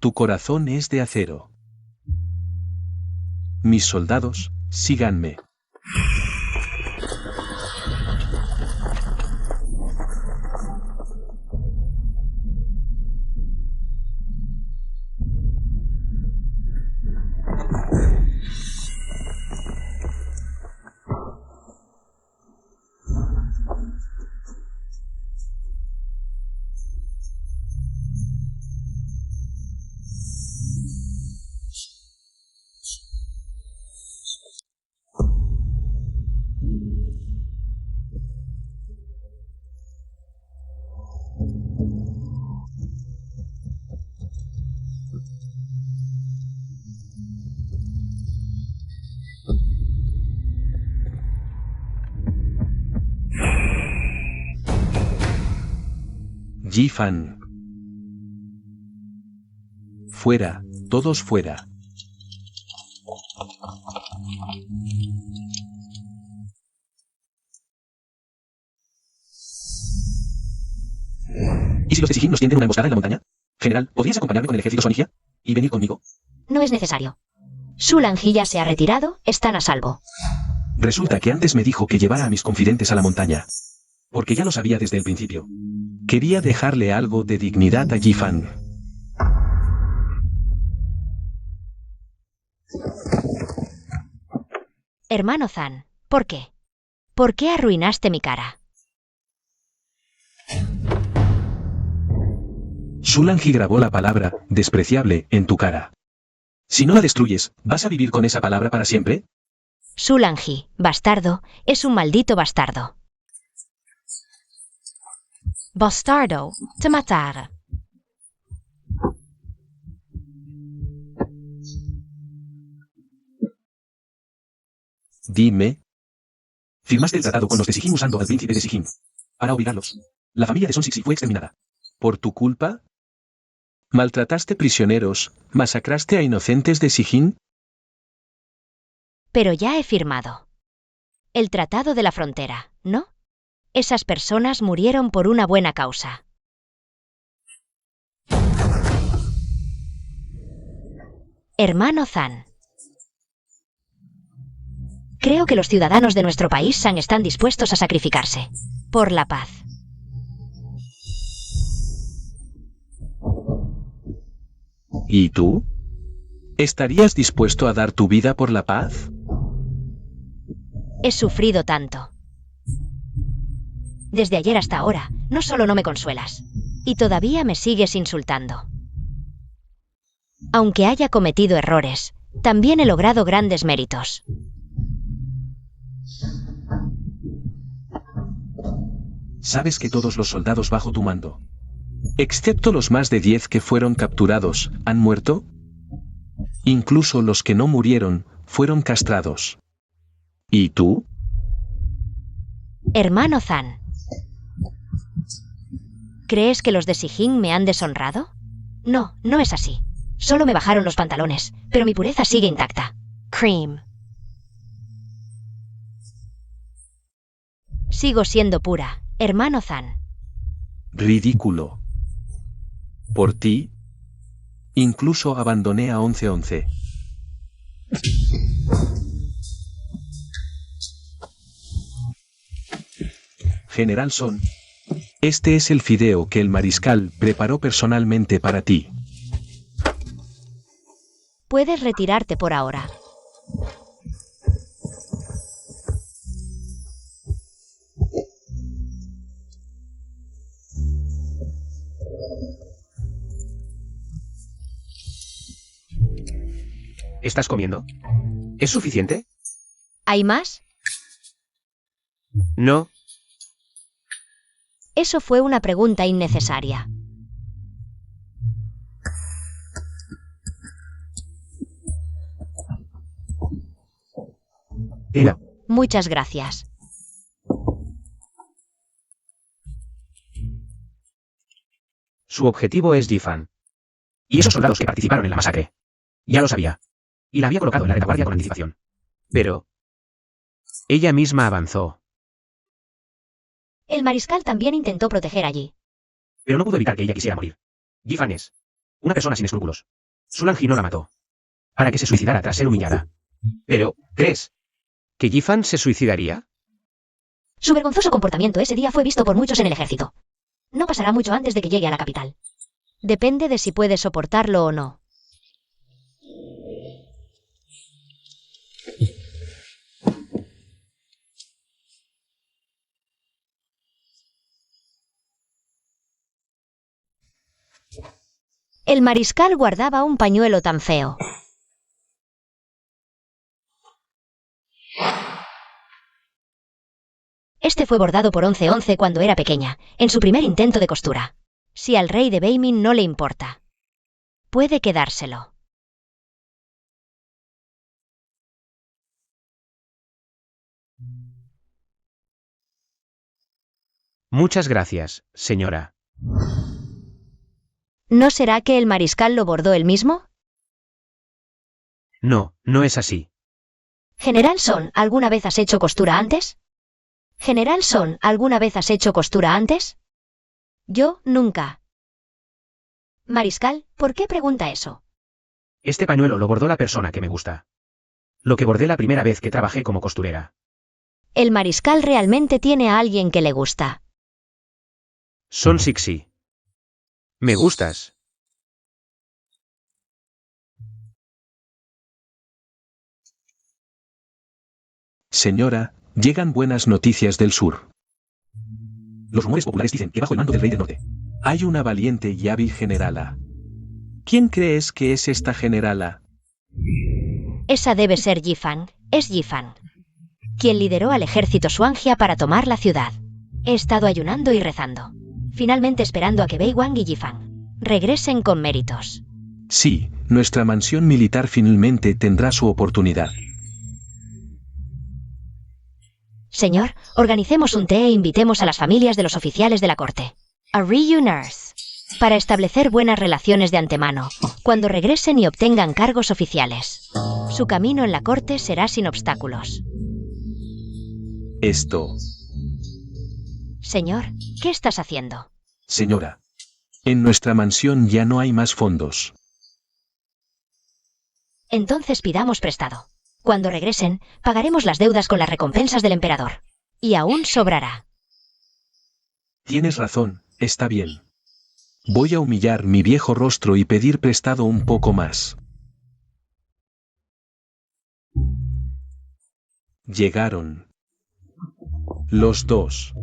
Tu corazón es de acero. Mis soldados, síganme. Yifan. Fuera, todos fuera. ¿Y si los de Sijin nos tienden una emboscada en la montaña? General, ¿podrías acompañarme con el ejército Suanigia? ¿Y venir conmigo? No es necesario. Sulanji ya se ha retirado, están a salvo. Resulta que antes me dijo que llevara a mis confidentes a la montaña. Porque ya lo sabía desde el principio. Quería dejarle algo de dignidad a Yifan. Hermano Zan, ¿por qué? ¿Por qué arruinaste mi cara? Sulanji grabó la palabra despreciable en tu cara. Si no la destruyes, ¿vas a vivir con esa palabra para siempre? Sulanji, bastardo, es un maldito bastardo. Bastardo, te matar. Dime. Firmaste el tratado con los de Sijin usando al príncipe de Sijin. Para obligarlos. La familia de Son Sixi fue exterminada. ¿Por tu culpa? ¿Maltrataste prisioneros, masacraste a inocentes de Sijin? Pero ya he firmado. El Tratado de la Frontera, ¿no? Esas personas murieron por una buena causa. Hermano Zan. Creo que los ciudadanos de nuestro país San están dispuestos a sacrificarse. Por la paz. ¿Y tú? ¿Estarías dispuesto a dar tu vida por la paz? He sufrido tanto. Desde ayer hasta ahora, no solo no me consuelas, y todavía me sigues insultando. Aunque haya cometido errores, también he logrado grandes méritos. Sabes que todos los soldados bajo tu mando, Excepto los más de 10 que fueron capturados, ¿han muerto? Incluso los que no murieron, fueron castrados. ¿Y tú? Hermano Zan. ¿Crees que los de Sijin me han deshonrado? No, no es así. Solo me bajaron los pantalones, pero mi pureza sigue intacta. Cream. Sigo siendo pura, hermano Zan. Ridículo. Por ti, incluso abandoné a 1111. General Son. Este es el fideo que el mariscal preparó personalmente para ti. Puedes retirarte por ahora. ¿Estás comiendo? ¿Es suficiente? ¿Hay más? No. Eso fue una pregunta innecesaria. Ela. Muchas gracias. Su objetivo es Jifan. Y esos soldados que participaron en la masacre. Ya lo sabía. Y la había colocado en la retaguardia con anticipación. Pero... ella misma avanzó. El mariscal también intentó proteger allí. Pero no pudo evitar que ella quisiera morir. Jifan es una persona sin escrúpulos. Sulanji no la mató. Para que se suicidara tras ser humillada. Pero, ¿crees que Jifan se suicidaría? Su vergonzoso comportamiento ese día fue visto por muchos en el ejército. No pasará mucho antes de que llegue a la capital. Depende de si puede soportarlo o no. El mariscal guardaba un pañuelo tan feo. Este fue bordado por 1111 cuando era pequeña, en su primer intento de costura. Si al rey de Beimin no le importa, puede quedárselo. Muchas gracias, señora. ¿No será que el mariscal lo bordó él mismo? No, no es así. General Son, ¿alguna vez has hecho costura antes? General Son, ¿alguna vez has hecho costura antes? Yo, nunca. Mariscal, ¿por qué pregunta eso? Este pañuelo lo bordó la persona que me gusta. Lo que bordé la primera vez que trabajé como costurera. El mariscal realmente tiene a alguien que le gusta. Son Sixi. Me gustas. Señora, llegan buenas noticias del sur. Los rumores populares dicen que bajo el mando del rey del norte Hay una valiente y hábil generala. ¿Quién crees que es esta generala? Esa debe ser Jifan, es Jifan, quien lideró al ejército Xuanjia para tomar la ciudad. He estado ayunando y rezando, finalmente esperando a que Bei Wang y Jifan regresen con méritos. Sí, nuestra mansión militar finalmente tendrá su oportunidad. Señor, organicemos un té e invitemos a las familias de los oficiales de la corte. A reunirse. Para establecer buenas relaciones de antemano, cuando regresen y obtengan cargos oficiales. Su camino en la corte será sin obstáculos. Esto. Señor, ¿qué estás haciendo? Señora. En nuestra mansión ya no hay más fondos. Entonces pidamos prestado. Cuando regresen, pagaremos las deudas con las recompensas del emperador. Y aún sobrará. Tienes razón, está bien. Voy a humillar mi viejo rostro y pedir prestado un poco más. Llegaron. Los dos.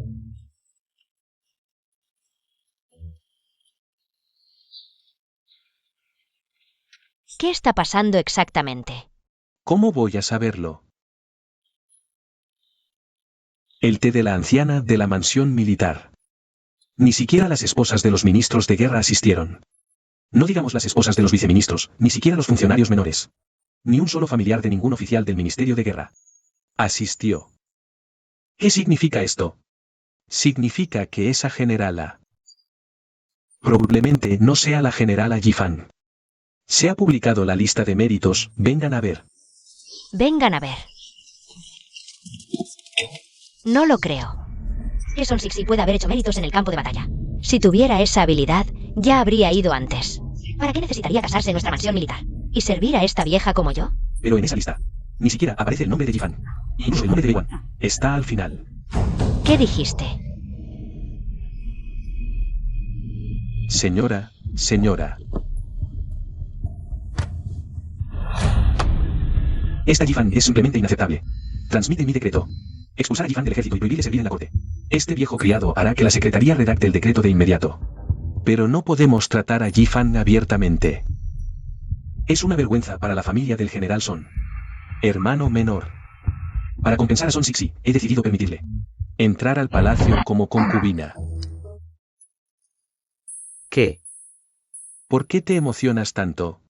¿Qué está pasando exactamente? ¿Cómo voy a saberlo? El té de la anciana de la mansión militar. Ni siquiera las esposas de los ministros de guerra asistieron. No digamos las esposas de los viceministros, ni siquiera los funcionarios menores. Ni un solo familiar de ningún oficial del Ministerio de Guerra asistió. ¿Qué significa esto? Significa que esa generala probablemente no sea la generala Yifan. Se ha publicado la lista de méritos, vengan a ver. Vengan a ver. No lo creo. Que Son Sixi puede haber hecho méritos en el campo de batalla. Si tuviera esa habilidad, ya habría ido antes. ¿Para qué necesitaría casarse en nuestra mansión militar? ¿Y servir a esta vieja como yo? Pero en esa lista, ni siquiera aparece el nombre de Yifan. Incluso el nombre de Wei Wan está al final. ¿Qué dijiste? Señora, señora. Esta Yifan es simplemente inaceptable. Transmite mi decreto. Expulsar a Yifan del ejército y prohibirle servir en la corte. Este viejo criado hará que la secretaría redacte el decreto de inmediato. Pero no podemos tratar a Yifan abiertamente. Es una vergüenza para la familia del general Son. Hermano menor. Para compensar a Son Sixi, he decidido permitirle entrar al palacio como concubina. ¿Qué? ¿Por qué te emocionas tanto?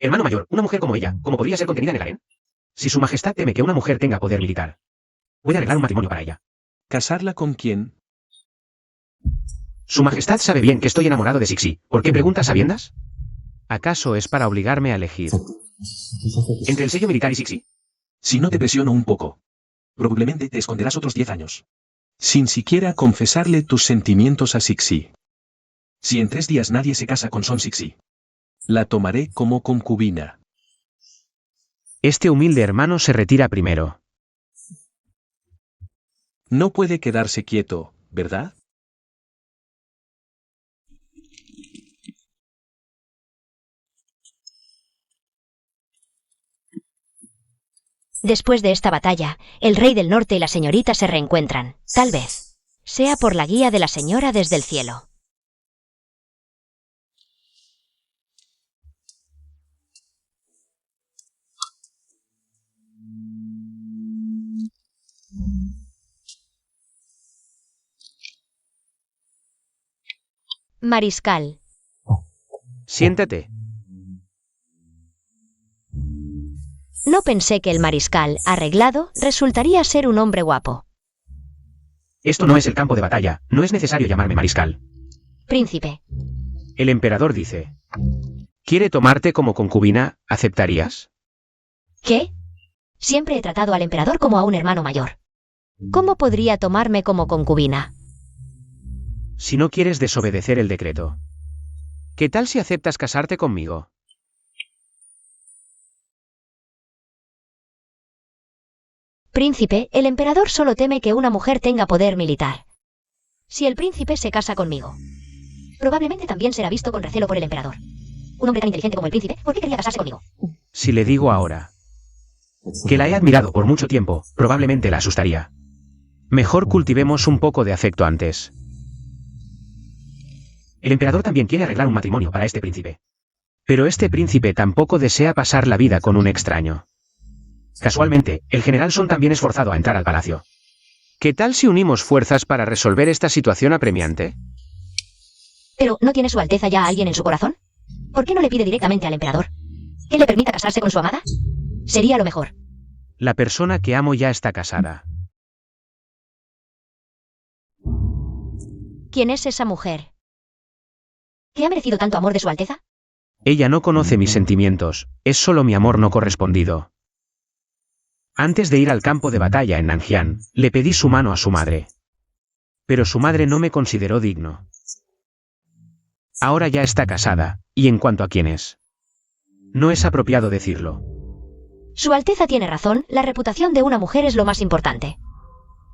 Hermano mayor, una mujer como ella, ¿cómo podría ser contenida en el harén? Si su majestad teme que una mujer tenga poder militar, puede arreglar un matrimonio para ella. ¿Casarla con quién? Su majestad sabe bien que estoy enamorado de Sixi. ¿Por qué preguntas sabiendas? ¿Acaso es para obligarme a elegir? ¿Entre el sello militar y Sixi? Si no te presiono un poco, probablemente te esconderás otros 10 años. Sin siquiera confesarle tus sentimientos a Sixi. Si en 3 días nadie se casa con Son Sixi, la tomaré como concubina. Este humilde hermano se retira primero. No puede quedarse quieto, ¿verdad? Después de esta batalla, el rey del norte y la señorita se reencuentran. Tal vez sea por la guía de la señora desde el cielo. Mariscal. Siéntate. No pensé que el mariscal, arreglado, resultaría ser un hombre guapo. Esto no es el campo de batalla, no es necesario llamarme mariscal. Príncipe. El emperador dice: ¿quiere tomarte como concubina? ¿Aceptarías? ¿Qué? Siempre he tratado al emperador como a un hermano mayor. ¿Cómo podría tomarme como concubina? Si no quieres desobedecer el decreto. ¿Qué tal si aceptas casarte conmigo? Príncipe, el emperador solo teme que una mujer tenga poder militar. Si el príncipe se casa conmigo, probablemente también será visto con recelo por el emperador. Un hombre tan inteligente como el príncipe, ¿por qué querría casarse conmigo? Si le digo ahora que la he admirado por mucho tiempo, probablemente la asustaría. Mejor cultivemos un poco de afecto antes. El emperador también quiere arreglar un matrimonio para este príncipe. Pero este príncipe tampoco desea pasar la vida con un extraño. Casualmente, el general Son también es forzado a entrar al palacio. ¿Qué tal si unimos fuerzas para resolver esta situación apremiante? Pero, ¿no tiene su alteza ya a alguien en su corazón? ¿Por qué no le pide directamente al emperador que le permita casarse con su amada? Sería lo mejor. La persona que amo ya está casada. ¿Quién es esa mujer? ¿Qué ha merecido tanto amor de Su Alteza? Ella no conoce mis sentimientos, es solo mi amor no correspondido. Antes de ir al campo de batalla en Nanjian, le pedí su mano a su madre. Pero su madre no me consideró digno. Ahora ya está casada, y en cuanto a quién es. No es apropiado decirlo. Su Alteza tiene razón, la reputación de una mujer es lo más importante.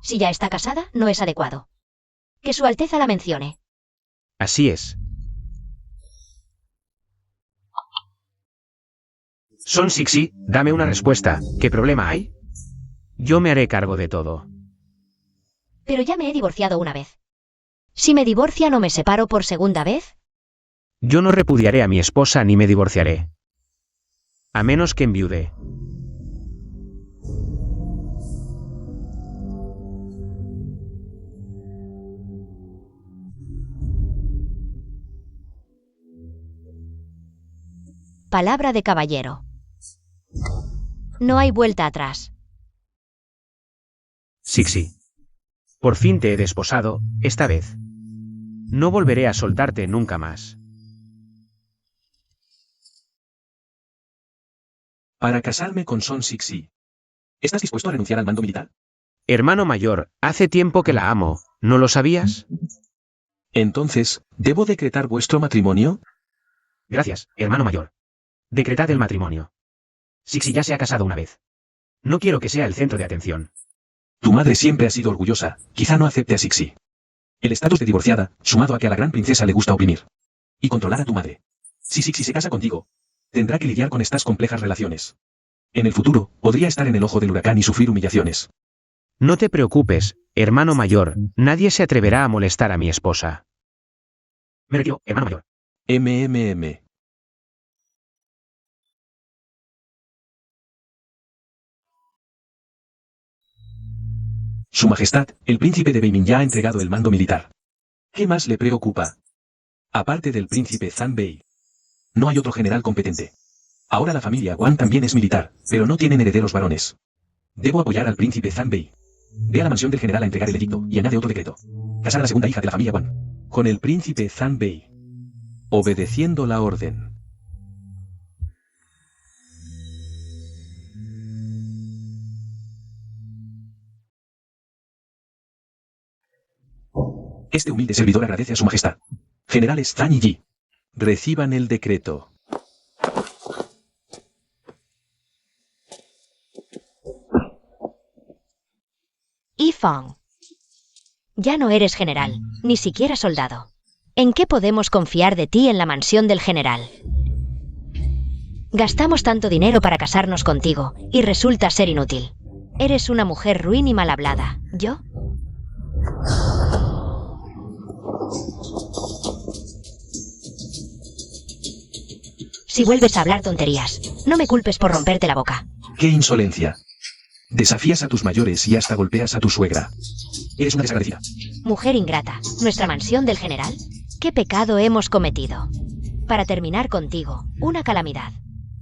Si ya está casada, no es adecuado. Que Su Alteza la mencione. Así es. Son Sixi, dame una respuesta. ¿Qué problema hay? Yo me haré cargo de todo. Pero ya me he divorciado una vez. Si me divorcia, ¿no me separo por segunda vez? Yo no repudiaré a mi esposa ni me divorciaré. A menos que enviude. Palabra de caballero. No hay vuelta atrás. Sixi. Por fin te he desposado, esta vez. No volveré a soltarte nunca más. Para casarme con Son Sixi. ¿Estás dispuesto a renunciar al mando militar? Hermano mayor, hace tiempo que la amo, ¿no lo sabías? Entonces, ¿debo decretar vuestro matrimonio? Gracias, hermano mayor. Decretad el matrimonio. Sixi ya se ha casado una vez. No quiero que sea el centro de atención. Tu madre siempre ha sido orgullosa, quizá no acepte a Sixi. El estatus de divorciada, sumado a que a la gran princesa le gusta oprimir y controlar a tu madre. Si Sixi se casa contigo, tendrá que lidiar con estas complejas relaciones. En el futuro, podría estar en el ojo del huracán y sufrir humillaciones. No te preocupes, hermano mayor, nadie se atreverá a molestar a mi esposa. Me retiro, hermano mayor. MMM. Su Majestad, el príncipe de Beiming ya ha entregado el mando militar. ¿Qué más le preocupa? Aparte del príncipe Zanbei, no hay otro general competente. Ahora la familia Wang también es militar, pero no tienen herederos varones. Debo apoyar al príncipe Zanbei. Ve a la mansión del general a entregar el edicto y añade otro decreto. Casar a la segunda hija de la familia Wang con el príncipe Zanbei. Obedeciendo la orden. Este humilde servidor agradece a su majestad. Generales Zhang y Yi. Reciban el decreto. Yifeng. Ya no eres general, ni siquiera soldado. ¿En qué podemos confiar de ti en la mansión del general? Gastamos tanto dinero para casarnos contigo, y resulta ser inútil. Eres una mujer ruin y mal hablada. ¿Yo? Si vuelves a hablar tonterías, no me culpes por romperte la boca. ¡Qué insolencia! Desafías a tus mayores y hasta golpeas a tu suegra. Eres una desagradecida. Mujer ingrata, ¿nuestra mansión del general? ¿Qué pecado hemos cometido? Para terminar contigo, una calamidad.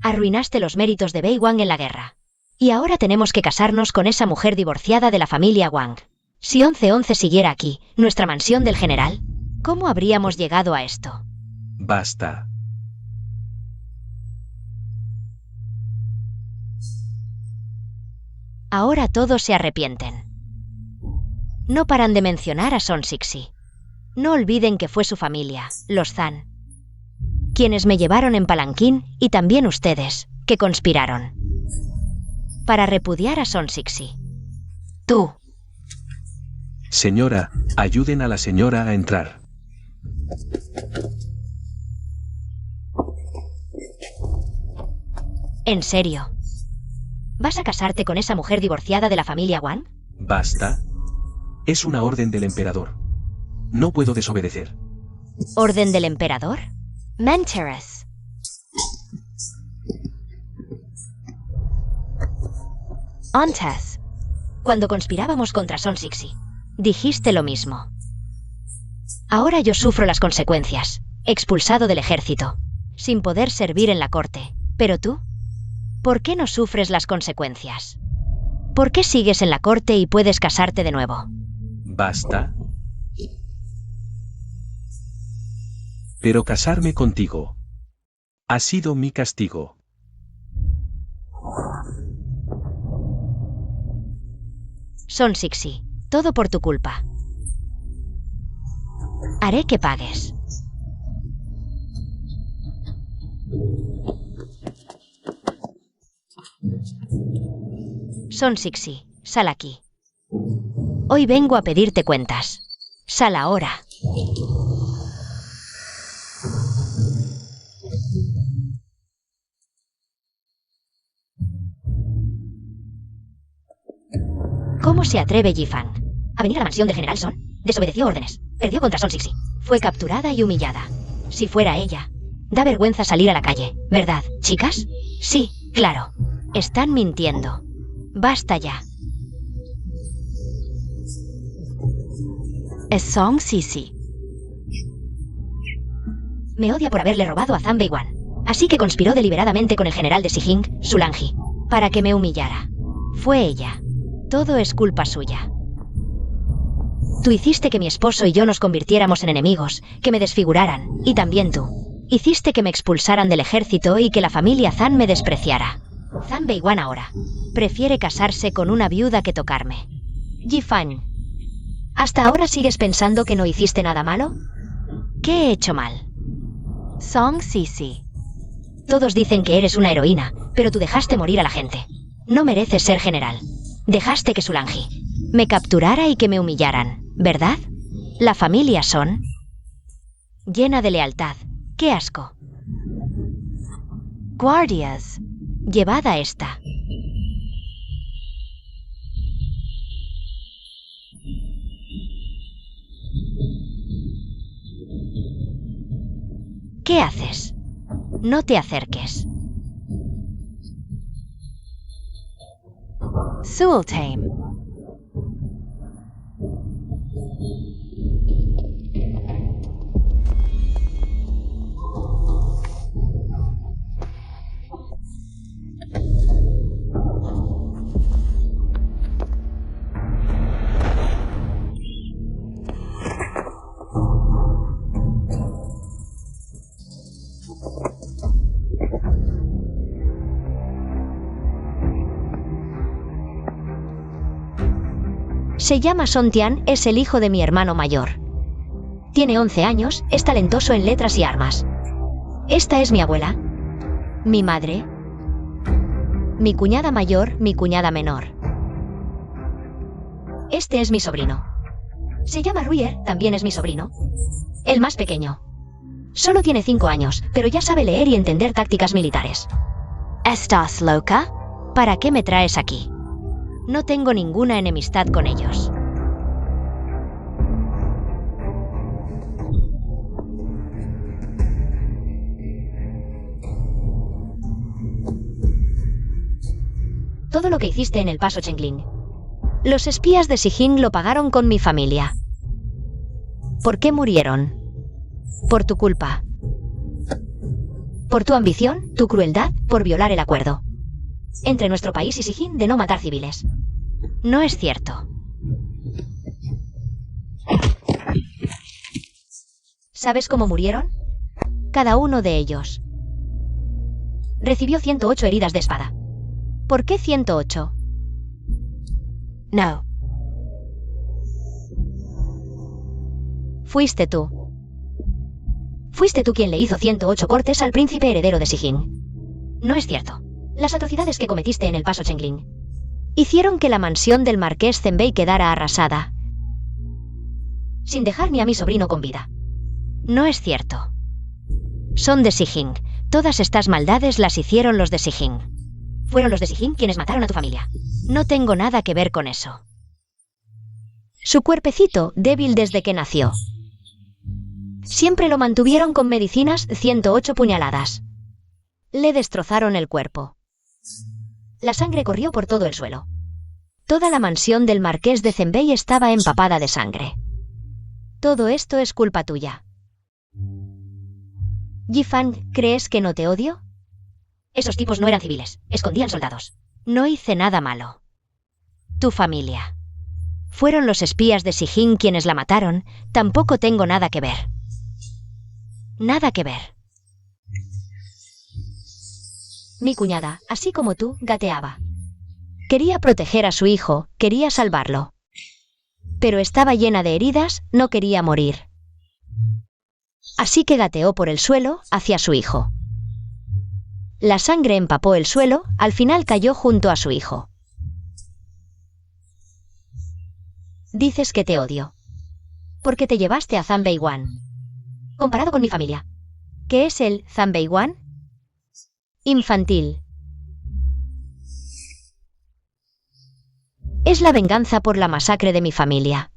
Arruinaste los méritos de Bei Wang en la guerra. Y ahora tenemos que casarnos con esa mujer divorciada de la familia Wang. Si 1111 siguiera aquí, nuestra mansión del general, ¿cómo habríamos llegado a esto? Basta. Ahora todos se arrepienten. No paran de mencionar a Son Sixi. No olviden que fue su familia, los Zhan, quienes me llevaron en palanquín, y también ustedes, que conspiraron para repudiar a Son Sixi. Tú. Señora, ayuden a la señora a entrar. ¿En serio? ¿Vas a casarte con esa mujer divorciada de la familia Wang? Basta. Es una orden del emperador. No puedo desobedecer. ¿Orden del emperador? Mentiras. Antes, cuando conspirábamos contra Son Sixi, dijiste lo mismo. Ahora yo sufro las consecuencias, expulsado del ejército, sin poder servir en la corte. Pero tú, ¿por qué no sufres las consecuencias? ¿Por qué sigues en la corte y puedes casarte de nuevo? ¿Basta? Pero casarme contigo ha sido mi castigo. Son Sixi, todo por tu culpa. Haré que pagues. Son Sixi, sal aquí. Hoy vengo a pedirte cuentas. Sal ahora. ¿Cómo se atreve Yifan a venir a la mansión del General Son? Desobedeció órdenes. Perdió contra Son Sixi. Fue capturada y humillada. Si fuera ella. Da vergüenza salir a la calle, ¿verdad, chicas? Sí, claro. Están mintiendo. Basta ya. Es Song Sisi. Me odia por haberle robado a Zanbei Wan. Así que conspiró deliberadamente con el general de Sijing, Sulanji, para que me humillara. Fue ella. Todo es culpa suya. Tú hiciste que mi esposo y yo nos convirtiéramos en enemigos, que me desfiguraran, y también tú. Hiciste que me expulsaran del ejército y que la familia Zan me despreciara. Zanbei Wan ahora prefiere casarse con una viuda que tocarme. Yifan, ¿hasta ahora sigues pensando que no hiciste nada malo? ¿Qué he hecho mal? Song Sisi. Todos dicen que eres una heroína, pero tú dejaste morir a la gente. No mereces ser general. Dejaste que Sulanji me capturara y que me humillaran, ¿verdad? La familia Son llena de lealtad. ¡Qué asco! Guardias, llevad a esta. ¿Qué haces? No te acerques. Sultame. Se llama Son Tian, es el hijo de mi hermano mayor. Tiene 11 años, es talentoso en letras y armas. Esta es mi abuela, mi madre, mi cuñada mayor, mi cuñada menor. Este es mi sobrino. Se llama Ruier, también es mi sobrino. El más pequeño. Solo tiene 5 años, pero ya sabe leer y entender tácticas militares. ¿Estás loca? ¿Para qué me traes aquí? No tengo ninguna enemistad con ellos. Todo lo que hiciste en el paso Chengling. Los espías de Sijing lo pagaron con mi familia. ¿Por qué murieron? Por tu culpa. Por tu ambición, tu crueldad, por violar el acuerdo entre nuestro país y Sijing de no matar civiles. No es cierto. ¿Sabes cómo murieron? Cada uno de ellos recibió 108 heridas de espada. ¿Por qué 108? No. Fuiste tú. Fuiste tú quien le hizo 108 cortes al príncipe heredero de Sijing. No es cierto. Las atrocidades que cometiste en el paso Chengling hicieron que la mansión del marqués Zenbei quedara arrasada, sin dejarme a mi sobrino con vida. No es cierto. Son de Sijing. Todas estas maldades las hicieron los de Sijing. Fueron los de Sijing quienes mataron a tu familia. No tengo nada que ver con eso. Su cuerpecito, débil desde que nació. Siempre lo mantuvieron con medicinas, 108 puñaladas. Le destrozaron el cuerpo. La sangre corrió por todo el suelo. Toda la mansión del marqués de Zenbei estaba empapada de sangre. Todo esto es culpa tuya. Yifan, ¿crees que no te odio? Esos tipos no eran civiles, escondían soldados. No hice nada malo. Tu familia. Fueron los espías de Sijin quienes la mataron. Tampoco tengo nada que ver. Nada que ver. Mi cuñada, así como tú, gateaba. Quería proteger a su hijo, quería salvarlo. Pero estaba llena de heridas, no quería morir. Así que gateó por el suelo hacia su hijo. La sangre empapó el suelo, al final cayó junto a su hijo. Dices que te odio. Porque te llevaste a Zanbei-wan. Comparado con mi familia. ¿Qué es el Zanbei-wan? Infantil. Es la venganza por la masacre de mi familia.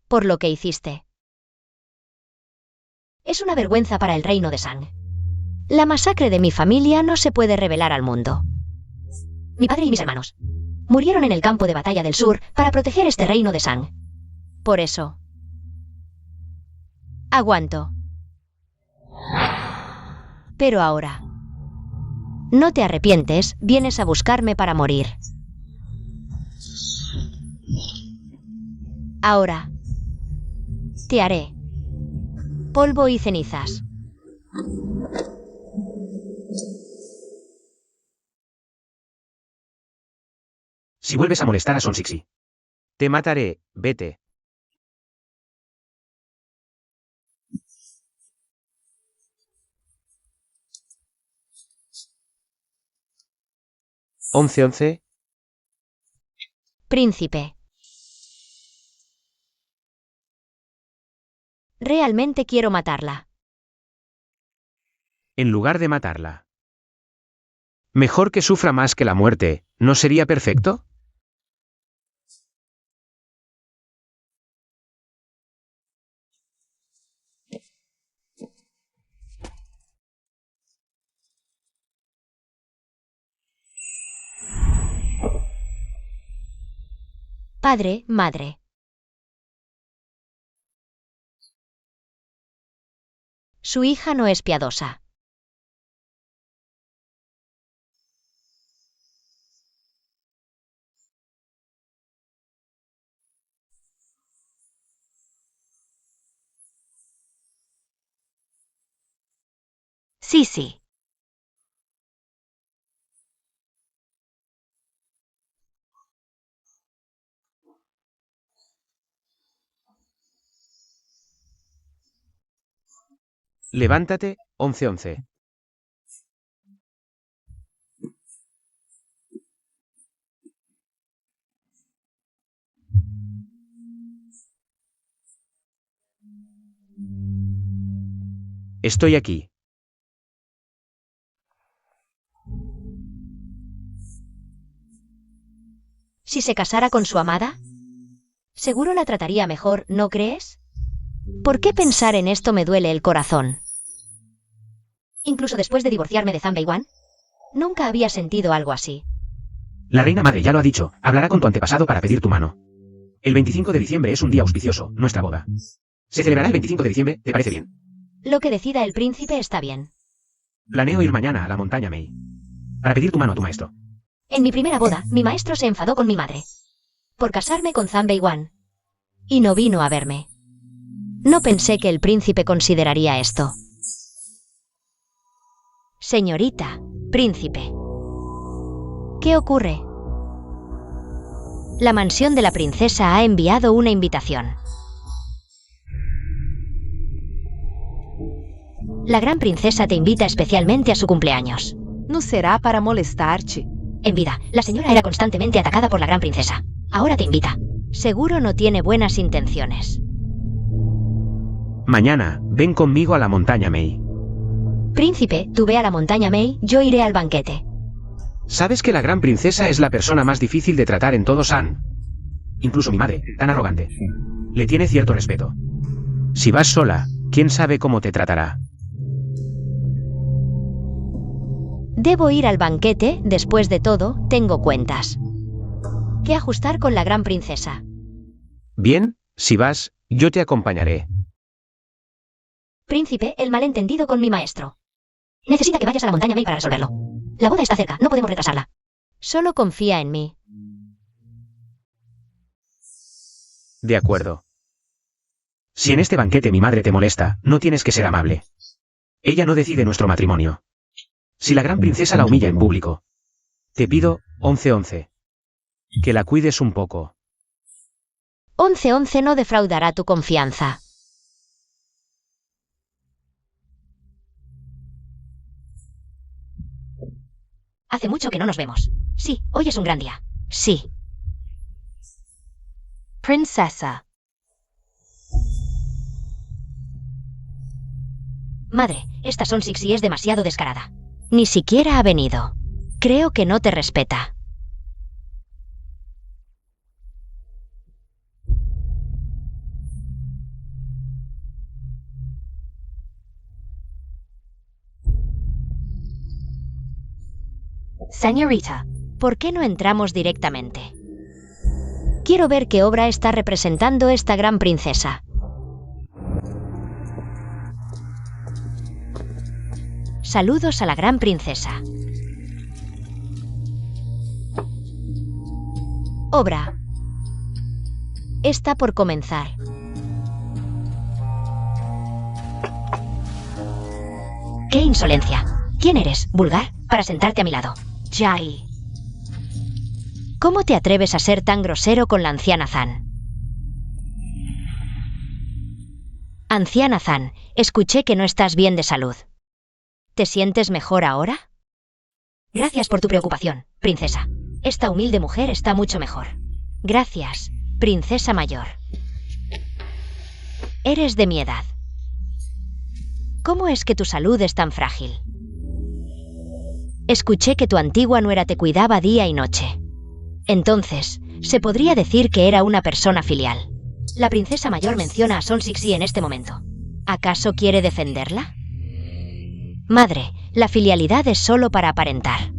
Por lo que hiciste. Es una vergüenza para el reino de Sang. La masacre de mi familia no se puede revelar al mundo. Mi padre y mis hermanos murieron en el campo de batalla del sur para proteger este reino de Sang. Por eso. Aguanto. Pero ahora. No te arrepientes, vienes a buscarme para morir. Ahora. Te haré. Polvo y cenizas. Si vuelves a molestar a Son Sixi, te mataré, vete. (11:11). Príncipe. Realmente quiero matarla. En lugar de matarla. Mejor que sufra más que la muerte, ¿no sería perfecto? Padre, madre. Su hija no es piadosa. Sí, sí. Levántate, 11:11. Estoy aquí. Si se casara con su amada, seguro la trataría mejor, ¿no crees? ¿Por qué pensar en esto me duele el corazón? Incluso después de divorciarme de Zanbei-wan, nunca había sentido algo así. La reina madre ya lo ha dicho, hablará con tu antepasado para pedir tu mano. El 25 de diciembre es un día auspicioso, nuestra boda. Se celebrará el 25 de diciembre, ¿te parece bien? Lo que decida el príncipe está bien. Planeo ir mañana a la montaña Mei. Para pedir tu mano a tu maestro. En mi primera boda, mi maestro se enfadó con mi madre. Por casarme con Zanbei-wan. Y no vino a verme. No pensé que el príncipe consideraría esto. Señorita, príncipe. ¿Qué ocurre? La mansión de la princesa ha enviado una invitación. La gran princesa te invita especialmente a su cumpleaños. No será para molestar-te. En vida, la señora era constantemente atacada por la gran princesa. Ahora te invita. Seguro no tiene buenas intenciones. Mañana, ven conmigo a la montaña Mei. Príncipe, tú ve a la montaña Mei, yo iré al banquete. ¿Sabes que la gran princesa es la persona más difícil de tratar en todo San? Incluso mi madre, tan arrogante, le tiene cierto respeto. Si vas sola, ¿quién sabe cómo te tratará? Debo ir al banquete, después de todo, tengo cuentas que ajustar con la gran princesa. Bien, si vas, yo te acompañaré. Príncipe, el malentendido con mi maestro. Necesita que vayas a la montaña Mei para resolverlo. La boda está cerca, no podemos retrasarla. Solo confía en mí. De acuerdo. Si en este banquete mi madre te molesta, no tienes que ser amable. Ella no decide nuestro matrimonio. Si la gran princesa la humilla en público, te pido, 11-11, que la cuides un poco. 11-11 no defraudará tu confianza. Hace mucho que no nos vemos. Sí, hoy es un gran día. Sí. Princesa. Madre, esta Son Sixi es demasiado descarada. Ni siquiera ha venido. Creo que no te respeta. Señorita, ¿por qué no entramos directamente? Quiero ver qué obra está representando esta gran princesa. Saludos a la gran princesa. Obra. Está por comenzar. ¡Qué insolencia! ¿Quién eres, vulgar, para sentarte a mi lado? Jai. ¿Cómo te atreves a ser tan grosero con la anciana Zan? Anciana Zan, escuché que no estás bien de salud. ¿Te sientes mejor ahora? Gracias por tu preocupación, princesa. Esta humilde mujer está mucho mejor. Gracias, princesa mayor. Eres de mi edad. ¿Cómo es que tu salud es tan frágil? Escuché que tu antigua nuera te cuidaba día y noche. Entonces, se podría decir que era una persona filial. La princesa mayor menciona a Son Sixi en este momento. ¿Acaso quiere defenderla? Madre, la filialidad es solo para aparentar.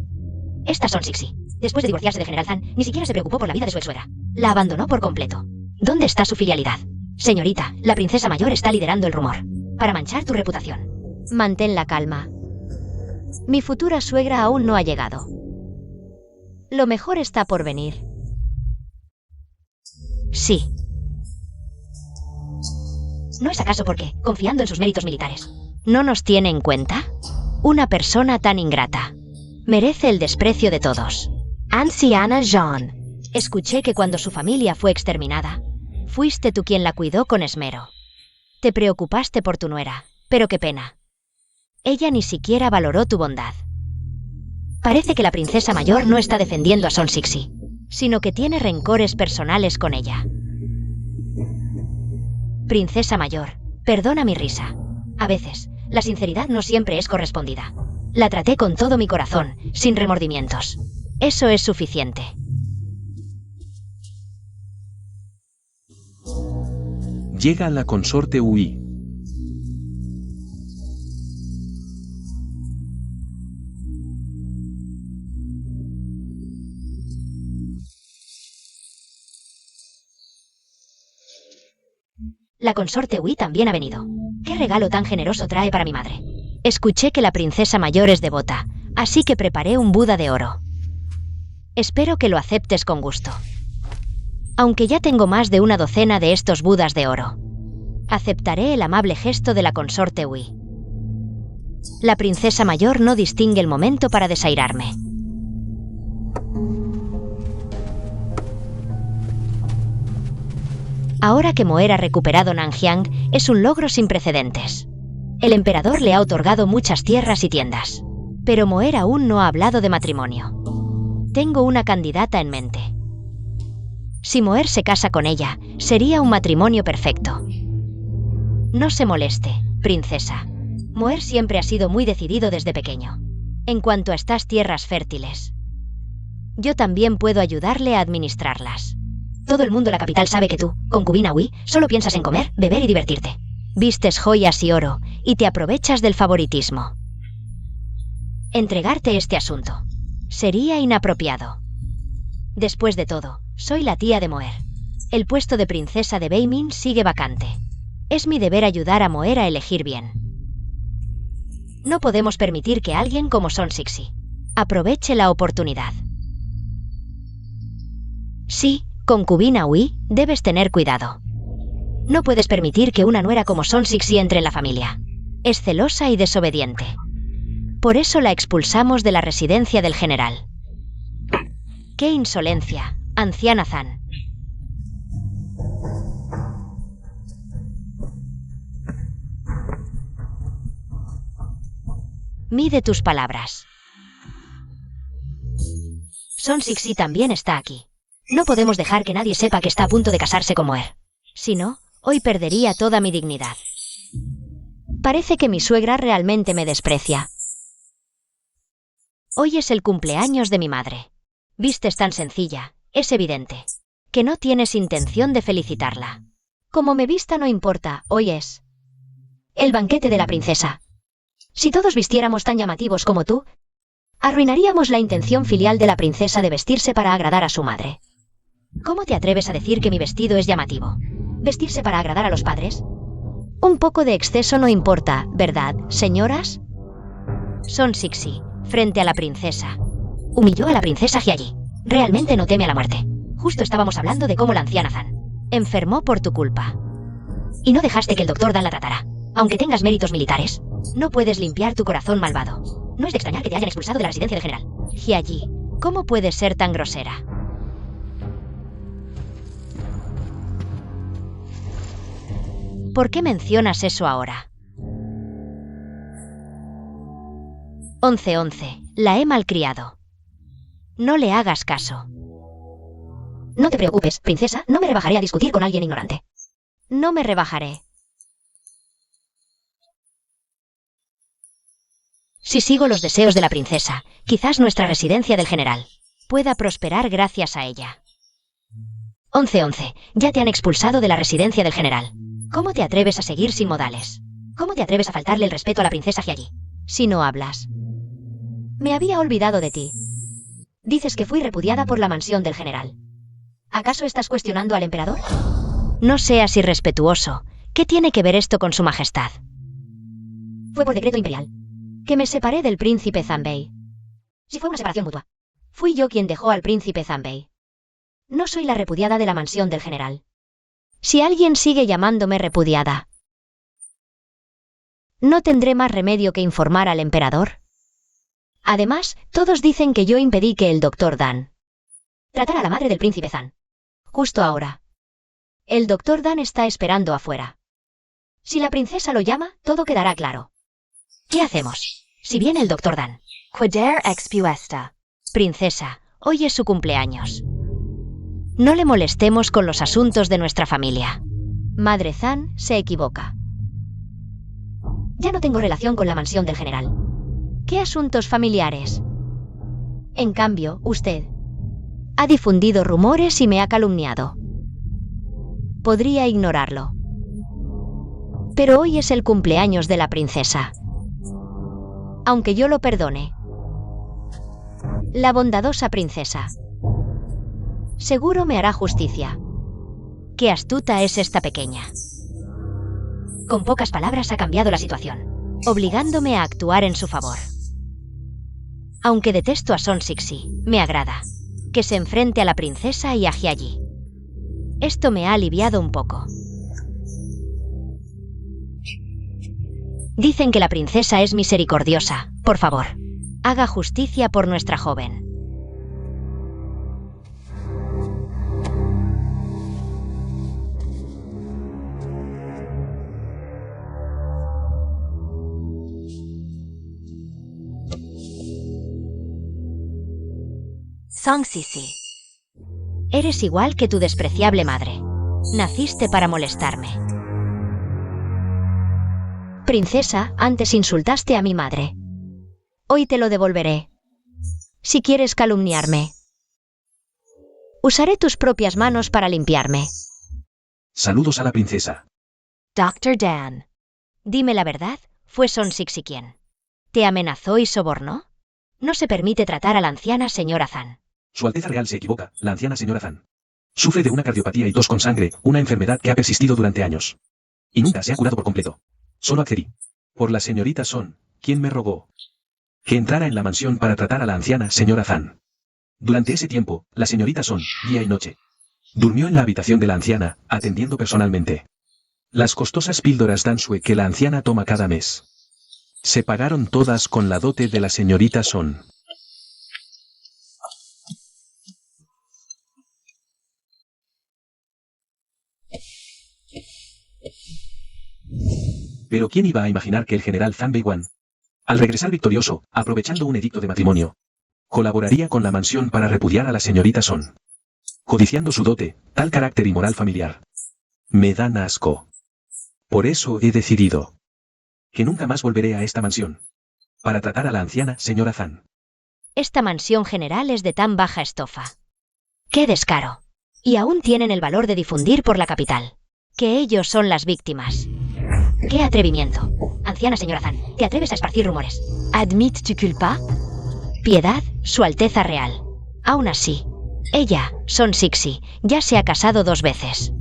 Esta Son Sixi, después de divorciarse de General Zan, ni siquiera se preocupó por la vida de su ex-suegra. La abandonó por completo. ¿Dónde está su filialidad? Señorita, la princesa mayor está liderando el rumor. Para manchar tu reputación. Mantén la calma. Mi futura suegra aún no ha llegado. Lo mejor está por venir. Sí. ¿No es acaso porque, confiando en sus méritos militares, no nos tiene en cuenta? Una persona tan ingrata. Merece el desprecio de todos. Anciana Jean. Escuché que cuando su familia fue exterminada, fuiste tú quien la cuidó con esmero. Te preocupaste por tu nuera, pero qué pena. Ella ni siquiera valoró tu bondad. Parece que la princesa mayor no está defendiendo a Son Sixi, sino que tiene rencores personales con ella. Princesa mayor, perdona mi risa. A veces, la sinceridad no siempre es correspondida. La traté con todo mi corazón, sin remordimientos. Eso es suficiente. Llega la consorte Ui. La consorte Ui también ha venido. ¿Qué regalo tan generoso trae para mi madre? Escuché que la princesa mayor es devota, así que preparé un Buda de oro. Espero que lo aceptes con gusto. Aunque ya tengo más de una docena de estos Budas de oro. Aceptaré el amable gesto de la consorte Ui. La princesa mayor no distingue el momento para desairarme. Ahora que Moer ha recuperado Nanjiang, es un logro sin precedentes. El emperador le ha otorgado muchas tierras y tiendas. Pero Moer aún no ha hablado de matrimonio. Tengo una candidata en mente. Si Moer se casa con ella, sería un matrimonio perfecto. No se moleste, princesa. Moer siempre ha sido muy decidido desde pequeño. En cuanto a estas tierras fértiles, yo también puedo ayudarle a administrarlas. Todo el mundo en la capital sabe que tú, concubina Ui, solo piensas en comer, beber y divertirte. Vistes joyas y oro, y te aprovechas del favoritismo. Entregarte este asunto sería inapropiado. Después de todo, soy la tía de Moer. El puesto de princesa de Beimin sigue vacante. Es mi deber ayudar a Moer a elegir bien. No podemos permitir que alguien como Son Sixi aproveche la oportunidad. Sí, concubina Ui, debes tener cuidado. No puedes permitir que una nuera como Son Sixi entre en la familia. Es celosa y desobediente. Por eso la expulsamos de la residencia del general. ¡Qué insolencia, anciana Zan! Mide tus palabras. Son Sixi también está aquí. No podemos dejar que nadie sepa que está a punto de casarse con Moer. Si no, hoy perdería toda mi dignidad. Parece que mi suegra realmente me desprecia. Hoy es el cumpleaños de mi madre. Vistes tan sencilla, es evidente, que no tienes intención de felicitarla. Como me vista no importa, hoy es el banquete de la princesa. Si todos vistiéramos tan llamativos como tú, arruinaríamos la intención filial de la princesa de vestirse para agradar a su madre. ¿Cómo te atreves a decir que mi vestido es llamativo? ¿Vestirse para agradar a los padres? Un poco de exceso no importa, ¿verdad, señoras? Son Sixi, frente a la princesa. Humilló a la princesa Hyayi. Realmente no teme a la muerte. Justo estábamos hablando de cómo la anciana Zan enfermó por tu culpa. Y no dejaste que el doctor Dan la tratara. Aunque tengas méritos militares, no puedes limpiar tu corazón malvado. No es de extrañar que te hayan expulsado de la residencia del general. Hyayi, ¿cómo puedes ser tan grosera? ¿Por qué mencionas eso ahora? 11. La he malcriado. No le hagas caso. No te preocupes, princesa, no me rebajaré a discutir con alguien ignorante. No me rebajaré. Si sigo los deseos de la princesa, quizás nuestra residencia del general pueda prosperar gracias a ella. 11. Ya te han expulsado de la residencia del general. ¿Cómo te atreves a seguir sin modales? ¿Cómo te atreves a faltarle el respeto a la princesa Hyayi? Si no hablas. Me había olvidado de ti. Dices que fui repudiada por la mansión del general. ¿Acaso estás cuestionando al emperador? No seas irrespetuoso. ¿Qué tiene que ver esto con su majestad? Fue por decreto imperial que me separé del príncipe Zanbei. Si fue una separación mutua, fui yo quien dejó al príncipe Zanbei. No soy la repudiada de la mansión del general. Si alguien sigue llamándome repudiada, ¿no tendré más remedio que informar al emperador? Además, todos dicen que yo impedí que el doctor Dan tratara a la madre del príncipe Zan. Justo ahora. El doctor Dan está esperando afuera. Si la princesa lo llama, todo quedará claro. ¿Qué hacemos? Si viene el doctor Dan. Quader expuesta. Princesa, hoy es su cumpleaños. No le molestemos con los asuntos de nuestra familia. Madre Zan se equivoca. Ya no tengo relación con la mansión del general. ¿Qué asuntos familiares? En cambio, usted ha difundido rumores y me ha calumniado. Podría ignorarlo. Pero hoy es el cumpleaños de la princesa. Aunque yo lo perdone. La bondadosa princesa seguro me hará justicia. Qué astuta es esta pequeña. Con pocas palabras ha cambiado la situación, obligándome a actuar en su favor. Aunque detesto a Son Sixi, me agrada que se enfrente a la princesa y a Hyayi. Esto me ha aliviado un poco. Dicen que la princesa es misericordiosa. Por favor, haga justicia por nuestra joven. Song Sixi. Eres igual que tu despreciable madre. Naciste para molestarme. Princesa, antes insultaste a mi madre. Hoy te lo devolveré. Si quieres calumniarme, usaré tus propias manos para limpiarme. Saludos a la princesa. Dr. Dan. Dime la verdad, ¿fue Son Sixi quien te amenazó y sobornó? No se permite tratar a la anciana señora Zan. Su Alteza Real se equivoca, la anciana señora Zan sufre de una cardiopatía y tos con sangre, una enfermedad que ha persistido durante años. Y nunca se ha curado por completo. Solo accedí por la señorita Son, quien me rogó que entrara en la mansión para tratar a la anciana señora Zan. Durante ese tiempo, la señorita Son, día y noche, durmió en la habitación de la anciana, atendiendo personalmente las costosas píldoras Dansue que la anciana toma cada mes. Se pagaron todas con la dote de la señorita Son. Pero ¿quién iba a imaginar que el general Zhang Beiwan, al regresar victorioso, aprovechando un edicto de matrimonio, colaboraría con la mansión para repudiar a la señorita Son? Codiciando su dote, tal carácter y moral familiar. Me dan asco. Por eso he decidido que nunca más volveré a esta mansión para tratar a la anciana señora Zhang. Esta mansión general es de tan baja estofa. ¡Qué descaro! Y aún tienen el valor de difundir por la capital que ellos son las víctimas. ¡Qué atrevimiento! Anciana señora Zhang, ¿te atreves a esparcir rumores? ¿Admit tu culpa? Piedad, Su Alteza Real. Aún así, ella, Son Sixi, ya se ha casado 2 veces.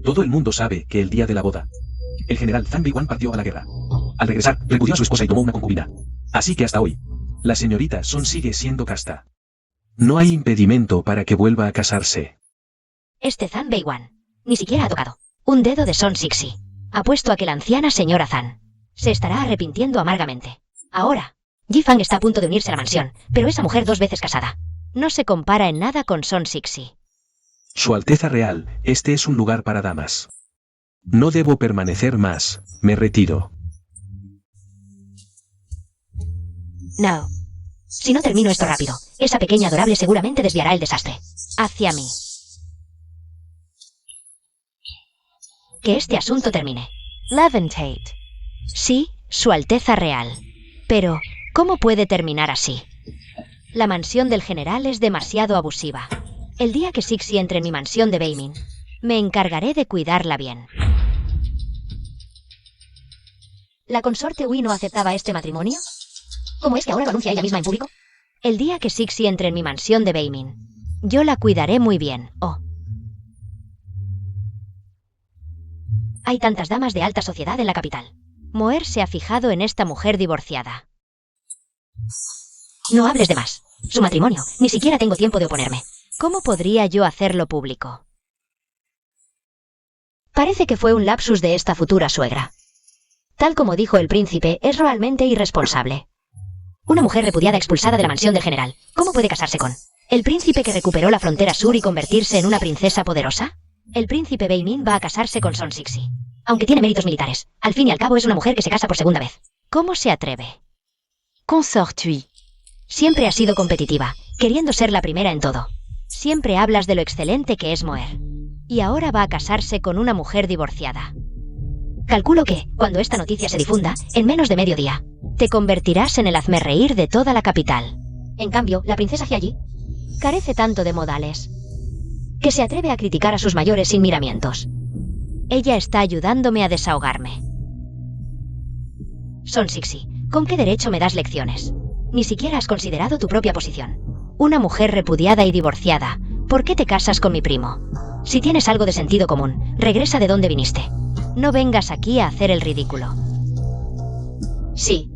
Todo el mundo sabe que el día de la boda, el general Zhang Beiwan partió a la guerra. Al regresar, repudió a su esposa y tomó una concubina. Así que hasta hoy, la señorita Son sigue siendo casta. No hay impedimento para que vuelva a casarse. Este Zhang Beiwan ni siquiera ha tocado un dedo de Son Sixi. Apuesto a que la anciana señora Zhang se estará arrepintiendo amargamente. Ahora, Yifang está a punto de unirse a la mansión, pero esa mujer 2 veces casada no se compara en nada con Son Sixi. Su Alteza Real, este es un lugar para damas. No debo permanecer más, me retiro. No. Si no termino esto rápido, esa pequeña adorable seguramente desviará el desastre hacia mí. Que este asunto termine. Leventate. Sí, Su Alteza Real. Pero, ¿cómo puede terminar así? La mansión del general es demasiado abusiva. El día que Sixi entre en mi mansión de Beimin, me encargaré de cuidarla bien. ¿La consorte Ui no aceptaba este matrimonio? ¿Cómo es que ahora lo anuncia ella misma en público? El día que Sixi entre en mi mansión de Beimin, yo la cuidaré muy bien. Oh. Hay tantas damas de alta sociedad en la capital. Moer se ha fijado en esta mujer divorciada. No hables de más. Su matrimonio, ni siquiera tengo tiempo de oponerme. ¿Cómo podría yo hacerlo público? Parece que fue un lapsus de esta futura suegra. Tal como dijo el príncipe, es realmente irresponsable. Una mujer repudiada expulsada de la mansión del general. ¿Cómo puede casarse con el príncipe que recuperó la frontera sur y convertirse en una princesa poderosa? El príncipe Beimin va a casarse con Son Sixi. Aunque tiene méritos militares, al fin y al cabo es una mujer que se casa por segunda vez. ¿Cómo se atreve? Consort Ui. Siempre ha sido competitiva, queriendo ser la primera en todo. Siempre hablas de lo excelente que es Moer. Y ahora va a casarse con una mujer divorciada. Calculo que, cuando esta noticia se difunda, en menos de medio día, te convertirás en el hazmerreír de toda la capital. En cambio, la princesa Hyaji carece tanto de modales que se atreve a criticar a sus mayores sin miramientos. Ella está ayudándome a desahogarme. Son Sixi, ¿con qué derecho me das lecciones? Ni siquiera has considerado tu propia posición. Una mujer repudiada y divorciada. ¿Por qué te casas con mi primo? Si tienes algo de sentido común, regresa de donde viniste. No vengas aquí a hacer el ridículo. Sí.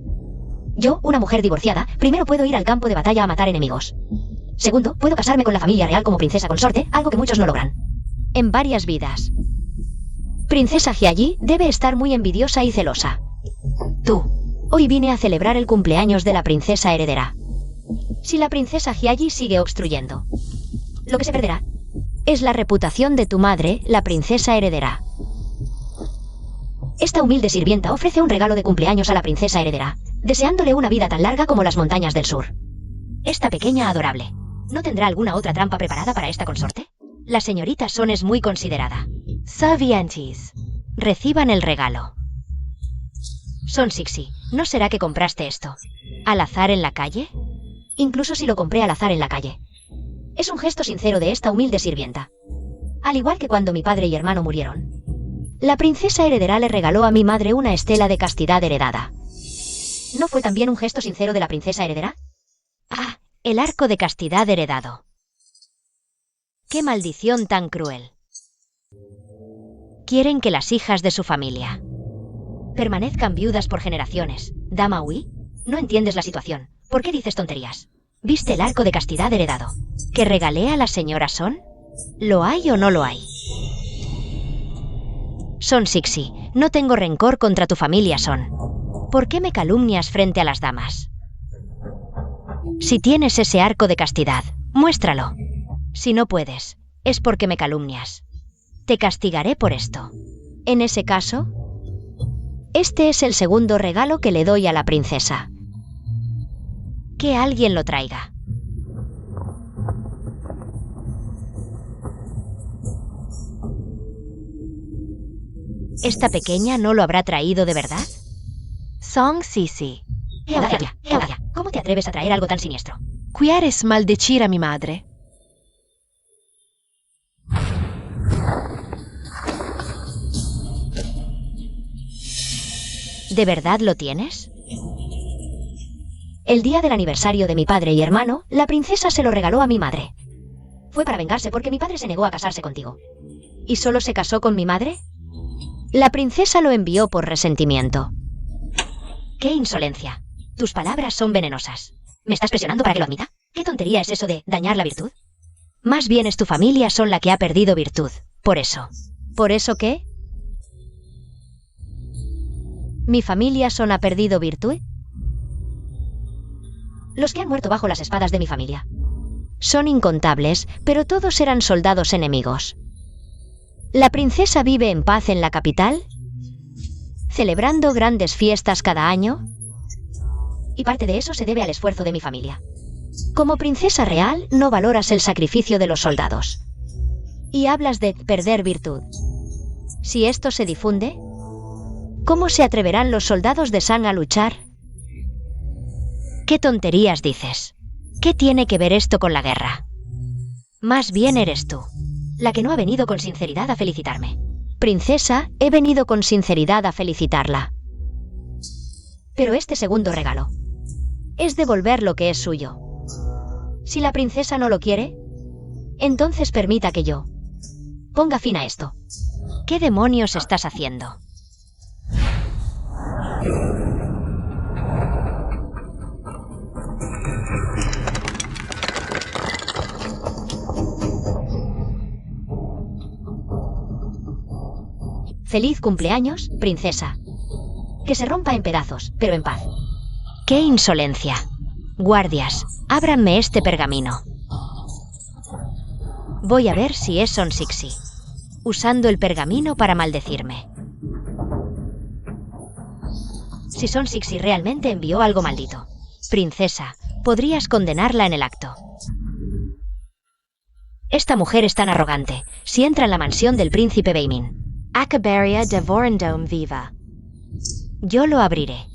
Yo, una mujer divorciada, primero puedo ir al campo de batalla a matar enemigos. Segundo, puedo casarme con la familia real como princesa consorte, algo que muchos no logran. En varias vidas. Princesa Hyaji debe estar muy envidiosa y celosa. Tú, hoy vine a celebrar el cumpleaños de la princesa heredera. Si la princesa Hyaji sigue obstruyendo, lo que se perderá es la reputación de tu madre, la princesa heredera. Esta humilde sirvienta ofrece un regalo de cumpleaños a la princesa heredera, deseándole una vida tan larga como las montañas del sur. Esta pequeña adorable, ¿no tendrá alguna otra trampa preparada para esta consorte? La señorita Son es muy considerada. Saviantis. Reciban el regalo. Son Sixi, ¿no será que compraste esto al azar en la calle? Incluso si lo compré al azar en la calle. Es un gesto sincero de esta humilde sirvienta. Al igual que cuando mi padre y hermano murieron, la princesa heredera le regaló a mi madre una estela de castidad heredada. ¿No fue también un gesto sincero de la princesa heredera? Ah, el arco de castidad heredado. ¡Qué maldición tan cruel! Quieren que las hijas de su familia permanezcan viudas por generaciones. Dama Ui, no entiendes la situación. ¿Por qué dices tonterías? ¿Viste el arco de castidad heredado que regalé a la señora Son? ¿Lo hay o no lo hay? Son Sixi, no tengo rencor contra tu familia Son. ¿Por qué me calumnias frente a las damas? Si tienes ese arco de castidad, muéstralo. Si no puedes, es porque me calumnias. Te castigaré por esto. En ese caso, este es el segundo regalo que le doy a la princesa. Que alguien lo traiga. ¿Esta pequeña no lo habrá traído de verdad? Song Sisi. Eodia, ¿cómo te atreves a traer algo tan siniestro? ¿Quieres maldecir a mi madre? ¿De verdad lo tienes? El día del aniversario de mi padre y hermano, la princesa se lo regaló a mi madre. Fue para vengarse porque mi padre se negó a casarse contigo. ¿Y solo se casó con mi madre? La princesa lo envió por resentimiento. ¡Qué insolencia! Tus palabras son venenosas. ¿Me estás presionando para que lo admita? ¿Qué tontería es eso de dañar la virtud? Más bien es tu familia Son la que ha perdido virtud. Por eso. ¿Por eso qué? ¿Mi familia Son ha perdido virtud? Los que han muerto bajo las espadas de mi familia. Son incontables, pero todos eran soldados enemigos. La princesa vive en paz en la capital, celebrando grandes fiestas cada año, y parte de eso se debe al esfuerzo de mi familia. Como princesa real, no valoras el sacrificio de los soldados. Y hablas de perder virtud. Si esto se difunde, ¿cómo se atreverán los soldados de San a luchar? ¿Qué tonterías dices? ¿Qué tiene que ver esto con la guerra? Más bien eres tú, la que no ha venido con sinceridad a felicitarme. Princesa, he venido con sinceridad a felicitarla. Pero este segundo regalo es devolver lo que es suyo. Si la princesa no lo quiere, entonces permita que yo ponga fin a esto. ¿Qué demonios estás haciendo? Feliz cumpleaños, princesa. Que se rompa en pedazos, pero en paz. ¡Qué insolencia! Guardias, ábranme este pergamino. Voy a ver si es Son Sixi, usando el pergamino para maldecirme. Si Son Sixi realmente envió algo maldito. Princesa, podrías condenarla en el acto. Esta mujer es tan arrogante. Si entra en la mansión del príncipe Beimin. Acabaria de Vorendome viva. Yo lo abriré.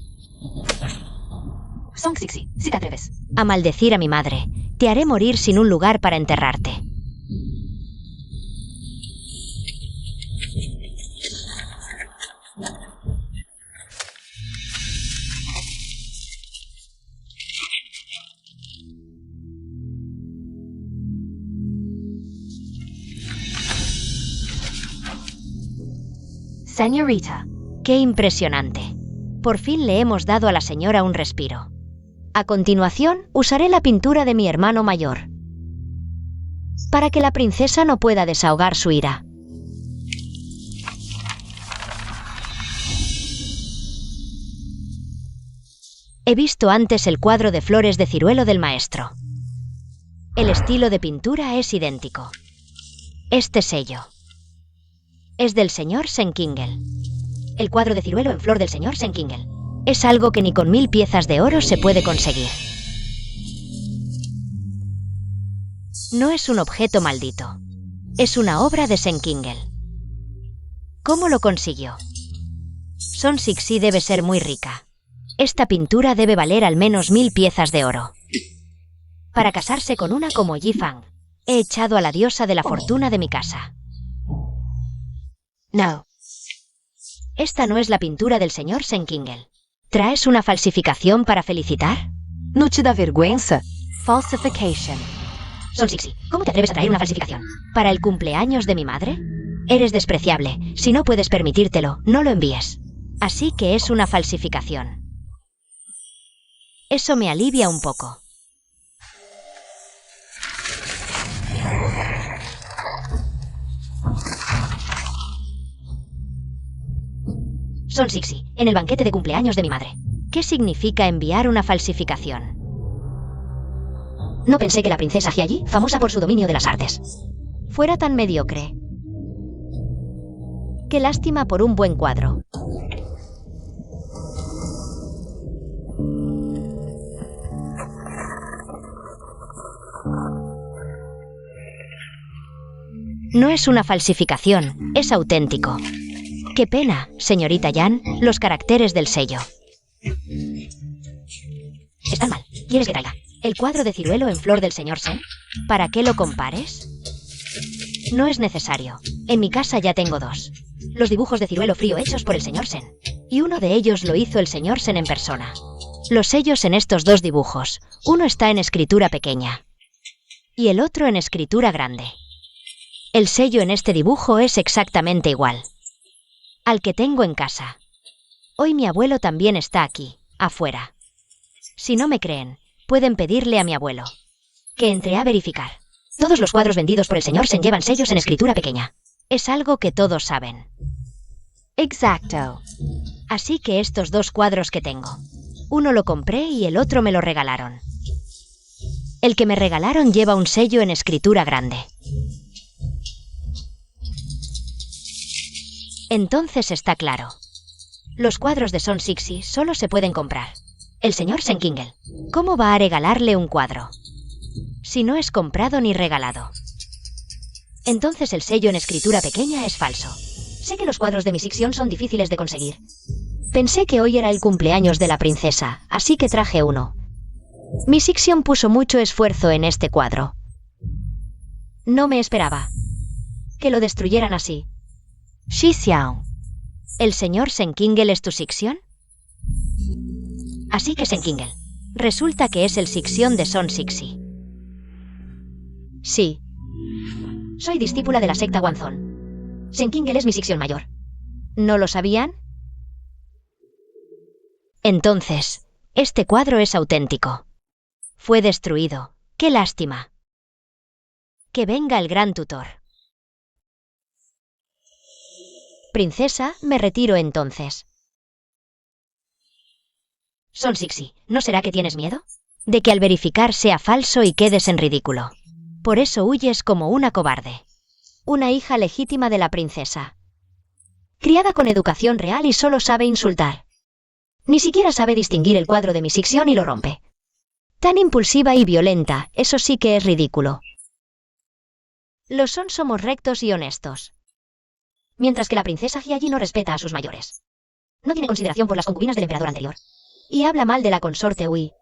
Song Sixi, si te atreves a maldecir a mi madre, te haré morir sin un lugar para enterrarte. Señorita. ¡Qué impresionante! Por fin le hemos dado a la señora un respiro. A continuación, usaré la pintura de mi hermano mayor, para que la princesa no pueda desahogar su ira. He visto antes el cuadro de flores de ciruelo del maestro. El estilo de pintura es idéntico. Este sello es del señor Senkingel. El cuadro de ciruelo en flor del señor Senkingel. Es algo que ni con 1000 piezas de oro se puede conseguir. No es un objeto maldito. Es una obra de Senkingel. ¿Cómo lo consiguió? Son Sixi debe ser muy rica. Esta pintura debe valer al menos 1000 piezas de oro. Para casarse con una como Yifang, he echado a la diosa de la fortuna de mi casa. No. Esta no es la pintura del señor Senkingel. ¿Traes una falsificación para felicitar? No te da vergüenza? Falsification. Son Sixi, ¿cómo te atreves a traer una falsificación? ¿Para el cumpleaños de mi madre? Eres despreciable. Si no puedes permitírtelo, no lo envíes. Así que es una falsificación. Eso me alivia un poco. Son Sixi, en el banquete de cumpleaños de mi madre. ¿Qué significa enviar una falsificación? No pensé que la princesa Hyayi, famosa por su dominio de las artes, fuera tan mediocre. Qué lástima por un buen cuadro. No es una falsificación, es auténtico. Qué pena, señorita Yan, los caracteres del sello. Están mal. ¿Quieres que traiga el cuadro de ciruelo en flor del señor Sen? ¿Para qué lo compares? No es necesario. En mi casa ya tengo dos. Los dibujos de ciruelo frío hechos por el señor Sen. Y uno de ellos lo hizo el señor Sen en persona. Los sellos en estos dos dibujos, uno está en escritura pequeña y el otro en escritura grande. El sello en este dibujo es exactamente igual al que tengo en casa. Hoy mi abuelo también está aquí, afuera. Si no me creen, pueden pedirle a mi abuelo que entre a verificar. Todos los cuadros vendidos por el señor Sen llevan sellos en escritura pequeña. Es algo que todos saben. Exacto. Así que estos dos cuadros que tengo, uno lo compré y el otro me lo regalaron. El que me regalaron lleva un sello en escritura grande. Entonces está claro. Los cuadros de Son Sixi solo se pueden comprar. El señor Sen Kingle. ¿Cómo va a regalarle un cuadro si no es comprado ni regalado? Entonces el sello en escritura pequeña es falso. Sé que los cuadros de mi sección son difíciles de conseguir. Pensé que hoy era el cumpleaños de la princesa, así que traje uno. Mi sección puso mucho esfuerzo en este cuadro. No me esperaba que lo destruyeran así. Shi Xiao. ¿El señor Sen Kingle es tu sección? Así que Sen Kingle. Resulta que es el sección de Son Sixi. Sí. Soy discípula de la secta Wanzon. Sen Kingle es mi sección mayor. ¿No lo sabían? Entonces, este cuadro es auténtico. Fue destruido. ¡Qué lástima! Que venga el gran tutor. Princesa, me retiro entonces. Son Sixi, ¿no será que tienes miedo? De que al verificar sea falso y quedes en ridículo. Por eso huyes como una cobarde. Una hija legítima de la princesa. Criada con educación real y solo sabe insultar. Ni siquiera sabe distinguir el cuadro de mi sección y lo rompe. Tan impulsiva y violenta, eso sí que es ridículo. Los Son somos rectos y honestos. Mientras que la princesa Hyayi no respeta a sus mayores. No tiene consideración por las concubinas del emperador anterior. Y habla mal de la consorte Ui.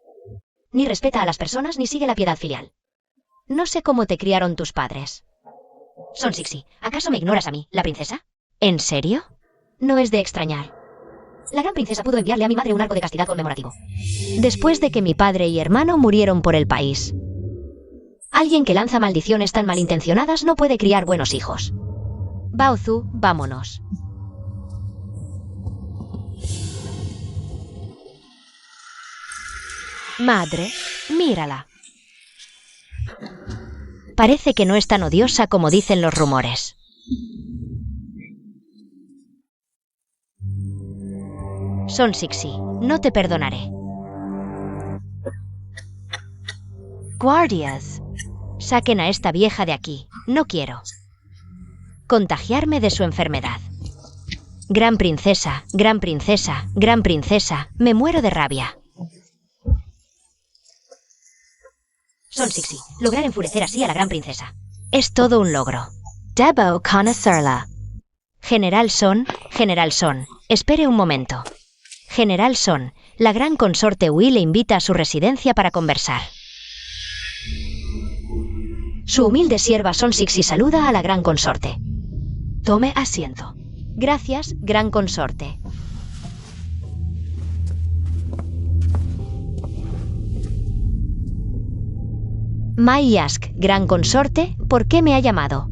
Ni respeta a las personas ni sigue la piedad filial. No sé cómo te criaron tus padres. Son Sixi, ¿acaso me ignoras a mí, la princesa? ¿En serio? No es de extrañar. La gran princesa pudo enviarle a mi madre un arco de castidad conmemorativo. Después de que mi padre y hermano murieron por el país. Alguien que lanza maldiciones tan malintencionadas no puede criar buenos hijos. Baozu, vámonos. Madre, mírala. Parece que no es tan odiosa como dicen los rumores. Son Sixi, no te perdonaré. Guardias. Saquen a esta vieja de aquí, no quiero contagiarme de su enfermedad. Gran princesa, gran princesa, gran princesa, me muero de rabia. Son Sixi, lograr enfurecer así a la gran princesa. Es todo un logro. Debo conocerla. General Son, espere un momento. General Son, la gran consorte Ui le invita a su residencia para conversar. Su humilde sierva Son Sixi saluda a la gran consorte. Tome asiento. Gracias, gran consorte. Mai Yask, gran consorte, ¿por qué me ha llamado?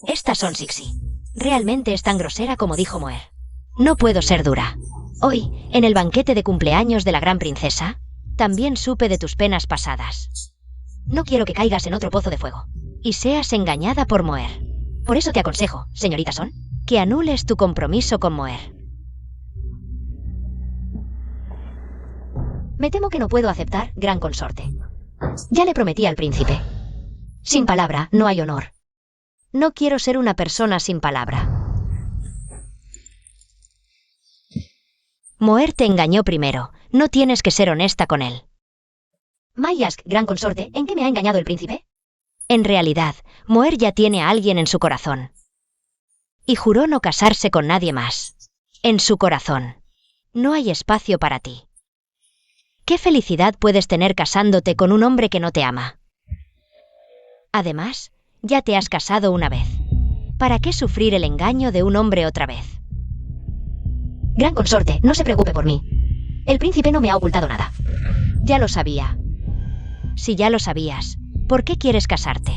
Esta Son Sixi. Realmente es tan grosera como dijo Moer. No puedo ser dura. Hoy, en el banquete de cumpleaños de la gran princesa, También supe de tus penas pasadas. No quiero que caigas en otro pozo de fuego. Y seas engañada por Moer. Por eso te aconsejo, señorita Son, que anules tu compromiso con Moer. Me temo que no puedo aceptar, gran consorte. Ya le prometí al príncipe. Sin palabra, no hay honor. No quiero ser una persona sin palabra. Moer te engañó primero. No tienes que ser honesta con él. Mayask, gran consorte, ¿en qué me ha engañado el príncipe? En realidad, Moer ya tiene a alguien en su corazón. Y juró no casarse con nadie más. En su corazón. No hay espacio para ti. ¿Qué felicidad puedes tener casándote con un hombre que no te ama? Además, ya te has casado una vez. ¿Para qué sufrir el engaño de un hombre otra vez? Gran consorte, no se preocupe por mí. El príncipe no me ha ocultado nada. Ya lo sabía. Si ya lo sabías, ¿por qué quieres casarte?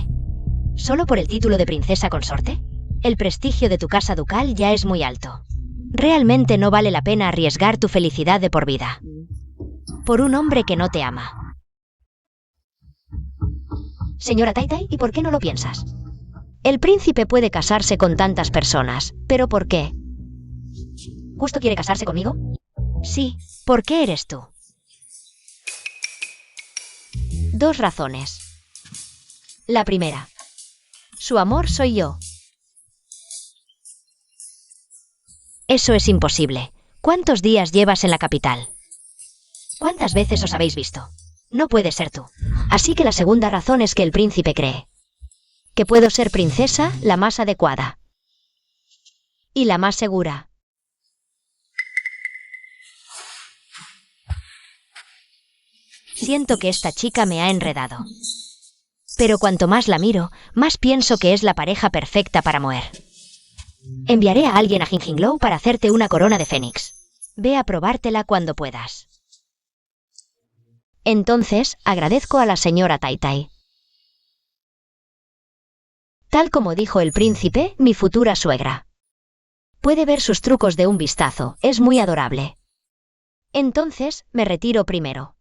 ¿Solo por el título de princesa consorte? El prestigio de tu casa ducal ya es muy alto. Realmente no vale la pena arriesgar tu felicidad de por vida. Por un hombre que no te ama. Señora Taitai, ¿y por qué no lo piensas? El príncipe puede casarse con tantas personas, ¿pero por qué? ¿Justo quiere casarse conmigo? Sí, ¿por qué eres tú? 2 razones. La primera. Su amor soy yo. Eso es imposible. ¿Cuántos días llevas en la capital? ¿Cuántas veces os habéis visto? No puede ser tú. Así que la segunda razón es que el príncipe cree que puedo ser princesa la más adecuada. Y la más segura. Siento que esta chica me ha enredado. Pero cuanto más la miro, más pienso que es la pareja perfecta para Moer. Enviaré a alguien a Jinjinglou para hacerte una corona de fénix. Ve a probártela cuando puedas. Entonces, agradezco a la señora Taitai. Tal como dijo el príncipe, mi futura suegra. Puede ver sus trucos de un vistazo, es muy adorable. Entonces, me retiro primero.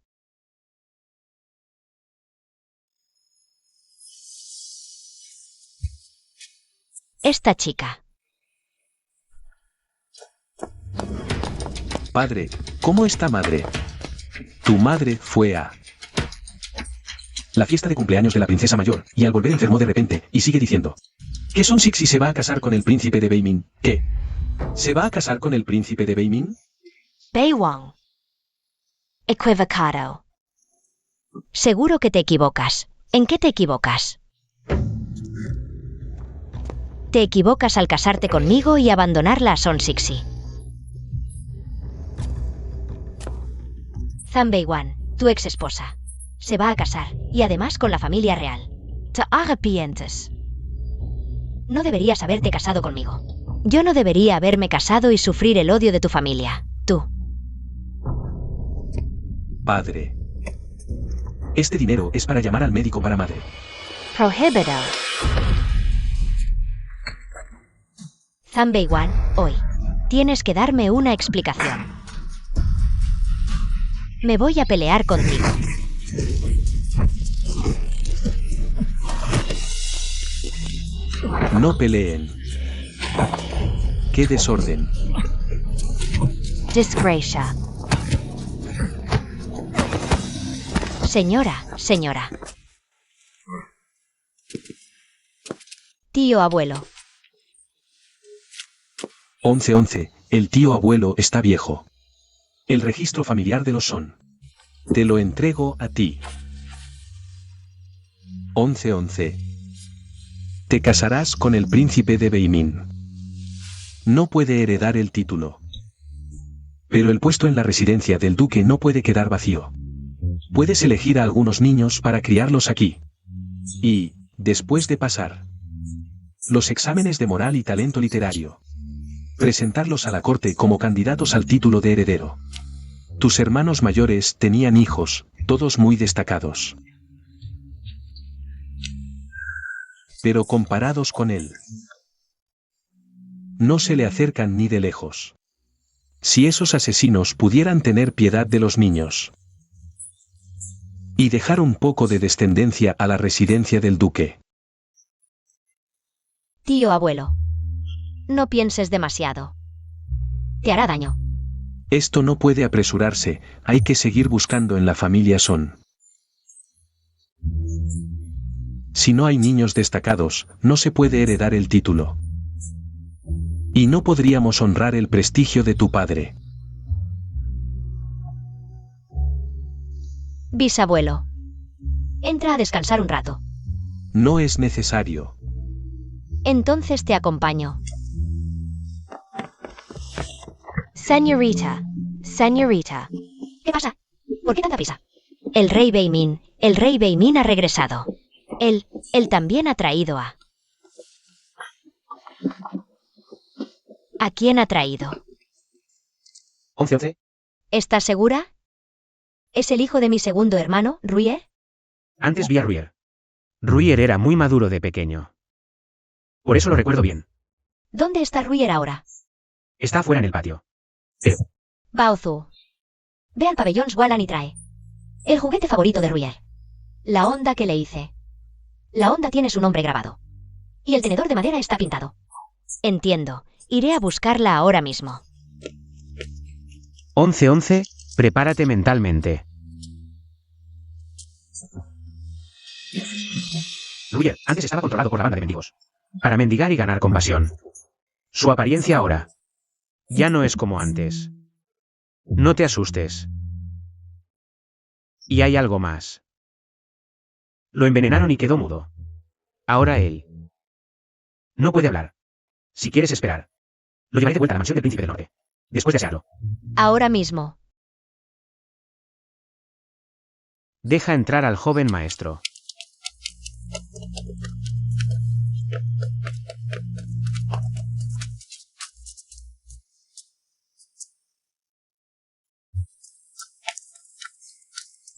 Esta chica. Padre, ¿cómo está madre? Tu madre fue a la fiesta de cumpleaños de la princesa mayor, y al volver enfermó de repente, y sigue diciendo que Son Sixi se va a casar con el príncipe de Beimin. ¿Qué? ¿Se va a casar con el príncipe de Beimin? Beiwang. Equivocado. Seguro que te equivocas. ¿En qué te equivocas? Te equivocas al casarte conmigo y abandonarla a Son Sixi. Zhang Beiwan, tu ex esposa, se va a casar, y además con la familia real. Te arrepientes. No deberías haberte casado conmigo. Yo no debería haberme casado y sufrir el odio de tu familia. Tú. Padre. Este dinero es para llamar al médico para madre. Prohibido. Zhang Beiwan, hoy. Tienes que darme una explicación. Me voy a pelear contigo. No peleen. ¡Qué desorden! Disgracia. Señora. Tío abuelo. 11. El tío abuelo está viejo. El registro familiar de los Son. Te lo entrego a ti. 11. Te casarás con el príncipe de Beimin. No puede heredar el título. Pero el puesto en la residencia del duque no puede quedar vacío. Puedes elegir a algunos niños para criarlos aquí. Y, después de pasar los exámenes de moral y talento literario, presentarlos a la corte como candidatos al título de heredero. Tus hermanos mayores tenían hijos, todos muy destacados. Pero comparados con él, no se le acercan ni de lejos. Si esos asesinos pudieran tener piedad de los niños. Y dejar un poco de descendencia a la residencia del duque. Tío abuelo. No pienses demasiado. Te hará daño. Esto no puede apresurarse, hay que seguir buscando en la familia Son. Si no hay niños destacados, no se puede heredar el título. Y no podríamos honrar el prestigio de tu padre. Bisabuelo. Entra a descansar un rato. No es necesario. Entonces te acompaño. Señorita. Señorita. ¿Qué pasa? ¿Por qué tanta prisa? El rey Beimin ha regresado. Él también ha traído a... ¿A quién ha traído? 11-11. ¿Estás segura? ¿Es el hijo de mi segundo hermano, Ruier? Antes vi a Ruier. Ruier era muy maduro de pequeño. Por eso lo recuerdo bien. ¿Dónde está Ruier ahora? Está afuera en el patio. Baozu. Ve al pabellón Swalan y trae el juguete favorito de Ruier. La onda que le hice. La onda tiene su nombre grabado. Y el tenedor de madera está pintado. Entiendo. Iré a buscarla ahora mismo. 11-11, prepárate mentalmente. Ruier antes estaba controlado por la banda de mendigos. Para mendigar y ganar compasión. Su apariencia ahora ya no es como antes. No te asustes. Y hay algo más. Lo envenenaron y quedó mudo. Ahora él no puede hablar. Si quieres esperar, lo llevaré de vuelta a la mansión del Príncipe del Norte. Después de hacerlo. Ahora mismo. Deja entrar al joven maestro.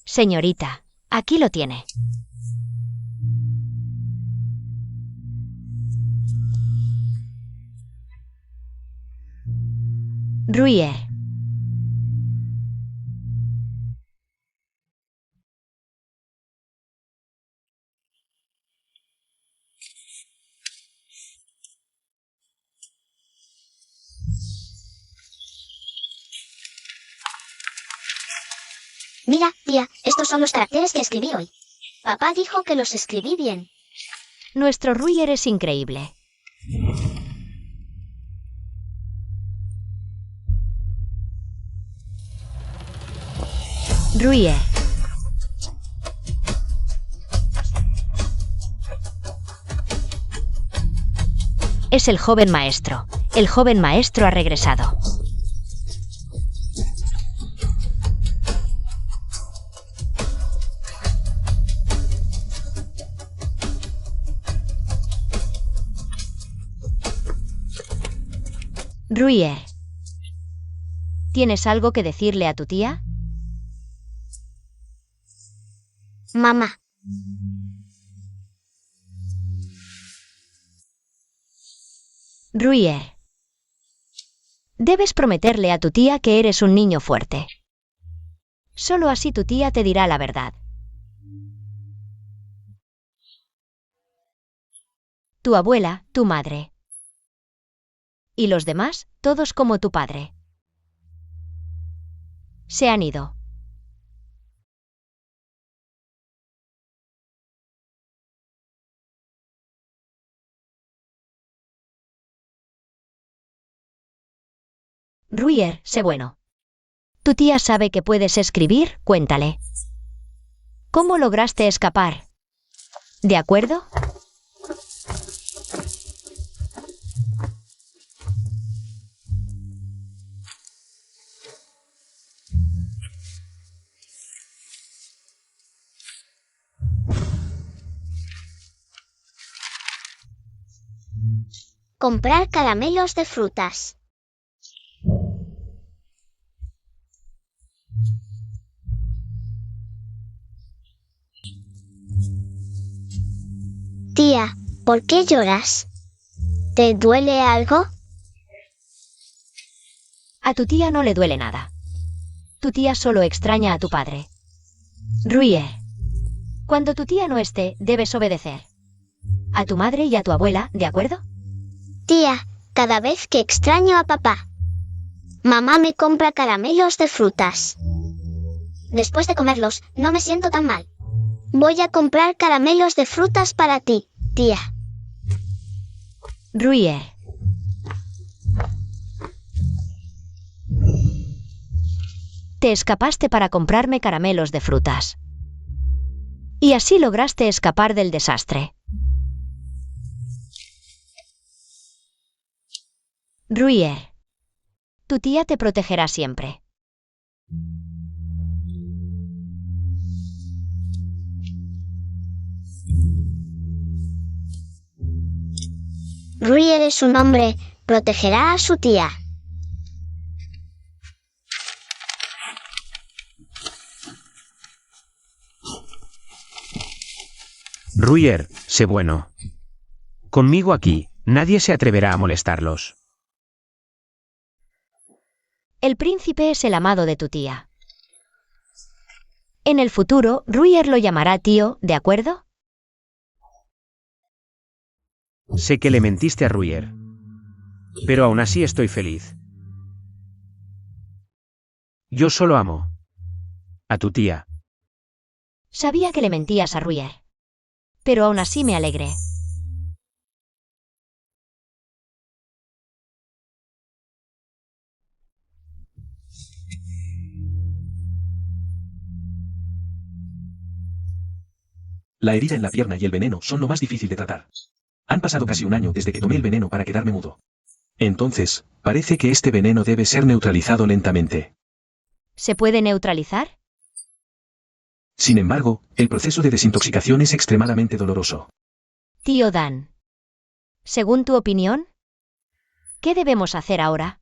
Señorita, aquí lo tiene. Ruier. Mira, tía, estos son los caracteres que escribí hoy. Papá dijo que los escribí bien. Nuestro Ruier es increíble. Ruier. Es el joven maestro. El joven maestro ha regresado. Ruier. ¿Tienes algo que decirle a tu tía? Mamá. Ruier. Debes prometerle a tu tía que eres un niño fuerte. Solo así tu tía te dirá la verdad. Tu abuela, tu madre. Y los demás, todos como tu padre. Se han ido. Ruier, sé bueno. Tu tía sabe que puedes escribir, cuéntale. ¿Cómo lograste escapar? ¿De acuerdo? Comprar caramelos de frutas. Tía, ¿por qué lloras? ¿Te duele algo? A tu tía no le duele nada. Tu tía solo extraña a tu padre. Ruier. Cuando tu tía no esté, debes obedecer. A tu madre y a tu abuela, ¿de acuerdo? Tía, cada vez que extraño a papá, mamá me compra caramelos de frutas. Después de comerlos, no me siento tan mal. Voy a comprar caramelos de frutas para ti, tía. Ruier. Te escapaste para comprarme caramelos de frutas. Y así lograste escapar del desastre. Ruier. Tu tía te protegerá siempre. Ruier es un hombre, protegerá a su tía. Ruier, sé bueno. Conmigo aquí, nadie se atreverá a molestarlos. El príncipe es el amado de tu tía. En el futuro, Ruier lo llamará tío, ¿de acuerdo? Sé que le mentiste a Ruier. Pero aún así estoy feliz. Yo solo amo a tu tía. Sabía que le mentías a Ruier. Pero aún así me alegré. La herida en la pierna y el veneno son lo más difícil de tratar. Han pasado casi un año desde que tomé el veneno para quedarme mudo. Entonces, parece que este veneno debe ser neutralizado lentamente. ¿Se puede neutralizar? Sin embargo, el proceso de desintoxicación es extremadamente doloroso. Tío Dan. Según tu opinión, ¿qué debemos hacer ahora?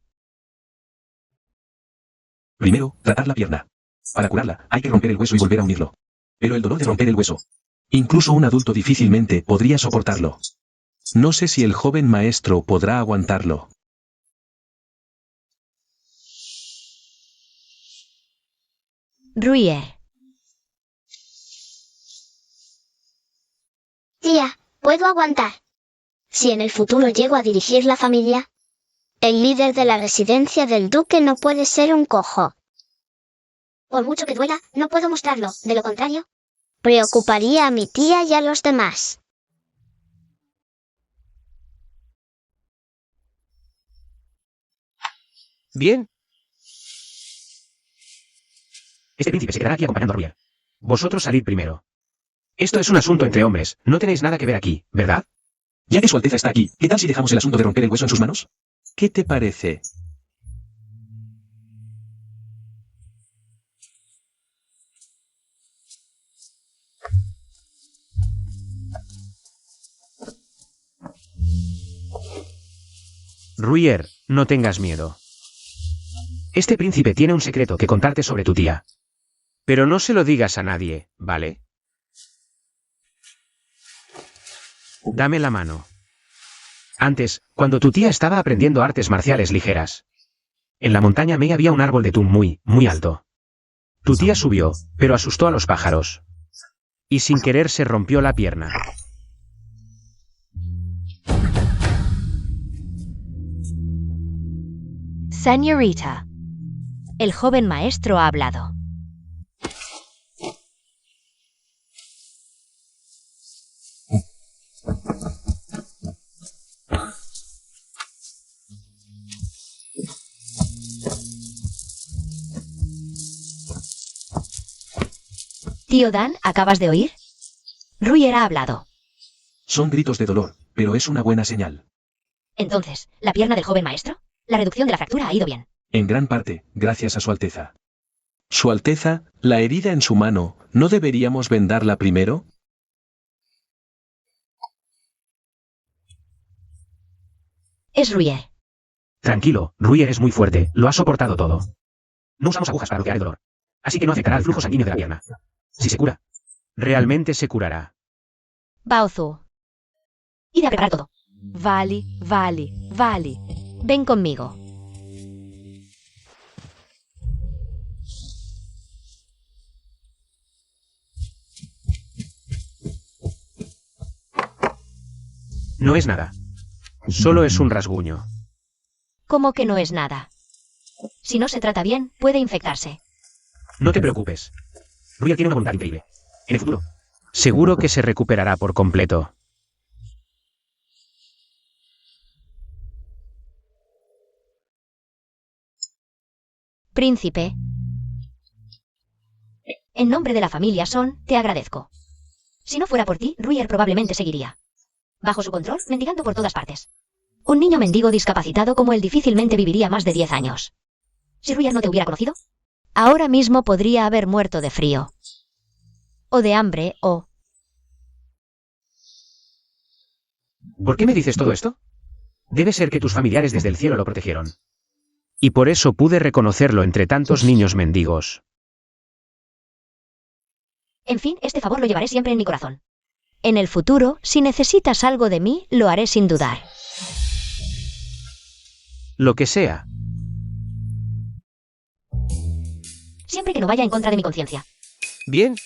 Primero, tratar la pierna. Para curarla, hay que romper el hueso y volver a unirlo. Pero el dolor de romper el hueso, incluso un adulto difícilmente podría soportarlo. No sé si el joven maestro podrá aguantarlo. Ruier. Tía, puedo aguantar. Si en el futuro llego a dirigir la familia, el líder de la residencia del duque no puede ser un cojo. Por mucho que duela, no puedo mostrarlo, de lo contrario, preocuparía a mi tía y a los demás. ¿Bien? Este príncipe se quedará aquí acompañando a Ruier. Vosotros salid primero. Esto es un asunto entre hombres, no tenéis nada que ver aquí, ¿verdad? Ya que Su Alteza está aquí, ¿qué tal si dejamos el asunto de romper el hueso en sus manos? ¿Qué te parece? Ruier, no tengas miedo. Este príncipe tiene un secreto que contarte sobre tu tía. Pero no se lo digas a nadie, ¿vale? Dame la mano. Antes, cuando tu tía estaba aprendiendo artes marciales ligeras, en la montaña Mei había un árbol de tún muy, muy alto. Tu tía subió, pero asustó a los pájaros. Y sin querer se rompió la pierna. Señorita. El joven maestro ha hablado. Tío Dan, ¿acabas de oír? Ruier ha hablado. Son gritos de dolor, pero es una buena señal. Entonces, ¿la pierna del joven maestro? La reducción de la fractura ha ido bien. En gran parte, gracias a Su Alteza. Su Alteza, la herida en su mano, ¿no deberíamos vendarla primero? Es Ruier. Tranquilo, Ruier es muy fuerte, lo ha soportado todo. No usamos agujas para bloquear el dolor. Así que no afectará al flujo sanguíneo de la pierna. Si se cura, realmente se curará. Baozu. Id a preparar todo. Vali, vali, vali. Ven conmigo. No es nada. Solo es un rasguño. ¿Cómo que no es nada? Si no se trata bien, puede infectarse. No te preocupes. Ruyer tiene una voluntad increíble. En el futuro. Seguro que se recuperará por completo. Príncipe. En nombre de la familia Son, te agradezco. Si no fuera por ti, Ruyer probablemente seguiría bajo su control, mendigando por todas partes. Un niño mendigo discapacitado como él difícilmente viviría más de 10 años. Si Ruyer no te hubiera conocido, ahora mismo podría haber muerto de frío. O de hambre, o... ¿Por qué me dices todo esto? Debe ser que tus familiares desde el cielo lo protegieron. Y por eso pude reconocerlo entre tantos niños mendigos. En fin, este favor lo llevaré siempre en mi corazón. En el futuro, si necesitas algo de mí, lo haré sin dudar. Lo que sea. Siempre que no vaya en contra de mi conciencia. Bien.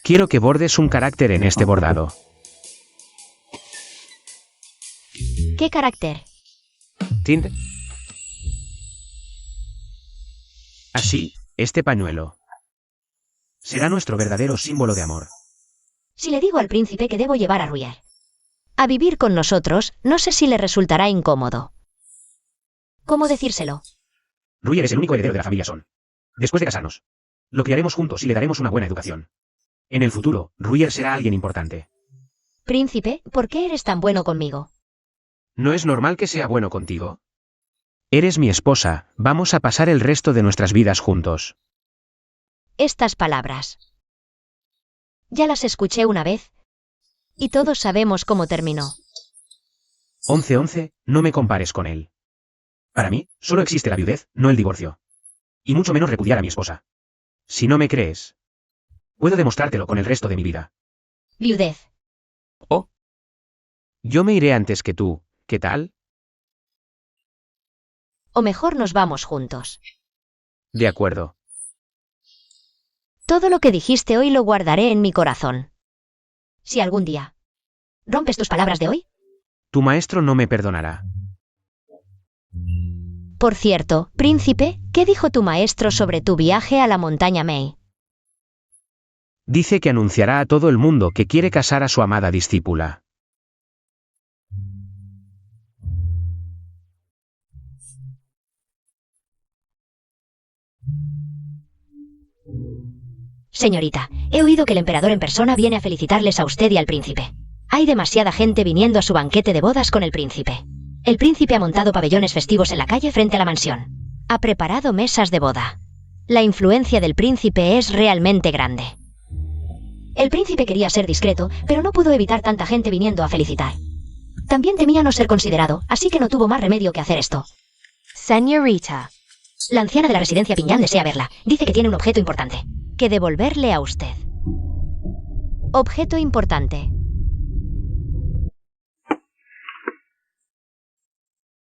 Quiero que bordes un carácter en este bordado. ¿Qué carácter? Tint. Así, este pañuelo será nuestro verdadero símbolo de amor. Si le digo al príncipe que debo llevar a Ruyer A vivir con nosotros, no sé si le resultará incómodo. ¿cómo decírselo? Ruyer es el único heredero de la familia Son. Después de casarnos, lo criaremos juntos y le daremos una buena educación. En el futuro, Ruyer será alguien importante. Príncipe, ¿por qué eres tan bueno conmigo? ¿No es normal que sea bueno contigo? Eres mi esposa, vamos a pasar el resto de nuestras vidas juntos. Estas palabras. Ya las escuché una vez. Y todos sabemos cómo terminó. 11-11, no me compares con él. Para mí, solo existe la viudez, no el divorcio. Y mucho menos repudiar a mi esposa. Si no me crees, puedo demostrártelo con el resto de mi vida. Viudez. Oh. Yo me iré antes que tú, ¿qué tal? O mejor nos vamos juntos. De acuerdo. Todo lo que dijiste hoy lo guardaré en mi corazón. Si algún día rompes tus palabras de hoy, Tu maestro no me perdonará. Por cierto, príncipe, ¿qué dijo tu maestro sobre tu viaje a la montaña Mei? Dice que anunciará a todo el mundo que quiere casar a su amada discípula. señorita, he oído que el emperador en persona viene a felicitarles a usted y al príncipe. Hay demasiada gente viniendo a su banquete de bodas con el príncipe. El príncipe ha montado pabellones festivos en la calle frente a la mansión. Ha preparado mesas de boda. La influencia del príncipe es realmente grande. El príncipe quería ser discreto, pero no pudo evitar tanta gente viniendo a felicitar. También temía no ser considerado, así que no tuvo más remedio que hacer esto. Señorita. La anciana de la residencia Piñán desea verla. Dice que tiene un objeto importante. Que devolverle a usted. Objeto importante.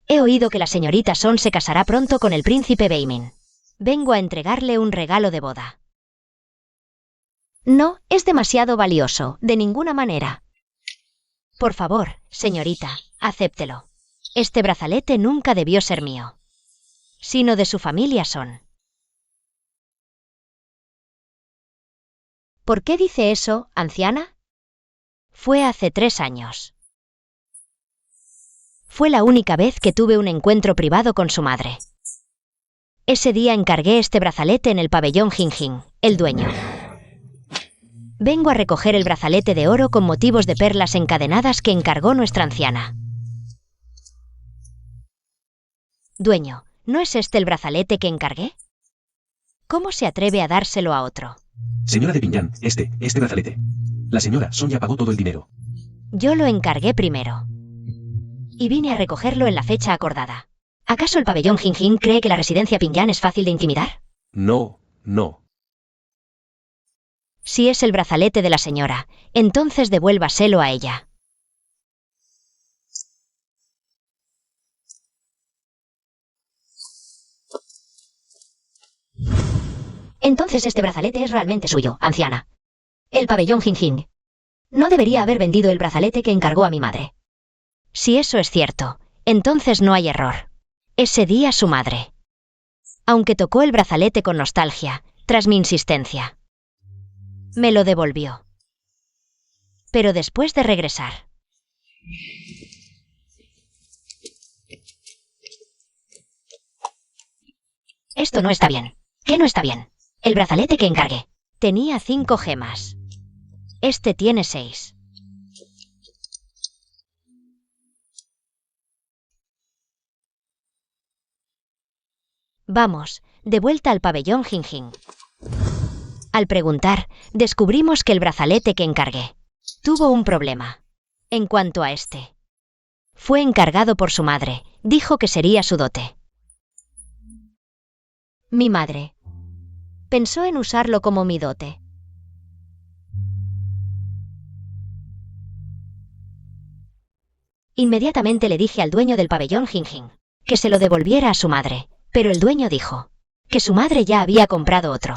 He oído que la señorita Son se casará pronto con el príncipe Beimin. Vengo a entregarle un regalo de boda. No, es demasiado valioso, de ninguna manera. Por favor, señorita, acéptelo. Este brazalete nunca debió ser mío, sino de su familia Son. ¿Por qué dice eso, anciana? Fue hace 3 años. Fue la única vez que tuve un encuentro privado con su madre. Ese día encargué este brazalete en el pabellón Jinjin, el dueño. Vengo a recoger el brazalete de oro con motivos de perlas encadenadas que encargó nuestra anciana. Dueño, ¿no es este el brazalete que encargué? ¿Cómo se atreve a dárselo a otro? Señora de Piñán, este brazalete. La señora Son ya pagó todo el dinero. Yo lo encargué primero. Y vine a recogerlo en la fecha acordada. ¿Acaso el pabellón Jinjin cree que la residencia Piñán es fácil de intimidar? No, no. Si es el brazalete de la señora, entonces devuélvaselo a ella. Entonces este brazalete es realmente suyo, anciana. El pabellón Jing Jing. No debería haber vendido el brazalete que encargó a mi madre. Si eso es cierto, entonces no hay error. Ese día su madre. Aunque tocó el brazalete con nostalgia, tras mi insistencia. Me lo devolvió. Pero después de regresar. Esto no está bien. ¿Qué no está bien? El brazalete que encargué. Tenía 5 gemas. Este tiene 6. Vamos, de vuelta al pabellón Jing Jing. Al preguntar, descubrimos que el brazalete que encargué tuvo un problema. En cuanto a este, fue encargado por su madre, dijo que sería su dote. Mi madre pensó en usarlo como mi dote. Inmediatamente le dije al dueño del pabellón Jing Jing que se lo devolviera a su madre, pero el dueño dijo que su madre ya había comprado otro.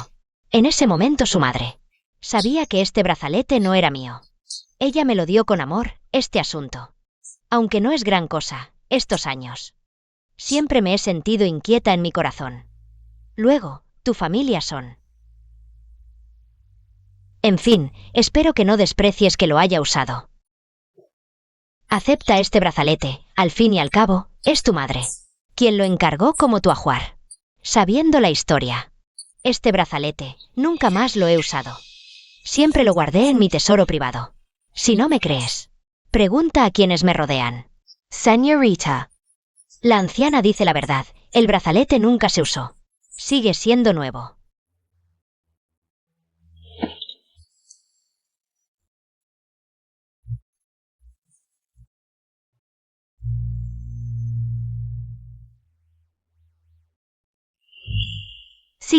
En ese momento su madre Sabía que este brazalete no era mío. Ella me lo dio con amor, este asunto. Aunque no es gran cosa, estos años. Siempre me he sentido inquieta en mi corazón. Luego, tu familia son. En fin, espero que no desprecies que lo haya usado. Acepta este brazalete, al fin y al cabo, es tu madre, quien lo encargó como tu ajuar. Sabiendo la historia. Este brazalete, nunca más lo he usado. Siempre lo guardé en mi tesoro privado. Si no me crees, pregunta a quienes me rodean. Señorita. La anciana dice la verdad, el brazalete nunca se usó. Sigue siendo nuevo.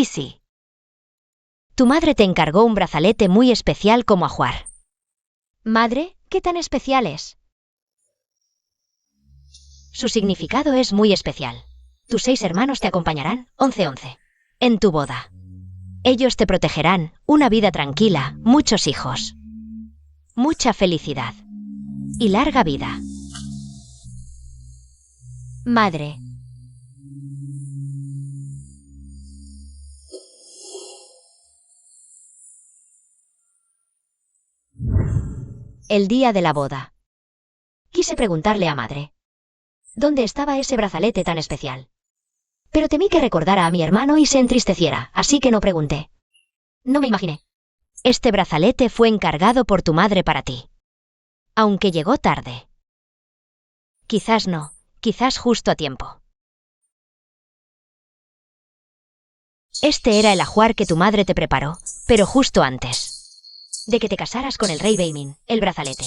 Sí. Tu madre te encargó un brazalete muy especial como ajuar. ¿Madre? ¿Qué tan especial es? Su significado es muy especial. Tus 6 hermanos te acompañarán, 11. En tu boda. Ellos te protegerán, una vida tranquila, muchos hijos. Mucha felicidad. Y larga vida. Madre. El día de la boda. Quise preguntarle a madre ¿dónde estaba ese brazalete tan especial? Pero temí que recordara a mi hermano y se entristeciera, así que no pregunté. No me imaginé. Este brazalete fue encargado por tu madre para ti. Aunque llegó tarde. Quizás no, quizás justo a tiempo. Este era el ajuar que tu madre te preparó, pero justo antes de que te casaras con el rey Beimin, el brazalete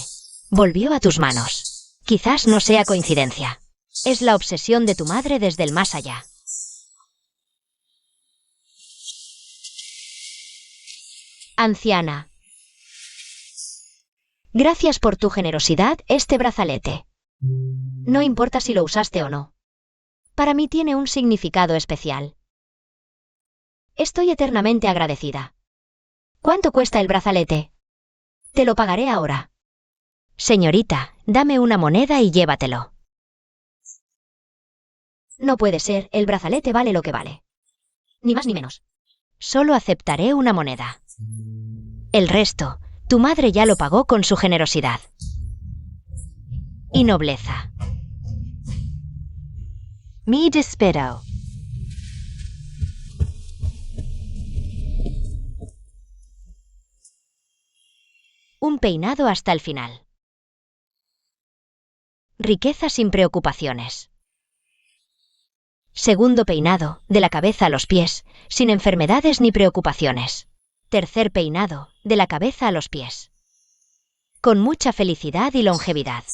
volvió a tus manos. Quizás no sea coincidencia. Es la obsesión de tu madre desde el más allá. Anciana. Gracias por tu generosidad, este brazalete. No importa si lo usaste o no. Para mí tiene un significado especial. Estoy eternamente agradecida. ¿Cuánto cuesta el brazalete? Te lo pagaré ahora. Señorita, dame una moneda y llévatelo. No puede ser, el brazalete vale lo que vale. Ni más ni menos. Solo aceptaré una moneda. El resto, tu madre ya lo pagó con su generosidad. Y nobleza. Mi despido. Un peinado hasta el final. Riqueza sin preocupaciones. Segundo peinado, de la cabeza a los pies, sin enfermedades ni preocupaciones. Tercer peinado, de la cabeza a los pies. Con mucha felicidad y longevidad.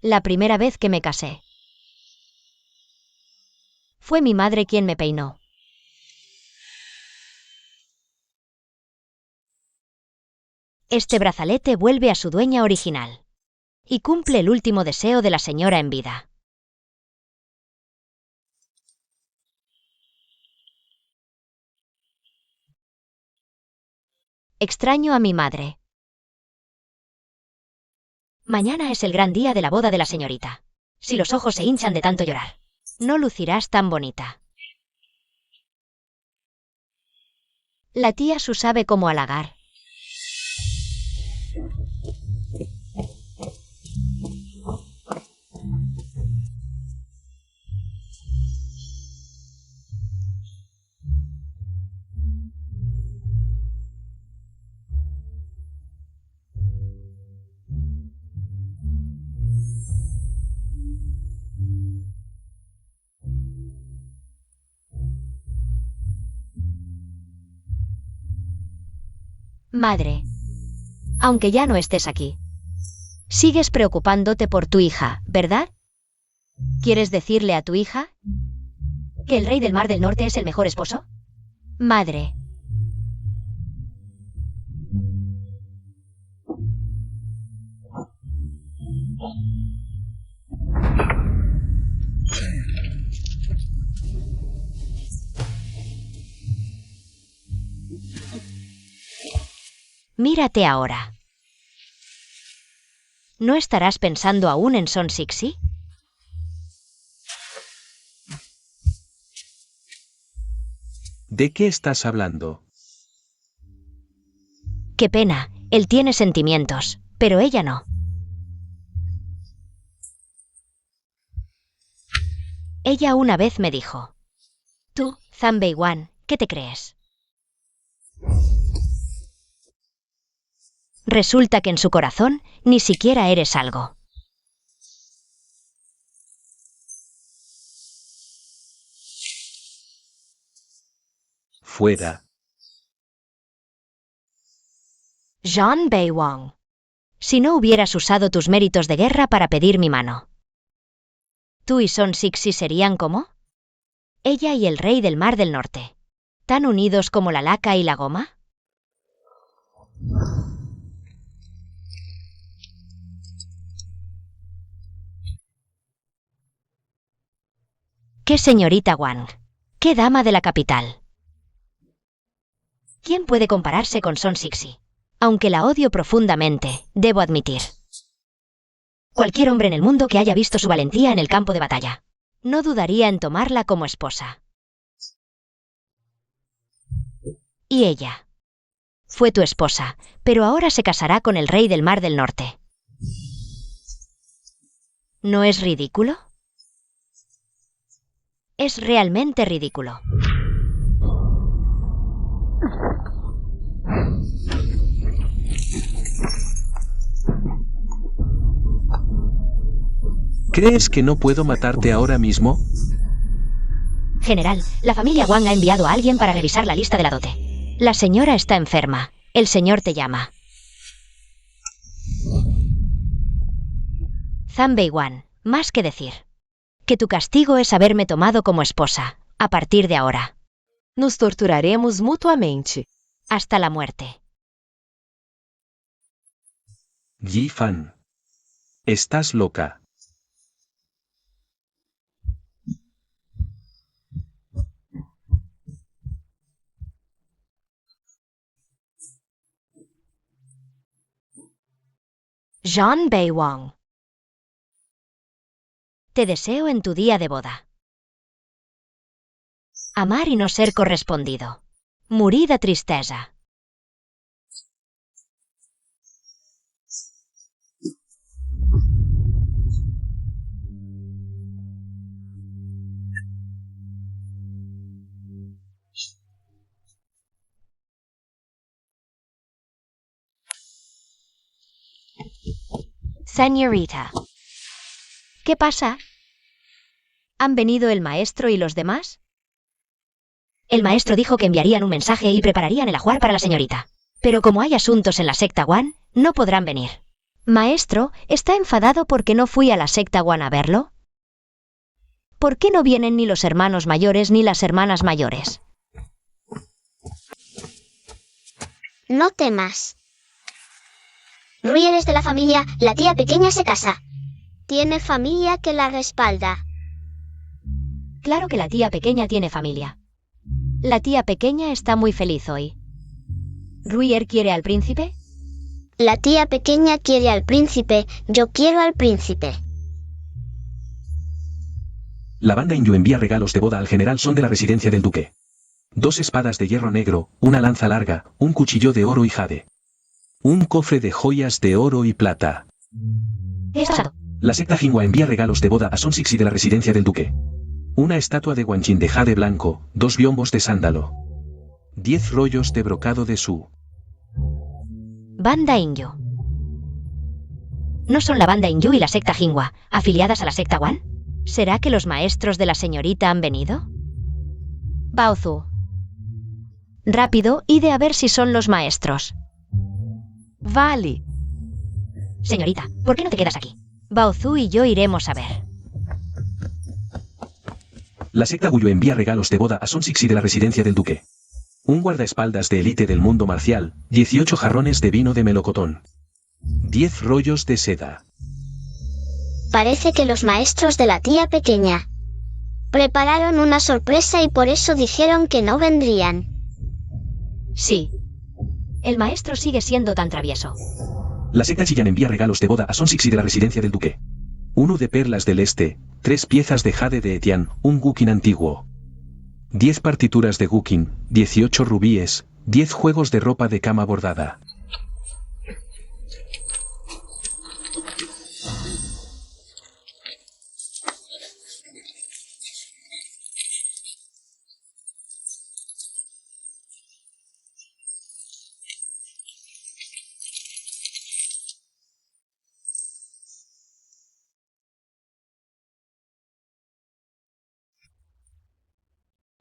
La primera vez que me casé. Fue mi madre quien me peinó. Este brazalete vuelve a su dueña original. Y cumple el último deseo de la señora en vida. Extraño a mi madre. Mañana es el gran día de la boda de la señorita. Si los ojos se hinchan de tanto llorar, no lucirás tan bonita. La tía Su sabe cómo halagar. Madre, aunque ya no estés aquí, sigues preocupándote por tu hija, ¿verdad? ¿Quieres decirle a tu hija que el rey del Mar del Norte es el mejor esposo? Madre. Mírate ahora. ¿No estarás pensando aún en Son Sixi? ¿De qué estás hablando? Qué pena, él tiene sentimientos, pero ella no. Ella una vez me dijo: tú, Zanbeiwan, ¿qué te crees? Resulta que en su corazón ni siquiera eres algo. Fuera. Jean Beiwang. Si no hubieras usado tus méritos de guerra para pedir mi mano, ¿tú y Son Sixi serían como? Ella y el rey del Mar del Norte. ¿Tan unidos como la laca y la goma? ¡Qué señorita Wang! ¡Qué dama de la capital! ¿Quién puede compararse con Son Sixi? Aunque la odio profundamente, debo admitir. Cualquier hombre en el mundo que haya visto su valentía en el campo de batalla no dudaría en tomarla como esposa. Y ella fue tu esposa, pero ahora se casará con el rey del Mar del Norte. ¿No es ridículo? Es realmente ridículo. ¿Crees que no puedo matarte ahora mismo? General, la familia Wang ha enviado a alguien para revisar la lista de la dote. La señora está enferma. El señor te llama. Zanbeiwan, más que decir que tu castigo es haberme tomado como esposa, a partir de ahora. Nos torturaremos mutuamente. Hasta la muerte. Yi Fan. Estás loca. Jean Beiwang. Te deseo en tu día de boda amar y no ser correspondido. Morir de tristesa. Señorita. ¿Qué pasa? ¿Han venido el maestro y los demás? El maestro dijo que enviarían un mensaje y prepararían el ajuar para la señorita. Pero como hay asuntos en la secta Wan, no podrán venir. Maestro, ¿está enfadado porque no fui a la secta Wan a verlo? ¿Por qué no vienen ni los hermanos mayores ni las hermanas mayores? No temas. Rui, eres de la familia, la tía pequeña se casa. Tiene familia que la respalda. Claro que la tía pequeña tiene familia. La tía pequeña está muy feliz hoy. ¿Ruier quiere al príncipe? La tía pequeña quiere al príncipe, yo quiero al príncipe. La banda Inyu envía regalos de boda al general Son de la residencia del duque. 2 espadas de hierro negro, una lanza larga, un cuchillo de oro y jade. Un cofre de joyas de oro y plata. ¿Qué está pasando? La secta Jinhua envía regalos de boda a Son Sixi de la residencia del duque. Una estatua de Guanqin de jade blanco, 2 biombos de sándalo. 10 rollos de brocado de su. Banda Inyu. ¿No son la banda Inyu y la secta Jinhua afiliadas a la secta Wan? ¿Será que los maestros de la señorita han venido? Baozu. Rápido, ide a ver si son los maestros. Vale. Señorita, ¿por qué no te quedas aquí? Baozu y yo iremos a ver. La secta Guyo envía regalos de boda a Son Sixi de la residencia del duque. Un guardaespaldas de élite del mundo marcial, 18 jarrones de vino de melocotón. 10 rollos de seda. Parece que los maestros de la tía pequeña prepararon una sorpresa y por eso dijeron que no vendrían. Sí. El maestro sigue siendo tan travieso. La secta Chiyan envía regalos de boda a Son Sixi de la residencia del duque. 1 de perlas del este, 3 piezas de jade de Etian, un guqin antiguo. 10 partituras de guqin, 18 rubíes, 10 juegos de ropa de cama bordada.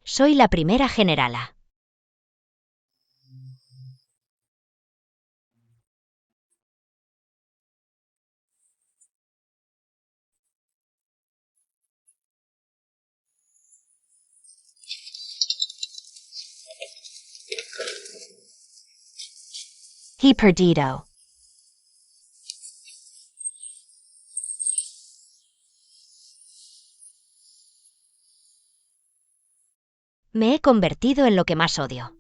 Soy la primera generala. He perdido. Me he convertido en lo que más odio.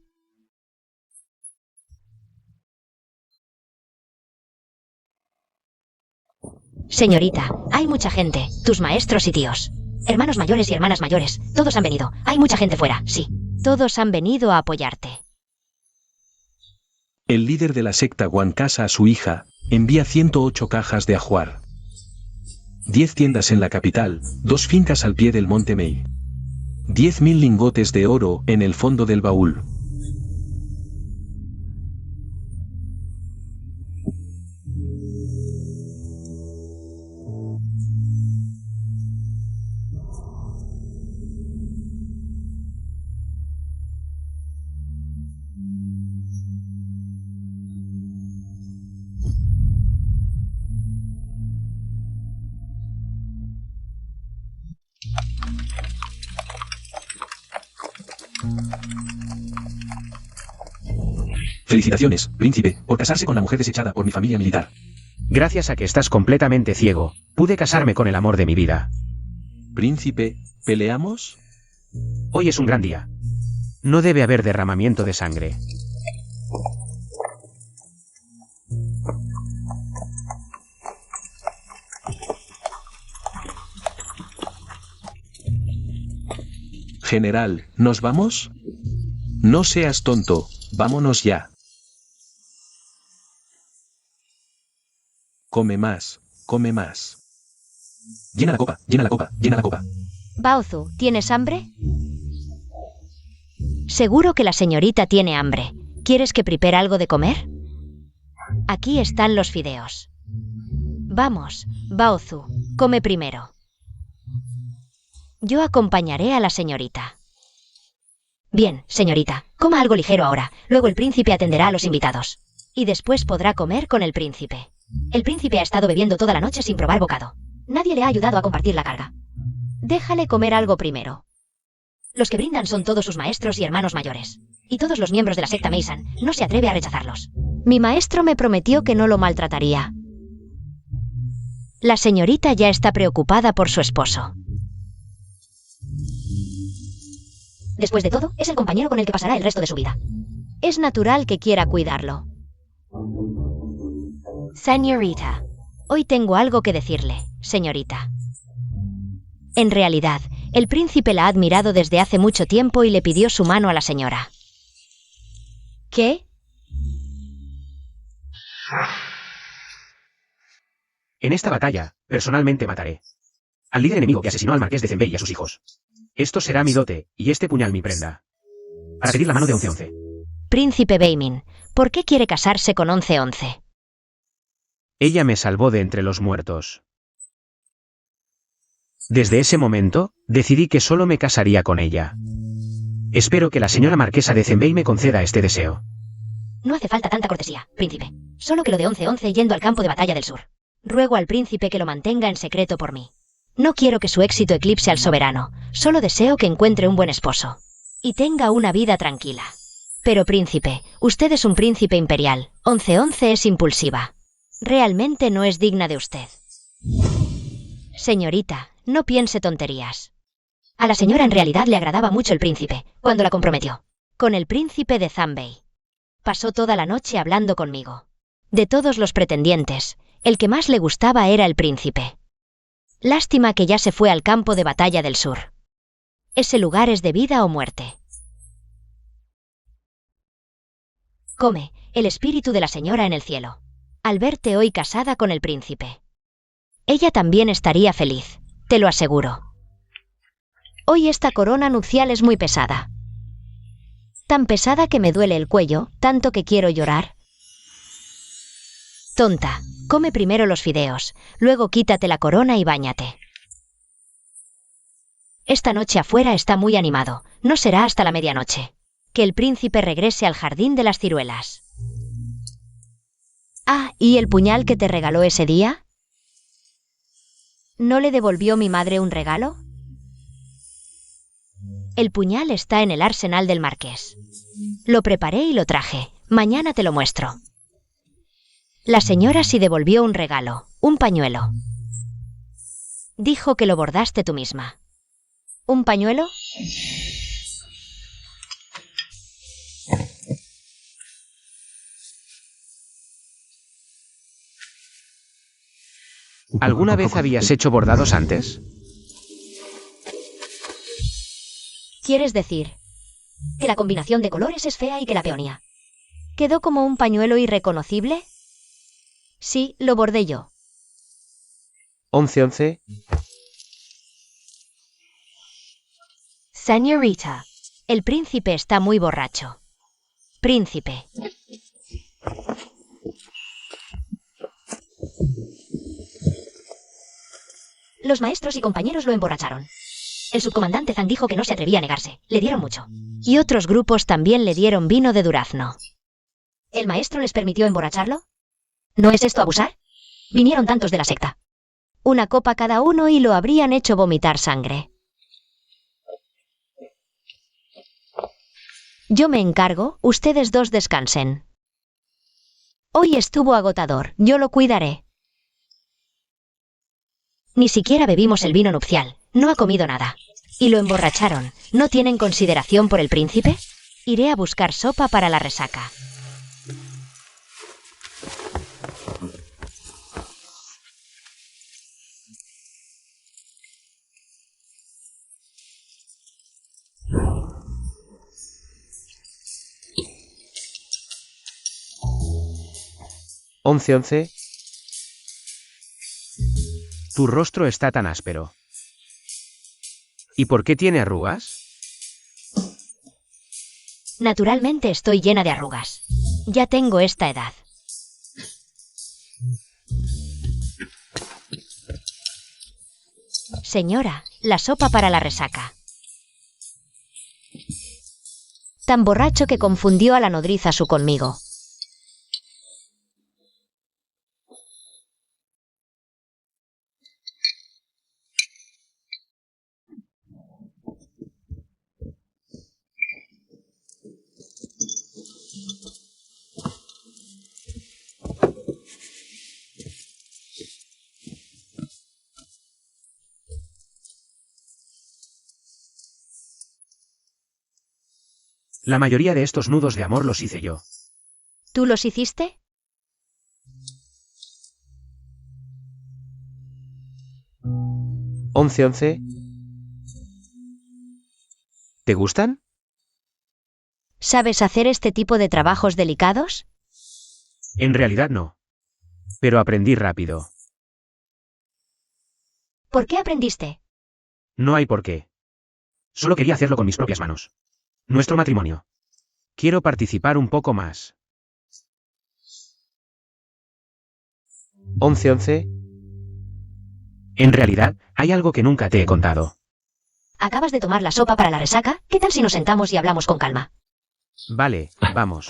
Señorita, hay mucha gente, tus maestros y tíos. Hermanos mayores y hermanas mayores, todos han venido. Hay mucha gente fuera, sí. Todos han venido a apoyarte. El líder de la secta Wan casa a su hija, envía 108 cajas de ajuar. 10 tiendas en la capital, 2 fincas al pie del monte Mei. 10.000 lingotes de oro en el fondo del baúl. Felicitaciones, príncipe, por casarse con la mujer desechada por mi familia militar. Gracias a que estás completamente ciego, pude casarme con el amor de mi vida. Príncipe, ¿peleamos? Hoy es un gran día. No debe haber derramamiento de sangre. General, ¿nos vamos? No seas tonto, vámonos ya. Come más, come más. Llena la copa, llena la copa, llena la copa. Baozu, ¿tienes hambre? Seguro que la señorita tiene hambre. ¿Quieres que prepare algo de comer? Aquí están los fideos. Vamos, Baozu, come primero. Yo acompañaré a la señorita. Bien, señorita, coma algo ligero ahora, luego el príncipe atenderá a los invitados. Y después podrá comer con el príncipe. El príncipe ha estado bebiendo toda la noche sin probar bocado. Nadie le ha ayudado a compartir la carga. Déjale comer algo primero. Los que brindan son todos sus maestros y hermanos mayores. Y todos los miembros de la secta Meisan, no se atreve a rechazarlos. Mi maestro me prometió que no lo maltrataría. La señorita ya está preocupada por su esposo. Después de todo, es el compañero con el que pasará el resto de su vida. Es natural que quiera cuidarlo. Señorita. Hoy tengo algo que decirle, señorita. En realidad, el príncipe la ha admirado desde hace mucho tiempo y le pidió su mano a la señora. ¿Qué? En esta batalla, personalmente mataré al líder enemigo que asesinó al marqués de Zenbei y a sus hijos. Esto será mi dote, y este puñal mi prenda. Para pedir la mano de 11-11. Príncipe Beimin, ¿por qué quiere casarse con 11-11? Ella me salvó de entre los muertos. Desde ese momento, decidí que solo me casaría con ella. Espero que la señora marquesa de Zenbei me conceda este deseo. No hace falta tanta cortesía, príncipe. Solo que lo de 11-11 yendo al campo de batalla del sur. Ruego al príncipe que lo mantenga en secreto por mí. No quiero que su éxito eclipse al soberano, solo deseo que encuentre un buen esposo. Y tenga una vida tranquila. Pero príncipe, usted es un príncipe imperial. 11-11 es impulsiva. Realmente no es digna de usted. Señorita, no piense tonterías. A la señora en realidad le agradaba mucho el príncipe, cuando la comprometió. Con el príncipe de Zenbei. Pasó toda la noche hablando conmigo. De todos los pretendientes, el que más le gustaba era el príncipe. Lástima que ya se fue al campo de batalla del sur. Ese lugar es de vida o muerte. Come, el espíritu de la señora en el cielo. Al verte hoy casada con el príncipe. Ella también estaría feliz, te lo aseguro. Hoy esta corona nupcial es muy pesada. Tan pesada que me duele el cuello, tanto que quiero llorar. Tonta, come primero los fideos, luego quítate la corona y báñate. Esta noche afuera está muy animado, no será hasta la medianoche. Que el príncipe regrese al jardín de las ciruelas. Ah, ¿y el puñal que te regaló ese día? ¿No le devolvió mi madre un regalo? El puñal está en el arsenal del marqués. Lo preparé y lo traje, mañana te lo muestro. La señora sí devolvió un regalo, un pañuelo. Dijo que lo bordaste tú misma. ¿Un pañuelo? ¿Alguna vez habías hecho bordados antes? ¿Quieres decir que la combinación de colores es fea y que la peonía? ¿Quedó como un pañuelo irreconocible? Sí, lo bordé yo. 11-11. Señorita. El príncipe está muy borracho. Príncipe. Los maestros y compañeros lo emborracharon. El subcomandante Zhang dijo que no se atrevía a negarse. Le dieron mucho. Y otros grupos también le dieron vino de durazno. ¿El maestro les permitió emborracharlo? ¿No es esto abusar? Vinieron tantos de la secta. Una copa cada uno y lo habrían hecho vomitar sangre. Yo me encargo, ustedes dos descansen. Hoy estuvo agotador, yo lo cuidaré. Ni siquiera bebimos el vino nupcial, no ha comido nada. Y lo emborracharon, ¿no tienen consideración por el príncipe? Iré a buscar sopa para la resaca. ¿11-11? Tu rostro está tan áspero. ¿Y por qué tiene arrugas? Naturalmente estoy llena de arrugas. Ya tengo esta edad. Señora, la sopa para la resaca. Tan borracho que confundió a la nodriza su conmigo. La mayoría de estos nudos de amor los hice yo. ¿Tú los hiciste? ¿11-11? ¿Te gustan? ¿Sabes hacer este tipo de trabajos delicados? En realidad no. Pero aprendí rápido. ¿Por qué aprendiste? No hay por qué. Solo quería hacerlo con mis propias manos. Nuestro matrimonio. Quiero participar un poco más. 11-11. En realidad, hay algo que nunca te he contado. Acabas de tomar la sopa para la resaca. ¿Qué tal si nos sentamos y hablamos con calma? Vale, vamos.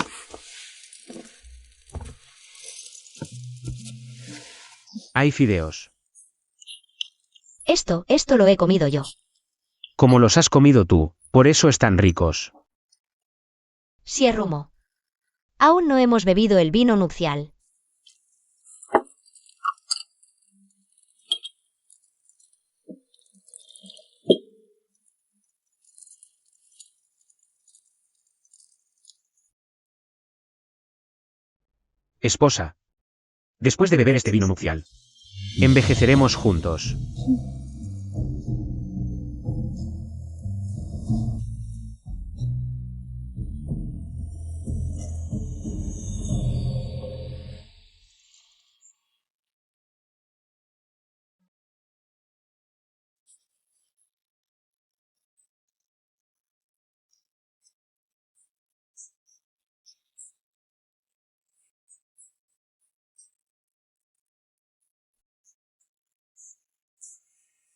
Hay fideos. Esto lo he comido yo. Como los has comido tú, por eso están ricos. Sierrumo. Aún no hemos bebido el vino nupcial. Esposa. Después de beber este vino nupcial, envejeceremos juntos.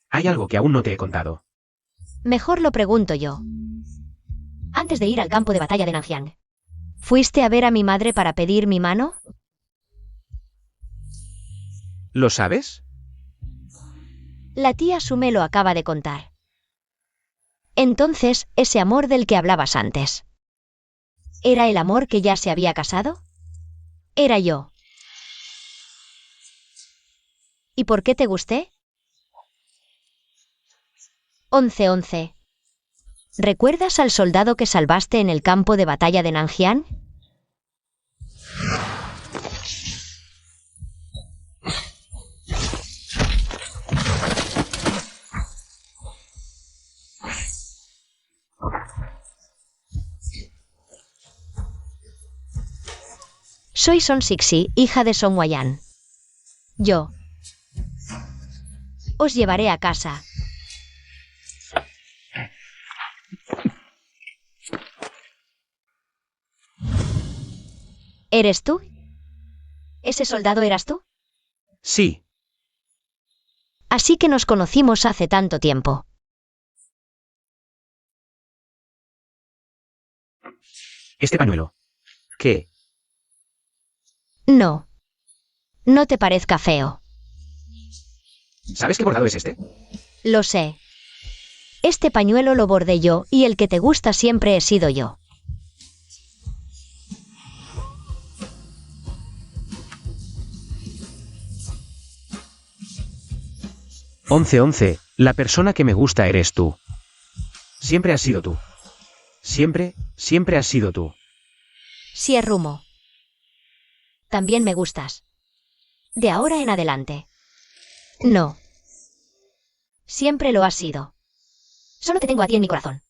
Hay algo que aún no te he contado. Mejor lo pregunto yo. Antes de ir al campo de batalla de Nanjiang, ¿fuiste a ver a mi madre para pedir mi mano? ¿Lo sabes? La tía Su me lo acaba de contar. Entonces, ese amor del que hablabas antes, ¿era el amor que ya se había casado? Era yo. ¿Y por qué te gusté? 11-11. ¿Recuerdas al soldado que salvaste en el campo de batalla de Nanjiang? Soy Son Sixi, hija de Son Wayan. Yo os llevaré a casa. ¿Eres tú? ¿Ese soldado eras tú? Sí. Así que nos conocimos hace tanto tiempo. Este pañuelo. ¿Qué? No. No te parezca feo. ¿Sabes qué bordado es este? Lo sé. Este pañuelo lo bordé yo y el que te gusta siempre he sido yo. «11-11, la persona que me gusta eres tú. Siempre has sido tú. Siempre, siempre has sido tú. Sierrumo. También me gustas. De ahora en adelante. No. Siempre lo has sido. Solo te tengo a ti en mi corazón.